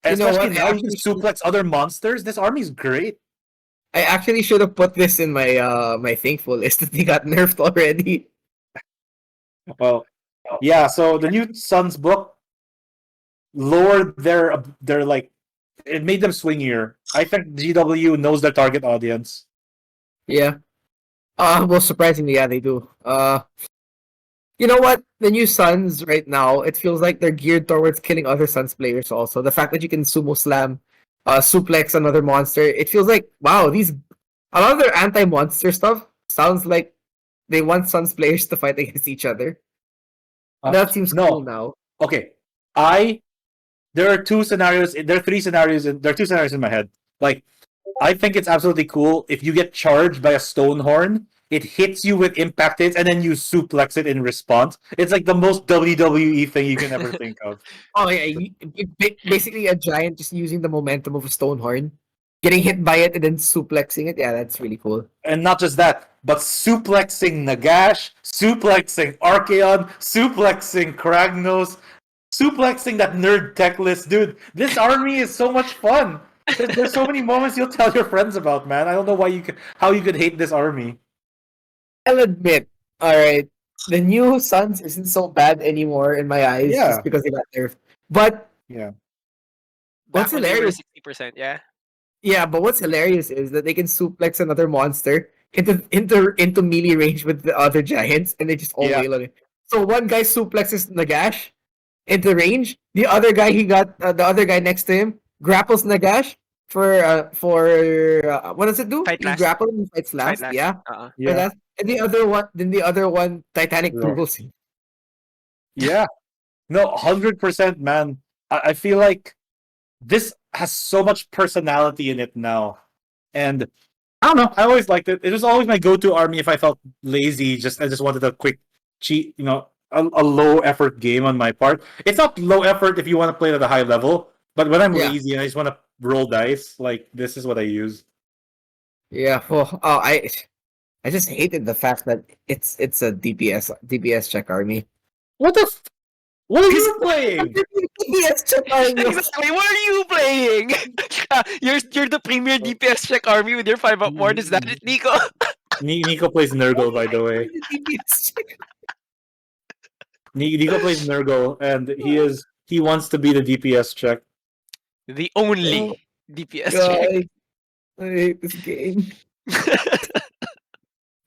You know Especially what? now, you can suplex other monsters. This army's great. I actually should have put this in my my thankful list that they got nerfed already. Well, yeah. So the new Suns book lowered their like it made them swingier. I think GW knows their target audience. Yeah. Well, surprisingly, yeah, they do. You know what? The new Suns right now, it feels like they're geared towards killing other Suns players also. The fact that you can sumo slam, suplex another monster, it feels like, wow, a lot of their anti-monster stuff sounds like they want Suns players to fight against each other. That seems cool No. now. Okay. There are two scenarios. There are three scenarios. There are two scenarios in my head. Like, I think it's absolutely cool if you get charged by a stone horn. It hits you with impact hits, and then you suplex it in response. It's like the most WWE thing you can ever think of. Oh yeah, basically a giant just using the momentum of a stone horn, getting hit by it and then suplexing it. Yeah, that's really cool. And not just that, but suplexing Nagash, suplexing Archeon, suplexing Kragnos, suplexing that nerd tech list, dude. This army is so much fun. There's so many moments you'll tell your friends about, man. I don't know how you could hate this army. I'll admit, all right, the new Suns isn't so bad anymore in my eyes Yeah. just because they got nerfed. But Yeah. what's Back when they were hilarious, 60%, yeah. yeah, but what's hilarious is that they can suplex another monster into melee range with the other giants, and they just all Yeah. wail on it. So one guy suplexes Nagash into range. The other guy next to him grapples Nagash for what does it do? Fight You last. grapple him, he fights Fight last. last. Yeah, Uh-uh. for Yeah. that. And the other one, Titanic Bro. duels him. Yeah. No, 100%, man. I feel like this has so much personality in it now. And I don't know, I always liked it. It was always my go-to army if I felt lazy, I just wanted a quick cheat, a low effort game on my part. It's not low effort if you want to play it at a high level, but when I'm Yeah. lazy and I just want to roll dice, like this is what I use. Yeah. Well, I just hated the fact that it's a DPS check army. What the what are you playing? DPS check army. Exactly. What are you playing? You're the premier DPS check army with your 5-up ward. Is that it, Nico? Nico plays Nurgle, by the way. DPS check. Nico plays Nurgle, and he wants to be the DPS check. The only Oh, DPS God, check. I hate this game. I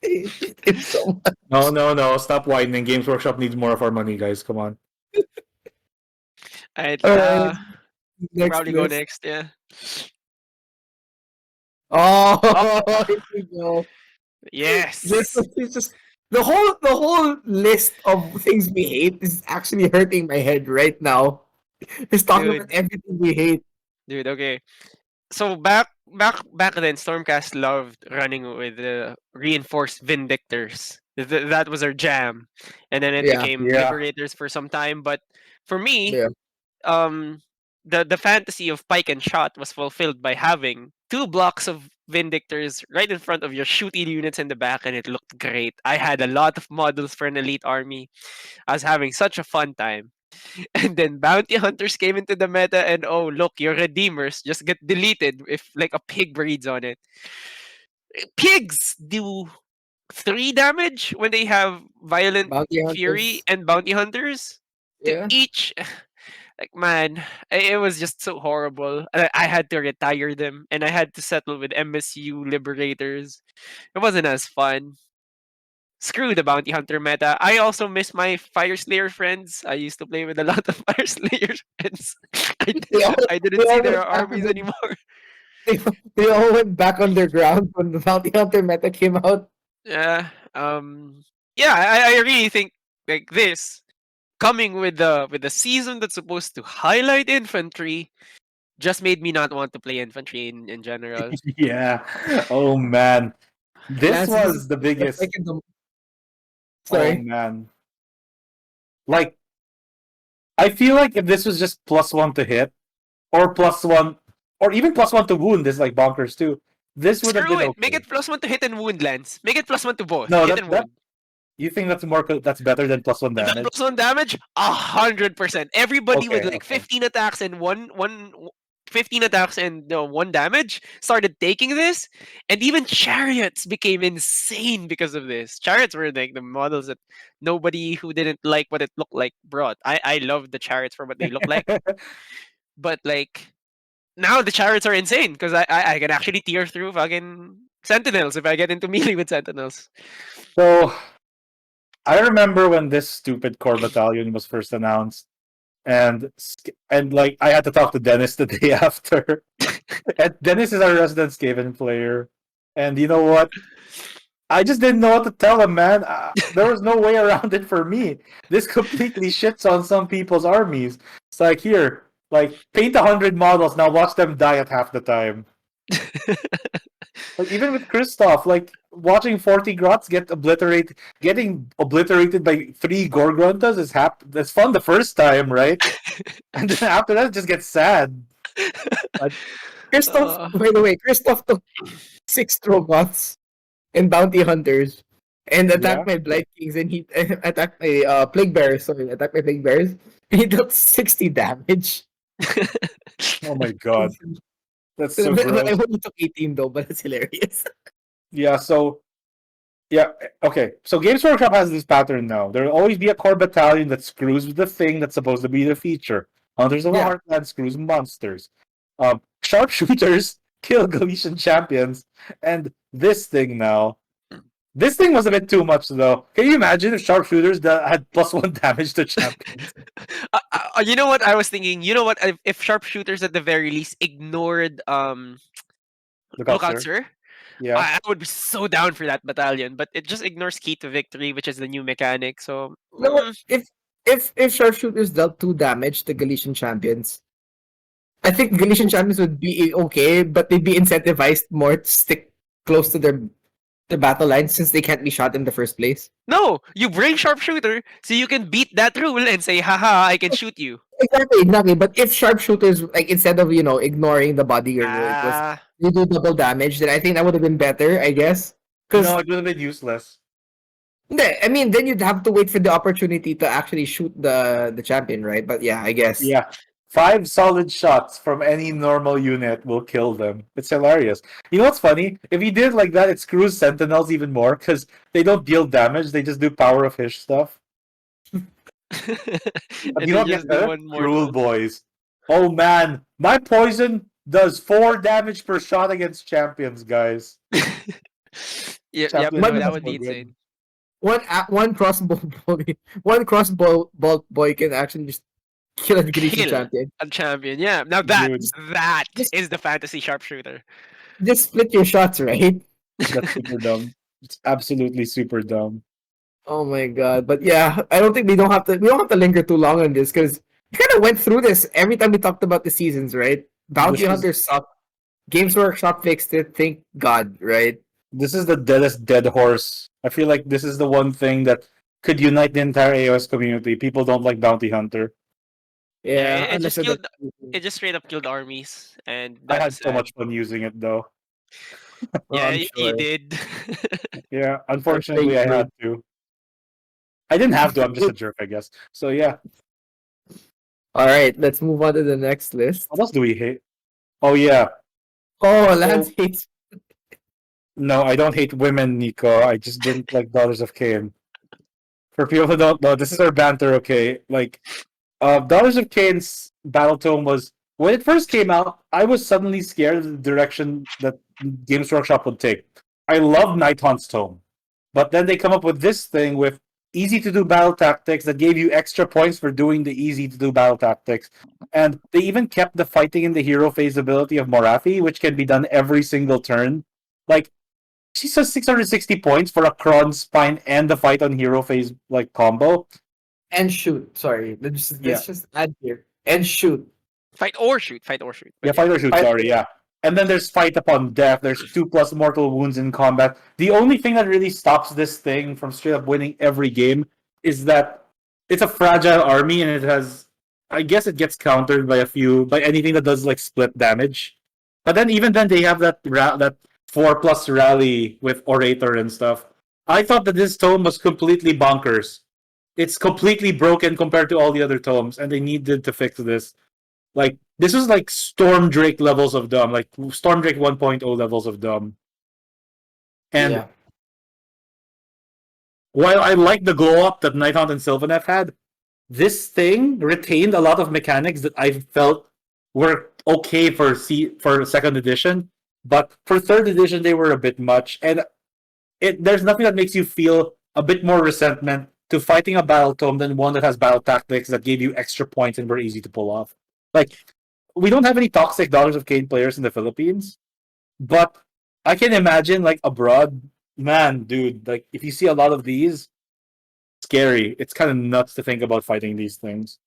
hate it so much. No, stop whining. Games Workshop needs more of our money, guys. Come on. Alright, Alright, next probably go list. next, yeah. Oh, here we go. Yes. It's just the whole list of things we hate is actually hurting my head right now. Just talking Dude. about everything we hate. Dude, okay. So back then, Stormcast loved running with the reinforced Vindictors. That was our jam, and then it Yeah. became Yeah. Liberators for some time. But for me, Yeah. The fantasy of pike and shot was fulfilled by having 2 blocks of Vindictors right in front of your shooty units in the back, and it looked great. I had a lot of models for an elite army. I was having such a fun time. And then bounty hunters came into the meta, and oh look, your redeemers just get deleted if like a pig breeds on it. Pigs do 3 damage when they have violent Bounty fury hunters. and bounty hunters to Yeah. each. Like man, it was just so horrible. I had to retire them, and I had to settle with MSU liberators. It wasn't as fun. Screw the bounty hunter meta. I also miss my fire slayer friends. I used to play with a lot of fire slayer friends. They all, I they didn't see all their went back armies on anymore. they all went back underground when the bounty hunter meta came out. Yeah. Yeah, I really think like this coming with the season that's supposed to highlight infantry just made me not want to play infantry in general. Yeah. Oh man. This Lance, was the is biggest. like in the- Oh Sorry. man. Like I feel like if this was just +1 to hit, or +1, or even +1 to wound is like bonkers too. This would have Screw been it. okay. Make it +1 to hit and wound, Lance. Make it +1 to both. No, hit and wound. you think that's better than +1 Is that damage? +1 damage? 100%. Everybody with Okay, like okay. 15 attacks and 15 attacks and 1 damage started taking this, and even chariots became insane because of this. Chariots were like the models that nobody who didn't like what it looked like brought. I loved the chariots for what they look like, but like now the chariots are insane because I can actually tear through fucking sentinels if I get into melee with sentinels. So I remember when this stupid core battalion was first announced, and like I had to talk to Dennis the day after. And Dennis is our resident Skaven player, and you know what? I just didn't know what to tell him, man. There was no way around it for me. This completely shits on some people's armies. It's like here, like paint 100 models, now watch them die at half the time. Like even with Kristoff, like watching 40 Grots getting obliterated by 3 Gorgruntas that's fun the first time, right? And then after that, it just gets sad. Christoph, by the way, Christoph took 6 Strogoths and bounty hunters and attacked my Blight Kings, and he attacked my Plague Bearers. Sorry, attacked my Plague Bearers. And he dealt 60 damage. Oh my god. That's so But I gross. only took 18 though, but it's hilarious. Yeah, so yeah, okay. So Games Workshop has this pattern now. There'll always be a core battalion that screws with the thing that's supposed to be the feature. Hunters of the Yeah. Heartland screws monsters. Sharpshooters kill Galician champions, and this thing now. This thing was a bit too much though. Can you imagine if sharpshooters that had +1 damage to champions? You know what I was thinking? You know what? If sharpshooters at the very least ignored Look out, Lookout sir. Sir, Yeah. I would be so down for that battalion. But it just ignores Key to Victory, which is the new mechanic. So No, if sharpshooters dealt 2 damage to Galician champions, I think Galician champions would be okay, but they'd be incentivized more to stick close to their battle line since they can't be shot in the first place. no, you bring sharpshooter so you can beat that rule and say, haha, I can shoot you. Exactly. But if sharpshooters, like instead of ignoring the body guard rule, it was Ah, you do double damage, then I think that would have been better, I guess. No, Because it would have been useless. I mean, then you'd have to wait for the opportunity to actually shoot the champion, right? But yeah, I guess. Yeah. 5 solid shots from any normal unit will kill them. It's hilarious. You know what's funny? If you did it like that, it screws Sentinels even more because they don't deal damage. They just do power of Hish stuff. But and you they don't get just do the one Cruel mortal. Boys. Oh man, my poison does 4 damage per shot against champions, guys. Yep, Champions no, One are that so would be good. insane. one crossbow boy, one crossbow bolt boy can actually just kill a Grecian Kill champion. a champion. Yeah, now Dude, that Just is the fantasy sharpshooter. just split your shots, right? that's super dumb. It's absolutely super dumb. Oh my god! But yeah, I don't think we don't have to linger too long on this because we kind of went through this every time we talked about the seasons, right? This Bounty is Hunters suck. Games Workshop fixed it. Thank God, right? this is the deadest dead horse. I feel like this is the one thing that could unite the entire AOS community. People don't like Bounty Hunter. Yeah, Yeah, it unless just you're the killed. It just straight up killed armies, and I that's had so sad. much fun using it though. oh, Yeah, I'm you sure. did. Yeah, I'm sure unfortunately you I did. had to. I didn't have to, I'm just a jerk, I guess. So yeah. All right, let's move on to the next list. What else do we hate? Oh yeah. Oh, Lance So hates. no, I don't hate women, Nico. I just didn't like Daughters of Cain. For people who don't know, this is our banter, okay? Like, Daughters of Cain's battle tome was when it first came out. I was suddenly scared of the direction that Games Workshop would take. I love Nighthunt's tome, but then they come up with this thing with easy to do battle tactics that gave you extra points for doing the easy to do battle tactics, and they even kept the fighting in the hero phase ability of Morathi, which can be done every single turn. Like she says 660 points for a Kronspine and the fight on hero phase like combo. And shoot. Sorry, Yeah. let's just add here. And shoot. Fight or shoot. Fight or shoot. Yeah, But yeah. fight or shoot, Fight- sorry, yeah. And then there's fight upon death. There's 2+ mortal wounds in combat. The only thing that really stops this thing from straight up winning every game is that it's a fragile army and it has I guess it gets countered by anything that does like split damage. But then even then they have that 4+ rally with orator and stuff. I thought that this tome was completely bonkers. It's completely broken compared to all the other tomes, and they needed to fix this. Like this was like Storm Drake levels of dumb, like Storm Drake 1.0 levels of dumb. And Yeah. while I like the glow up that Nighthaunt and Sylvaneth had, this thing retained a lot of mechanics that I felt were okay for second edition, but for third edition they were a bit much. And there's nothing that makes you feel a bit more resentment to fighting a battle tome than one that has battle tactics that gave you extra points and were easy to pull off. Like we don't have any toxic Daughters of Cain players in the Philippines, but I can imagine like abroad, man, dude, like if you see a lot of these, scary. It's kind of nuts to think about fighting these things.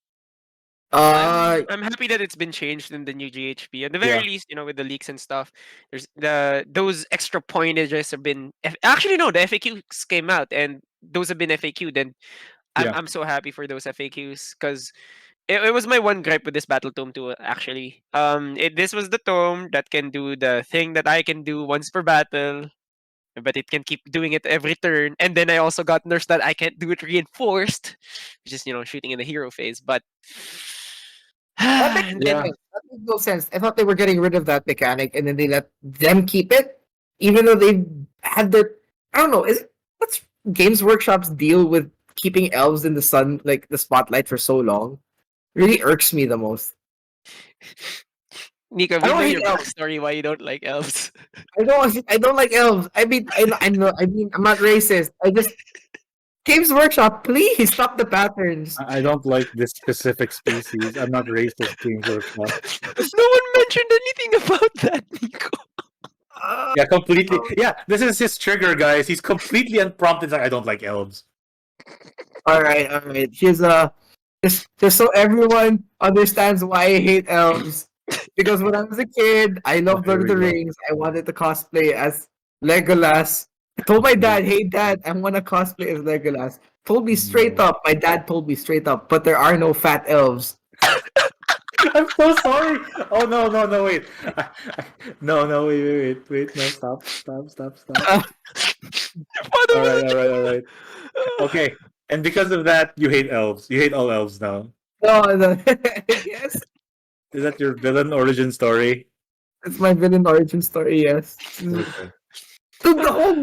Uh, I'm happy that it's been changed in the new GHP. At the very Yeah. least, with the leaks and stuff, there's those extra pointages have been actually no, the FAQs came out and those have been FAQ'd, and I'm Yeah. I'm so happy for those FAQs because it was my one gripe with this battle tome too. Actually, this was the tome that can do the thing that I can do once per battle, but it can keep doing it every turn. And then I also got nerfs that I can't do it reinforced, which is shooting in the hero phase. But That makes And no then Yeah. sense. That makes no sense. I thought they were getting rid of that mechanic and then they let them keep it, even though they had their. I don't know. What's Games Workshop's deal with keeping elves in the sun, like the spotlight, for so long? Really irks me the most. Nico, I we don't know hate your elves. backstory why you don't like elves. I don't like elves. I know. I mean, I'm not racist. I just Games Workshop, please stop the patterns. I don't like this specific species. I'm not racist, Games Workshop. No one mentioned anything about that, Nico. Yeah, completely. Yeah, this is his trigger, guys. He's completely unprompted. Like, I don't like elves. All right, all right. Here's just so everyone understands why I hate elves. Because when I was a kid, I Oh, loved here Lord of we the go. Rings. I wanted to cosplay as Legolas. I told my dad, "Hey, Dad, I want to cosplay as Legolas." Told me straight No. up. My dad told me straight up. But there are no fat elves. I'm so sorry. Oh no, no, no, wait. No, no, wait. No, stop. Uh, What All right, was all right, all right. Okay, and because of that, you hate elves. You hate all elves now. no, no. Yes, Is that your villain origin story? it's my villain origin story. Yes. Okay. Dude, the whole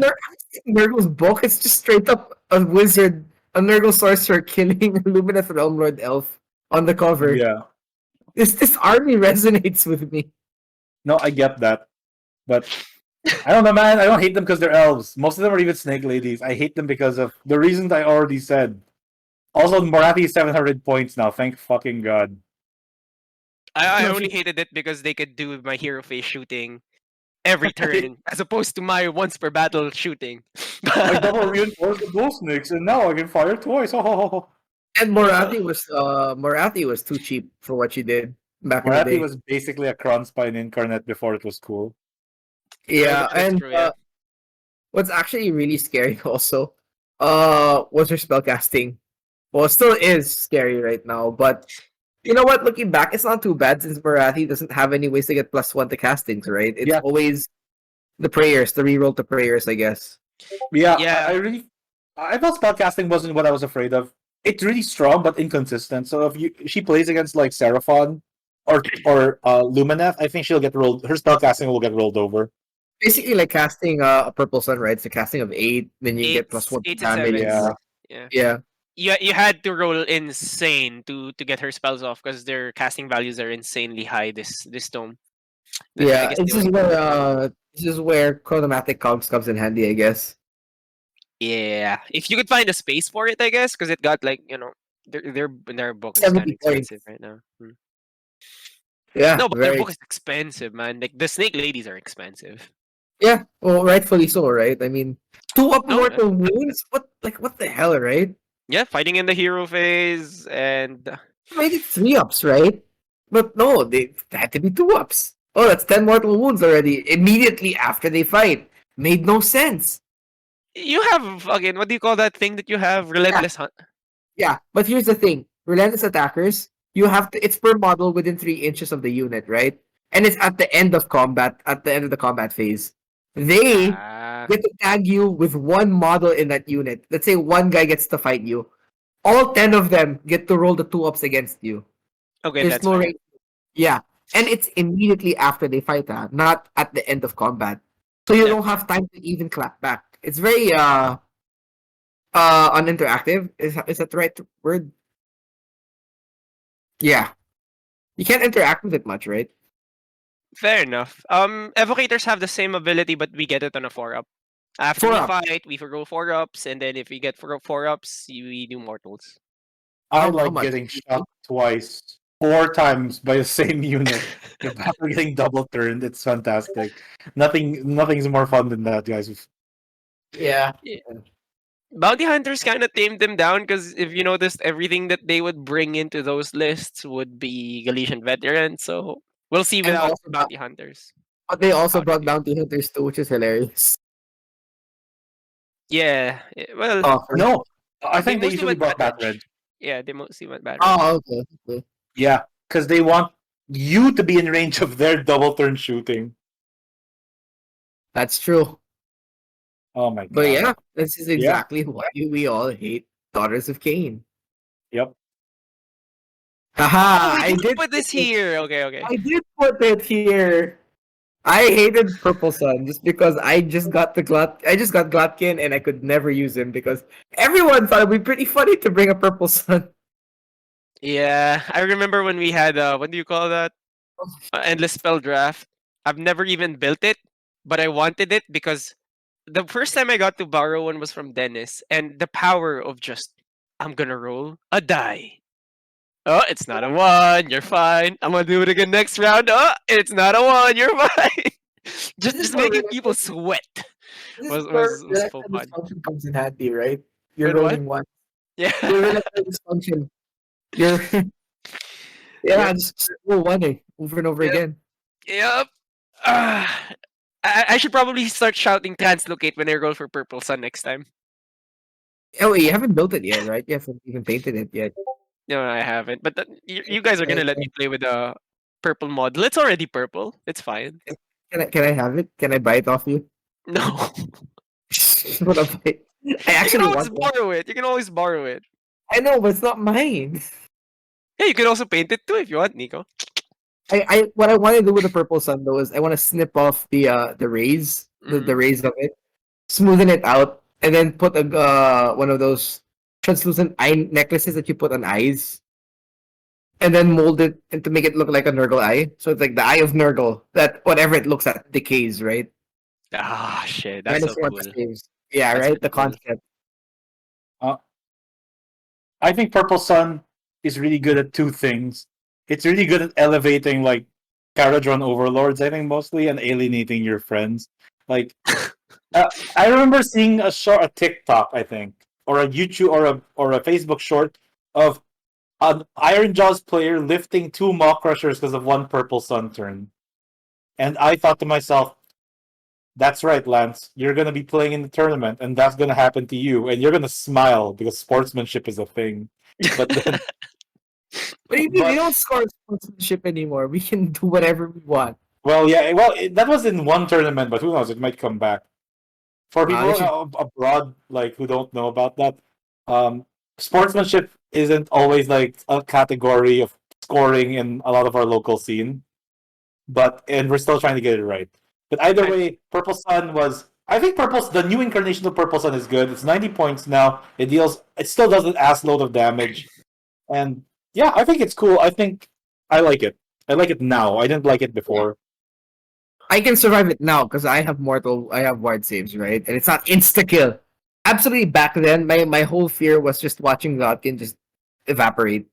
Nurgle's book, it's just straight up a wizard, a Nurgle sorcerer killing Lumineth Realm Lord Elf on the cover. Yeah. This army resonates with me. No, I get that, but I don't know, man. I don't hate them because they're elves. Most of them are even snake ladies. I hate them because of the reasons I already said. Also, Morathi is 700 points now. Thank fucking god. I No, only hated it because they could do my hero face shooting every turn, as opposed to my once per battle shooting. I double reinforced the ghost snakes, and now I can fire twice. Oh. And Morathi was too cheap for what she did back in the Morathi day. was basically a Kronspine incarnate before it was cool. Yeah, That's and true. Yeah. what's actually really scary also, was her spellcasting. Well, it still is scary right now, but you know what? Looking back, it's not too bad since Morathi doesn't have any ways to get +1 to castings, right? It's Yeah. always the prayers, the reroll to prayers, I guess. Yeah, Yeah. I thought spellcasting wasn't what I was afraid of. It's really strong but inconsistent. So if she plays against like Seraphon or Lumineth, I think she'll get rolled. Her spellcasting will get rolled over. Basically, like casting a purple sun, right? It's a casting of 8, then you get Eights, +1 to eights and damage. sevens. Yeah. Yeah. Yeah. You had to roll insane to get her spells off because their casting values are insanely high this tome. I Yeah. guess they went for it. This is where chronomatic cogs comes in handy, I guess. Yeah, if you could find a space for it, I guess, because it got like their book is kind 70 of expensive points. right now. Yeah, No, but their very book is expensive, man. Like the snake ladies are expensive. yeah. Well, rightfully so, right? I mean, 2 up Oh, mortal wounds? What the hell, right? yeah, fighting in the hero phase and Maybe 3 ups, right? But no, they had to be 2 ups. Oh, that's 10 mortal wounds already. Immediately after they fight. Made no sense. you have again. What do you call that thing that you have? Yeah, Relentless hunt. yeah. But here's the thing. Relentless attackers, you have to it's per model within 3 inches of the unit, right? And it's at the end of combat, at the end of the combat phase. They Ah, get to tag you with one model in that unit. Let's say one guy gets to fight you. All 10 of them get to roll the 2 ups against you. okay, There's that's no fair. range. Yeah. And it's immediately after they fight, not at the end of combat. So you Yeah. don't have time to even clap back. It's very uninteractive. Is that the right word? Yeah. You can't interact with it much, right? Fair enough. Evocators have the same ability, but we get it on a 4 up. After 4 we up. fight, we roll 4 ups, and then if we get 4 ups, we do mortals. I How like much? getting shot twice, 4 times by the same unit. After getting double turned, it's fantastic. Nothing's more fun than that, guys. Yeah. Yeah. Bounty hunters kind of tamed them down because if you noticed, everything that they would bring into those lists would be Galician veterans. So we'll see And without also, bounty hunters but they also how they brought do. bounty hunters too, which is hilarious. Yeah, well, Oh, No, I they think they mostly usually went brought bad Bat Red. reg. Yeah, they mostly went bad reg. oh, okay. Okay. Yeah, because they want you to be in range of their double turn shooting. That's true. Oh my But god. yeah, this is Yeah. exactly why we all hate Daughters of Cain. Yep. Haha, we did put this here. Okay. I did put it here. I hated Purple Sun just because I just got Glotkin and I could never use him because everyone thought it'd be pretty funny to bring a Purple Sun. Yeah, I remember when we had what do you call that? Endless spell draft. I've never even built it, but I wanted it because the first time I got to borrow one was from Dennis, and the power of just I'm gonna roll a die. Oh, it's not a one. You're fine. I'm gonna do it again next round. Oh, it's not a one. You're fine. This is just where making people sweat this is was where was was so erectile fun. dysfunction comes in handy, right? You're And what? rolling one. Yeah. You're erectile dysfunction. You're Yep. yeah, just roll one over and over Yep. again. Yep. I should probably start shouting translocate when I roll for purple sun next time. Oh, wait, you haven't built it yet, right? You haven't even painted it yet. No, I haven't. But you guys are Can gonna let me play with the purple model. It's already purple. It's fine. can I have it? Can I buy it off you? No. What a buy. I You can actually always want one. borrow it. You can always borrow it. I know, but it's not mine. Yeah, you can also paint it too if you want, Nico. I what I want to do with the purple sun though is I want to snip off the rays, the Mhm. rays of it, smoothen it out, and then put a one of those translucent eye necklaces that you put on eyes, and then mold it and to make it look like a Nurgle eye. So it's like the eye of Nurgle that whatever it looks at decays, right? Ah, shit. That's Minus so one cool. saves. Yeah, That's right. pretty The cool. concept. I think Purple Sun is really good at two things. It's really good at elevating like Caradron overlords, I think mostly, and alienating your friends. Like I remember seeing a TikTok, I think, or a YouTube or a Facebook short of an Iron Jaws player lifting two Maw Crushers because of one Purple Sun turn. And I thought to myself, that's right, Lance. You're gonna be playing in the tournament, and that's gonna happen to you, and you're gonna smile because sportsmanship is a thing. But then, But you mean we but don't score sponsorship anymore? We can do whatever we want. well, yeah, that was in one tournament, but who knows? It might come back. For They people should. abroad, like who don't know about that, sportsmanship isn't always like a category of scoring in a lot of our local scene. And we're still trying to get it right. But either I, way, Purple Sun was. I think the new incarnation of Purple Sun is good. It's 90 points now. It still does an ass load of damage, and yeah, I think it's cool. I think I like it. I like it now. I didn't like it before. I can survive it now because I have ward saves, right? And it's not insta kill. Absolutely back then, my whole fear was just watching Godkin just evaporate.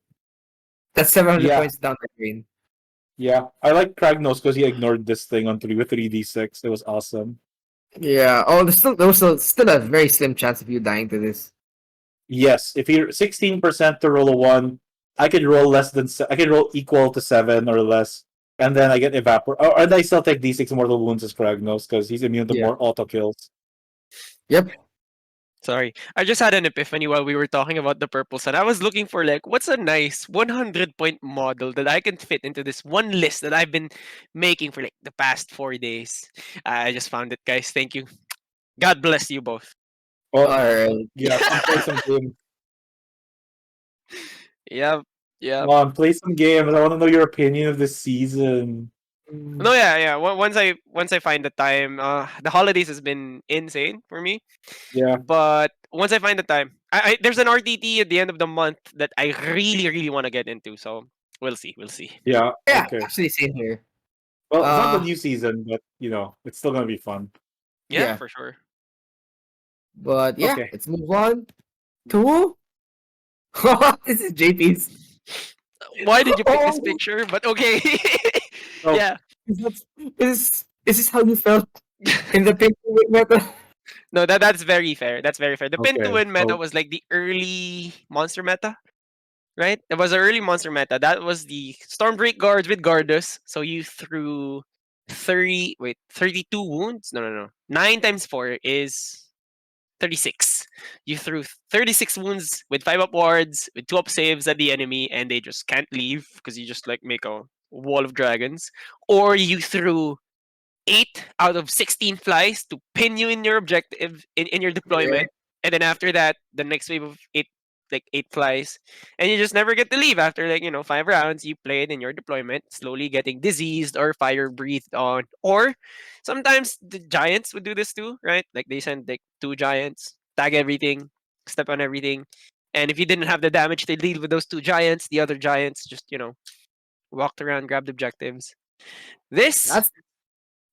That's 700 Yeah, points down the drain. yeah. I like Kragnos because he ignored this thing on 3D6. It was awesome. Yeah. Oh, there was still a very slim chance of you dying to this. Yes, if you're 16% to roll a one, I could roll equal to 7 or less, and then I get evapor. And I still take D6 mortal wounds as Kragnos because he's immune to Yeah. more auto kills. Yep. sorry. I just had an epiphany while we were talking about the purple sun. I was looking for like what's a nice 100-point model that I can fit into this one list that I've been making for like the past 4 days. I just found it, guys. Thank you. God bless you both. All Well, right. yeah, come play some games. Yep. Yep. Come on, play some games. I want to know your opinion of this season. No, yeah. Once I find the time, the holidays has been insane for me. Yeah, But once I find the time, there's an RTT at the end of the month that I really, really want to get into. So we'll see. We'll see. yeah, Yeah. okay. Actually, same here. Well, it's not the Uh. new season, but it's still gonna be fun. Yeah, Yeah. for sure. But yeah, Okay. let's move on to. This is JP's. Why did you pick this Oh, picture? But okay. So Yeah. is this how you felt in the pink meta? No, that's very fair. That's very fair. The pin to okay, win meta so was like the early monster meta, right? It was the early monster meta. That was the Stormbreak guards with Guardus. So you threw 32 wounds. No. 9 times 4 is 36. You threw 36 wounds with 5 up wards, with 2 up saves at the enemy, and they just can't leave because you just like make a wall of dragons. Or you threw 8 out of 16 flies to pin you in your objective in your Yeah. deployment. And then after that, the next wave of 8 like 8 flies, and you just never get to leave after like 5 rounds. You played in your deployment, slowly getting diseased or fire breathed on, or sometimes the giants would do this too, right? Like they send like 2 giants, tag everything, step on everything, and if you didn't have the damage to deal with those 2 giants, the other giants just walked around, grabbed objectives. This That's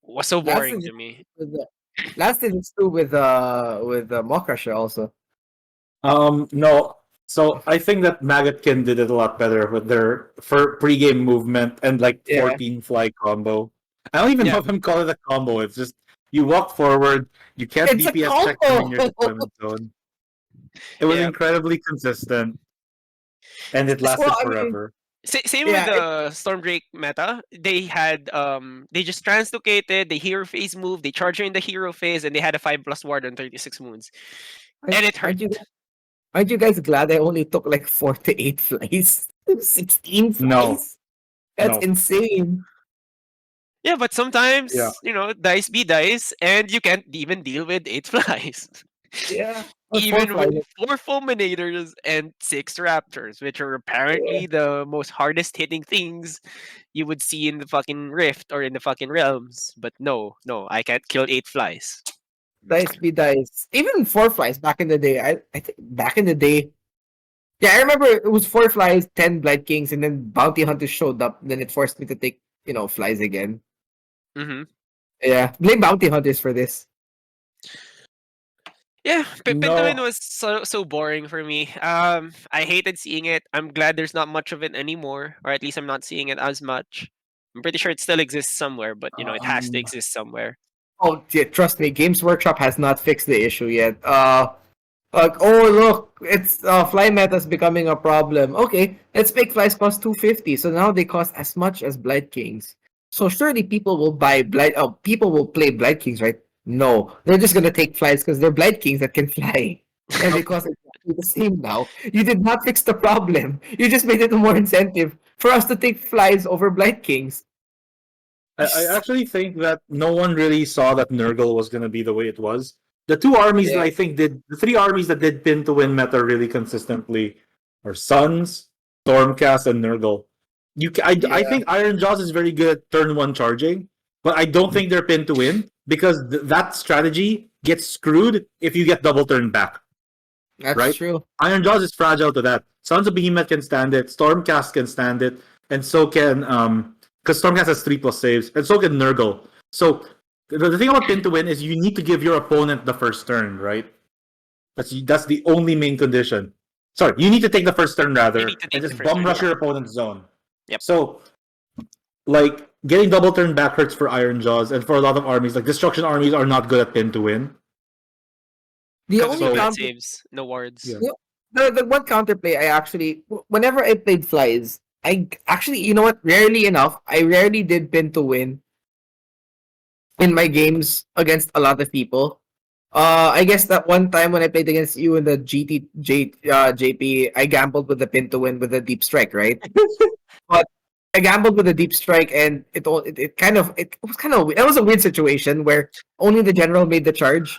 was so that's boring the to me. with the last thing it's true with Maw Crusher also. No. So I think that Maggotkin did it a lot better with their for pre-game movement and like Yeah. 14 fly combo. I don't even Yeah. know if I'm calling it a combo. It's just you walk forward, you can't It's a DPS check them in your combo. deployment zone. It was Yeah. incredibly consistent, and it lasted Well, I mean, forever. Same with yeah, the Stormbreak meta. They had they just translocated the hero phase move, they charge you in the hero phase, and they had a 5+ ward on 36 moons. And it hurt. aren't you guys glad I only took like 4 to 8 flies? 16 No, flies? That's no. insane. Yeah, but sometimes, Yeah. dice be dice, and you can't even deal with 8 flies. Yeah. Or 4 Even flies. with 4 fulminators and 6 raptors, which are apparently the most hardest hitting things you would see in the fucking rift or in the fucking realms. But no, I can't kill 8 flies. Dice be dice. Even 4 flies back in the day. I think back in the day. Yeah, I remember it was 4 flies, 10 Blight Kings, and then Bounty Hunters showed up. Then it forced me to take, flies again. Mm-hmm. Yeah. Blame Bounty Hunters for this. Yeah, Pentawin No. was so boring for me. I hated seeing it. I'm glad there's not much of it anymore, or at least I'm not seeing it as much. I'm pretty sure it still exists somewhere, but it has to Um, exist somewhere. Oh, yeah, trust me, Games Workshop has not fixed the issue yet. Like, oh look, it's fly meta's becoming a problem. Okay, let's make flies cost 250. So now they cost as much as Blight Kings. So surely people will buy Blight. Oh, people will play Blight Kings, right? No, they're just gonna take flies because they're Blight Kings that can fly, and they cost exactly the same now. You did not fix the problem. You just made it a more incentive for us to take flies over Blight Kings. I actually think that no one really saw that Nurgle was going to be the way it was. The two armies that Yeah. I think did, the three armies that did pin to win meta really consistently are Suns, Stormcast, and Nurgle. I Yeah. think Iron Jaws is very good at turn one charging, but I don't think they're pinned to win because that strategy gets screwed if you get double turn back. That's Right? true. Iron Jaws is fragile to that. Sons of Behemoth can stand it, Stormcast can stand it, and so can because Stormcast has 3+ saves, and so can Nurgle. So the thing about pin to win is you need to give your opponent the first turn, right? That's the only main condition. Sorry, you need to take the first turn rather, need to take and the just first bum turn, rush yeah. your opponent's zone. Yep. So, like getting double turn back hurts for Iron Jaws, and for a lot of armies, like destruction armies are not good at pin to win. The Because only of bad counter, saves, no wards. Yeah. the one counterplay I actually, whenever I played flies, I actually, you know what? Rarely enough, I rarely did pin to win in my games against a lot of people. I guess that one time when I played against you in the JP, I gambled with the pin to win with the deep strike, right? But I gambled with a deep strike, and it was a weird situation where only the general made the charge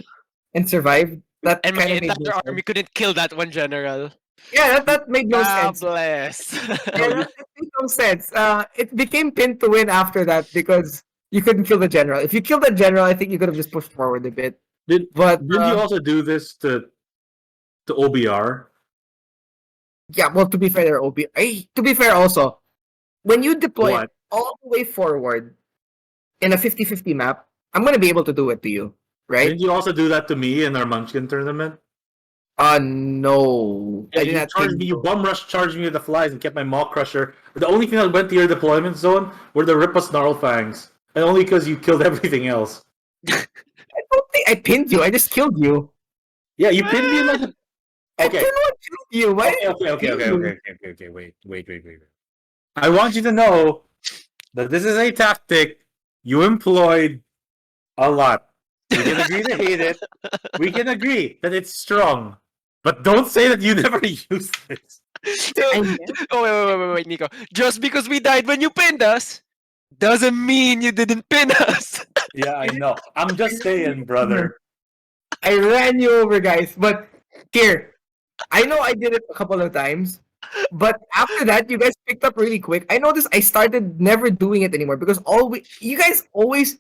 and survived. That And my kind of made no entire sense. army couldn't kill that one general. Yeah, that made no Ah, sense. bless. No, Yeah, that made no sense. It became pin to win after that because you couldn't kill the general. If you killed the general, I think you could have just pushed forward a bit. But didn't you also do this to OBR? yeah, well, to be fair, to be fair, also when you deploy What? all the way forward in a 50-50 map, I'm gonna be able to do it to you, right? Didn't you also do that to me in our Munchkin tournament? No, Yeah, I did you not charged think me, you so. bum rush charged me with the flies and kept my Maw Crusher. The only thing that went to your deployment zone were the Rippa Snarlfangs. And only because you killed everything else. I don't think I pinned you. I just killed you. Yeah, you pinned me in like the... I Okay. didn't want to kill you. Why did I Okay, kill you? wait. I want you to know that this is a tactic you employed a lot. We can agree to hate it. We can agree that it's strong. But don't say that you never used it. Wait, Nico. Just because we died when you pinned us doesn't mean you didn't pin us. Yeah, I know. I'm just saying, brother. I ran you over, guys. But here, I know I did it a couple of times, but after that, you guys picked up really quick. I noticed I started never doing it anymore because you guys always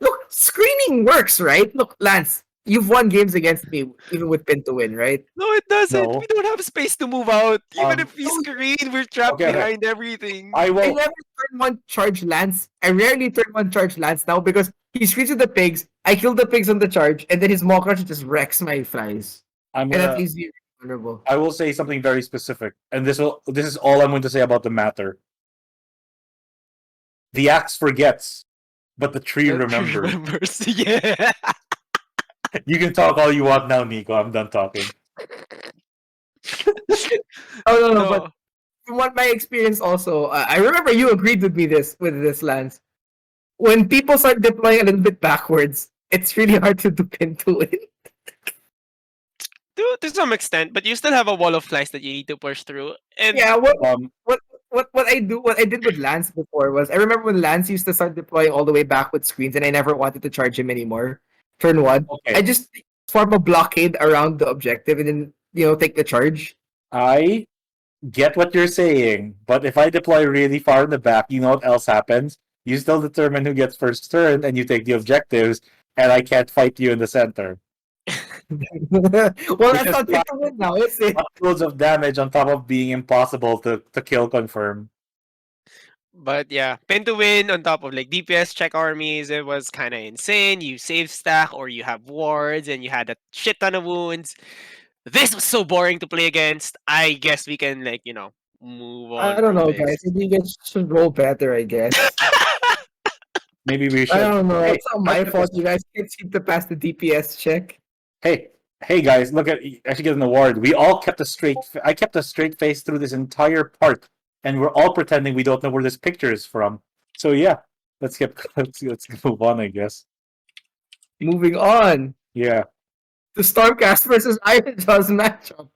look. Screening works, right? Look, Lance, you've won games against me even with pin to win, right? No, it doesn't. We No. don't have space to move out. Even if we No, screen, we're trapped Okay, okay. behind everything. I I will. never turn one charge Lance. I rarely turn one charge Lance now because he screens with the pigs. I kill the pigs on the charge, and then his Maw Crusher just wrecks my flies, I'm and that gonna. leaves me vulnerable. I will say something very specific, and this is all I'm going to say about the matter. The axe forgets, but the tree That he remembers. remembers. Yeah. You can talk all you want now, Nico. I'm done talking. Oh no, but No. from what my experience also, I remember you agreed with me with this Lance. When people start deploying a little bit backwards, it's really hard to do pin to win. To some extent, but you still have a wall of flies that you need to push through. And Yeah, Um, what I did with Lance before was I remember when Lance used to start deploying all the way back with screens, and I never wanted to charge him anymore. Turn one, okay. I just form a blockade around the objective, and then take the charge. I get what you're saying, but if I deploy really far in the back, you know what else happens? You still determine who gets first turn, and you take the objectives, and I can't fight you in the center. Well, that's Because not pin to win now, is it? loads of damage on top of being impossible to kill confirm. But yeah, pin to win on top of like DPS check armies, it was kind of insane. You save stack or you have wards and you had a shit ton of wounds. This was so boring to play against. I guess we can move I on don't from know, this. guys. Maybe you guys should roll better, I guess. Maybe we I should. don't know. Hey, It's not my fault. You guys can't seem to pass the DPS check. hey, guys! Look at I should get an award. We all kept a straight. I kept a straight face through this entire part, and we're all pretending we don't know where this picture is from. So yeah, let's move on. I guess. Moving on Yeah. to Stormcast versus Iron Jaws matchup.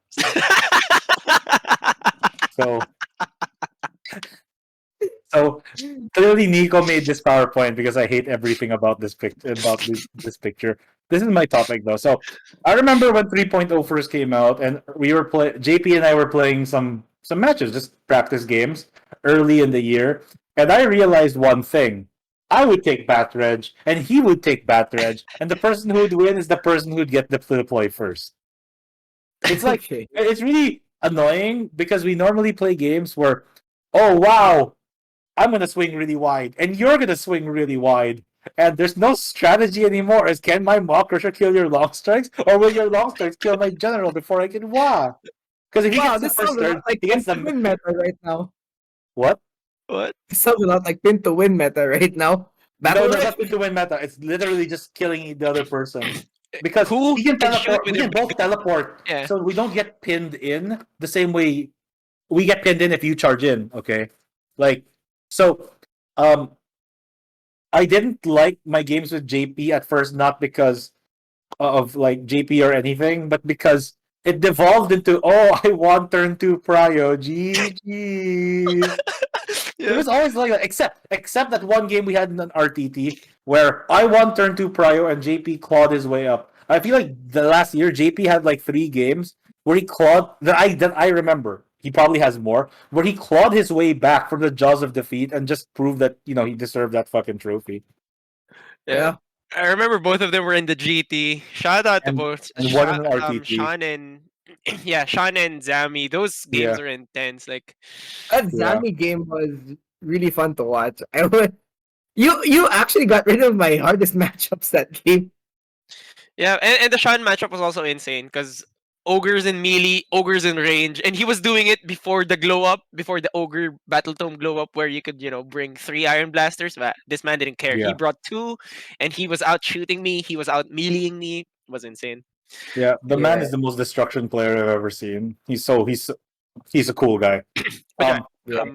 So so clearly Nico made this PowerPoint because I hate everything about this picture. This is my topic though. So I remember when 3.0 first came out, and we were JP and I were playing some matches, just practice games early in the year, and I realized one thing. I would take Bat Reg, and he would take Bat Reg, and the person who would win is the person who'd get the deploy first. It's like Okay. it's really annoying because we normally play games where, oh wow, I'm gonna swing really wide, and you're gonna swing really wide, and there's no strategy anymore. Is can my Maw Crusher kill your long strikes, or will your long strikes kill my general before I can wah? Because if he Wow, gets the this first sounds a turn, lot like he pin gets to the win meta right now. what? What? This sounds a lot like pin to win meta right now. Battle No, Reg? that's to win meta. It's literally just killing the other person. Because Who he can can shoot teleport. with We their can both teleport, Yeah. so we don't get pinned in the same way we get pinned in if you charge in. Okay, like so. I didn't like my games with JP at first, not because of like JP or anything, but because it devolved into I won turn two prio, GG. It Yeah. was always like that, except that one game we had in an RTT where I won turn two prio and JP clawed his way up. I feel like the last year JP had like 3 games where he clawed that I remember. He probably has more where he clawed his way back from the jaws of defeat and just proved that he deserved that fucking trophy. Yeah. I remember both of them were in the GT. Shout out to And both one in an RTT. Sean and Sean and Zami. Those games Yeah. are intense. Like That Yeah. Zami game was really fun to watch. You actually got rid of my hardest matchups that game. yeah, and the Sean matchup was also insane because ogres in melee, ogres in range, and he was doing it before the glow up, before the ogre battle tome glow up, where you could bring 3 iron blasters. But this man didn't care. He Yeah. brought 2, and he was out shooting me. He was out meleeing me. It was insane. Yeah. The man Yeah. is the most destruction player I've ever seen. He's a cool guy. But Yeah.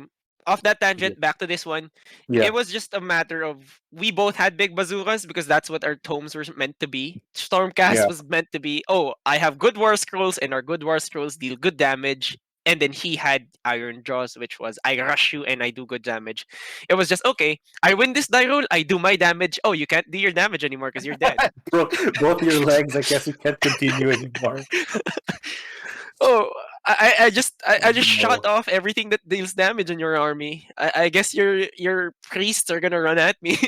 off that tangent, back to this one. Yeah. It was just a matter of we both had big bazookas because that's what our tomes were meant to be. Stormcast Yeah. was meant to be, I have good war scrolls and our good war scrolls deal good damage. And then he had Iron Jaws, which was I rush you and I do good damage. It was just okay. I win this die roll, I do my damage. Oh, you can't do your damage anymore because you're dead. Broke both your legs. I guess you can't continue anymore. Oh, I just No. shut off everything that deals damage in your army. I guess your priests are gonna run at me,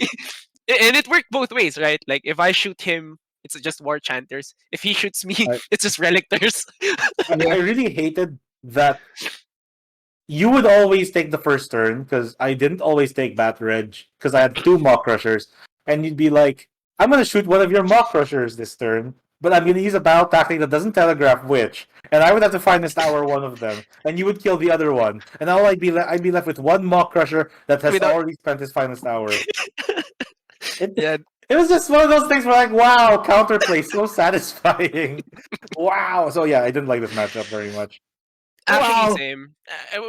and it worked both ways, right? Like if I shoot him, it's just war chanters. If he shoots me, I, it's just relictors. I really hated that you would always take the first turn because I didn't always take Bat Reg because I had two Maw Crushers, and you'd be like, "I'm gonna shoot one of your Maw Crushers this turn, but I'm gonna use a battle tactic that doesn't telegraph which, and I would have to finest hour one of them, and you would kill the other one, and all I'd be left with one Maw Crusher that has Without, already spent his finest hour. It, yeah. it was just one of those things where like, wow, counterplay so satisfying. Wow. So yeah, I didn't like this matchup very much. Actually, Wow. same.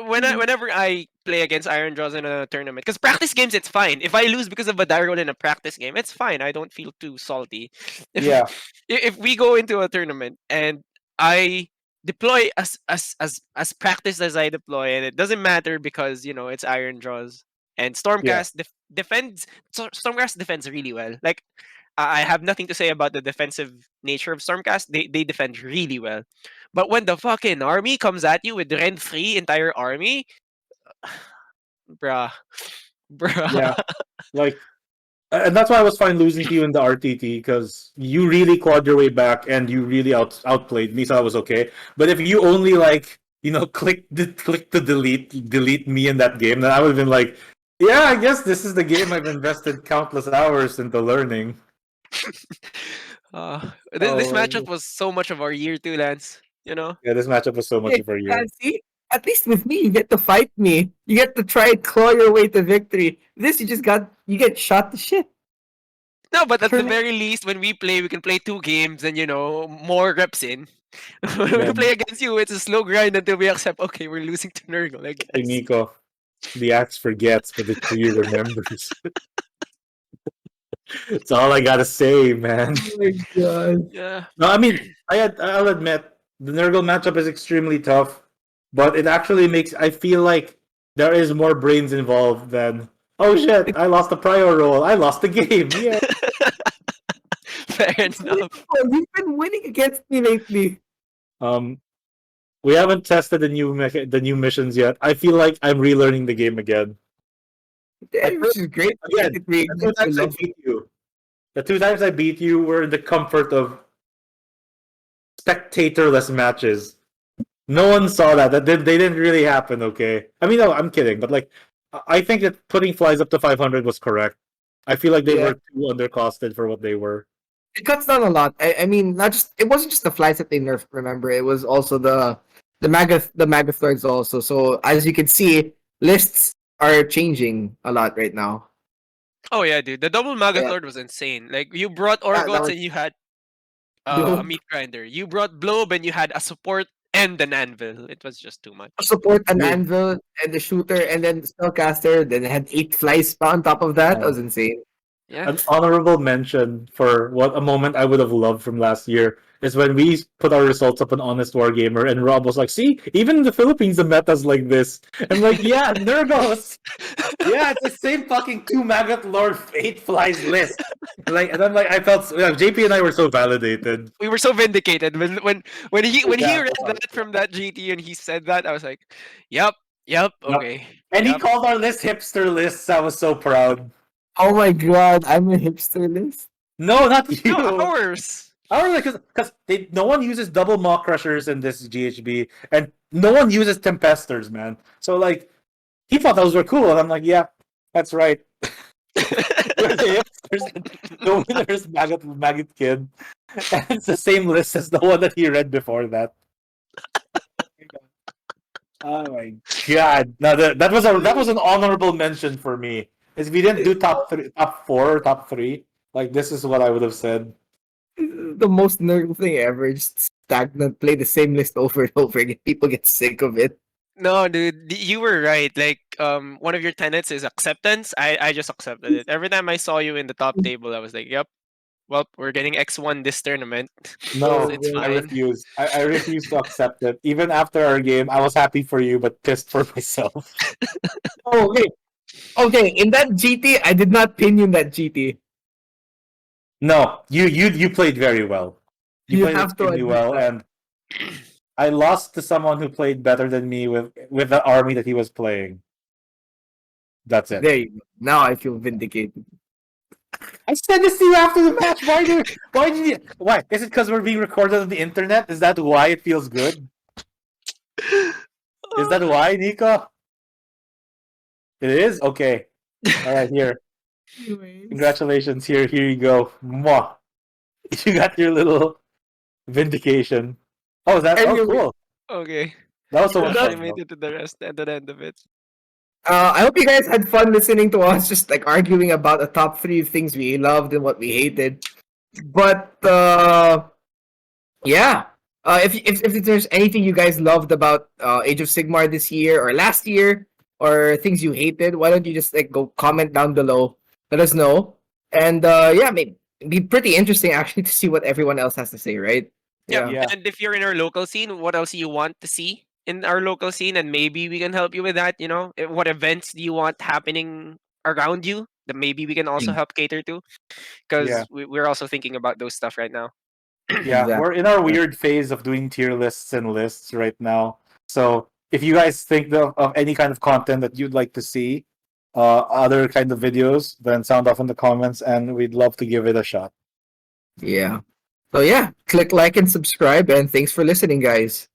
Whenever I play against Iron Jaws in a tournament, because practice games, it's fine. If I lose because of a die roll in a practice game, it's fine. I don't feel too salty. If Yeah. if we go into a tournament and I deploy as practiced as I deploy, and it doesn't matter because it's Iron Jaws and Yeah. Stormcast defends. Stormcast defends really well. Like I have nothing to say about the defensive nature of Stormcast. They defend really well. But when the fucking army comes at you with rent free entire army, bruh, Yeah. bruh. Like, and that's why I was fine losing to you in the RTT because you really clawed your way back and you really outplayed me, so I was okay. But if you only like click to delete me in that game, then I would have been like, yeah, I guess this is the game I've invested countless hours into learning. This Oh, matchup was so much of our year too, Lance. yeah, this matchup was so much Hey, of a yeah, year. see, at least with me, you get to fight me. You get to try and claw your way to victory. This, you get shot to shit. No, but at For the me, very least, when we play, we can play 2 games and more reps in. When we Man, play against you, it's a slow grind until we accept. Okay, we're losing to Nurgle, I hey guess. Nico, the axe forgets, but the tree remembers. That's all I gotta say, man. oh my god. Yeah. No, I mean, I'll admit the Nurgle matchup is extremely tough, but it actually makes I feel like there is more brains involved than oh shit, I lost the prior roll, I lost the game. Yeah. Fair It's enough. beautiful. You've been winning against me lately. Um, we haven't tested the new missions yet. I feel like I'm relearning the game again. Yeah, Like which is great. again, It the two reignites your times I love. beat you, the two times I beat you were in the comfort of spectatorless matches. No one saw that. They didn't really happen. Okay. I mean, no, I'm kidding. But like, I think that putting flies up to 500 was correct. I feel like they Yeah, were too undercosted for what they were. it cuts down a lot. I mean, not just it wasn't just the flies that they nerfed. Remember, it was also the Magathords also. So as you can see, lists are changing a lot right now. Oh yeah, dude. The double Yeah, Magathord was insane. Like you brought that Orgots was and you had a dope. meat grinder. You brought Blob and you had a support and an anvil. It was just too much. Support an You, anvil and the shooter and then the spellcaster. Then it had 8 flies on top of that. That uh, was insane. Yeah. an honorable mention for what a moment I would have loved from last year is when we put our results up on Honest Wargamer and Rob was like, "See, even in the Philippines, the meta's like this." I'm like, "Yeah, Nurgos." Yeah, it's the same fucking two Maggot Lord Fate Flies list. Like, and I'm like, I felt JP and I were so validated. We were so vindicated when he Yeah, read that from that GT and he said that, I was like, "Yep, yep, yep. okay, And he yep." called our list hipster lists. I was so proud. Oh my god, I'm a hipster list. No, not No, you. ours. Our because no one uses double Maw Crushers in this GHB, and no one uses Tempesters, man. So like, he thought those were cool, and I'm like, yeah, that's right. We're the hipsters, and the winner is Maggot Kid, and it's the same list as the one that he read before that. Oh my god! Now that was an honorable mention for me. Is if we didn't do top four, or top three, like this is what I would have said. The most nerd thing ever. Just stagnant, play the same list over and over again. People get sick of it. No, dude, you were right. Like, one of your tenets is acceptance. I just accepted it. Every time I saw you in the top table, I was like, "Yep, well, we're getting X1 this tournament. Oh, No, It's I yeah. fine." refuse. I refuse to accept it. Even after our game, I was happy for you, but pissed for myself. Oh, okay. Okay, in that GT, I did not pin you in that GT. No, you played very well. You You played have to extremely admit well, that. and I lost to someone who played better than me with the army that he was playing. That's it. There you go. Now I feel vindicated. I said this to you after the match. Why did you? Why? Is it because we're being recorded on the internet? Is that why it feels good? Is that why, Nico? It is? Okay. Alright, here. Anyways. Congratulations. Here you go. Mwah. You got your little vindication. Oh, Anyway. cool. Okay. That was so You much actually fun. made Though. it to the end of it. I hope you guys had fun listening to us just like arguing about the top 3 things we loved and what we hated. But yeah. If there's anything you guys loved about Age of Sigmar this year or last year, or things you hated, why don't you just like go comment down below? Let us know. And yeah, maybe it'd be pretty interesting actually to see what everyone else has to say, right? Yeah. Yeah. And if you're in our local scene, what else you want to see in our local scene, and maybe we can help you with that. What events do you want happening around you that maybe we can also help cater to? Because Yeah. we're also thinking about those stuff right now. Yeah, Exactly. we're in our weird phase of doing tier lists and lists right now. So if you guys think of any kind of content that you'd like to see, other kind of videos, then sound off in the comments, and we'd love to give it a shot. Yeah. So yeah, click like and subscribe, and thanks for listening, guys.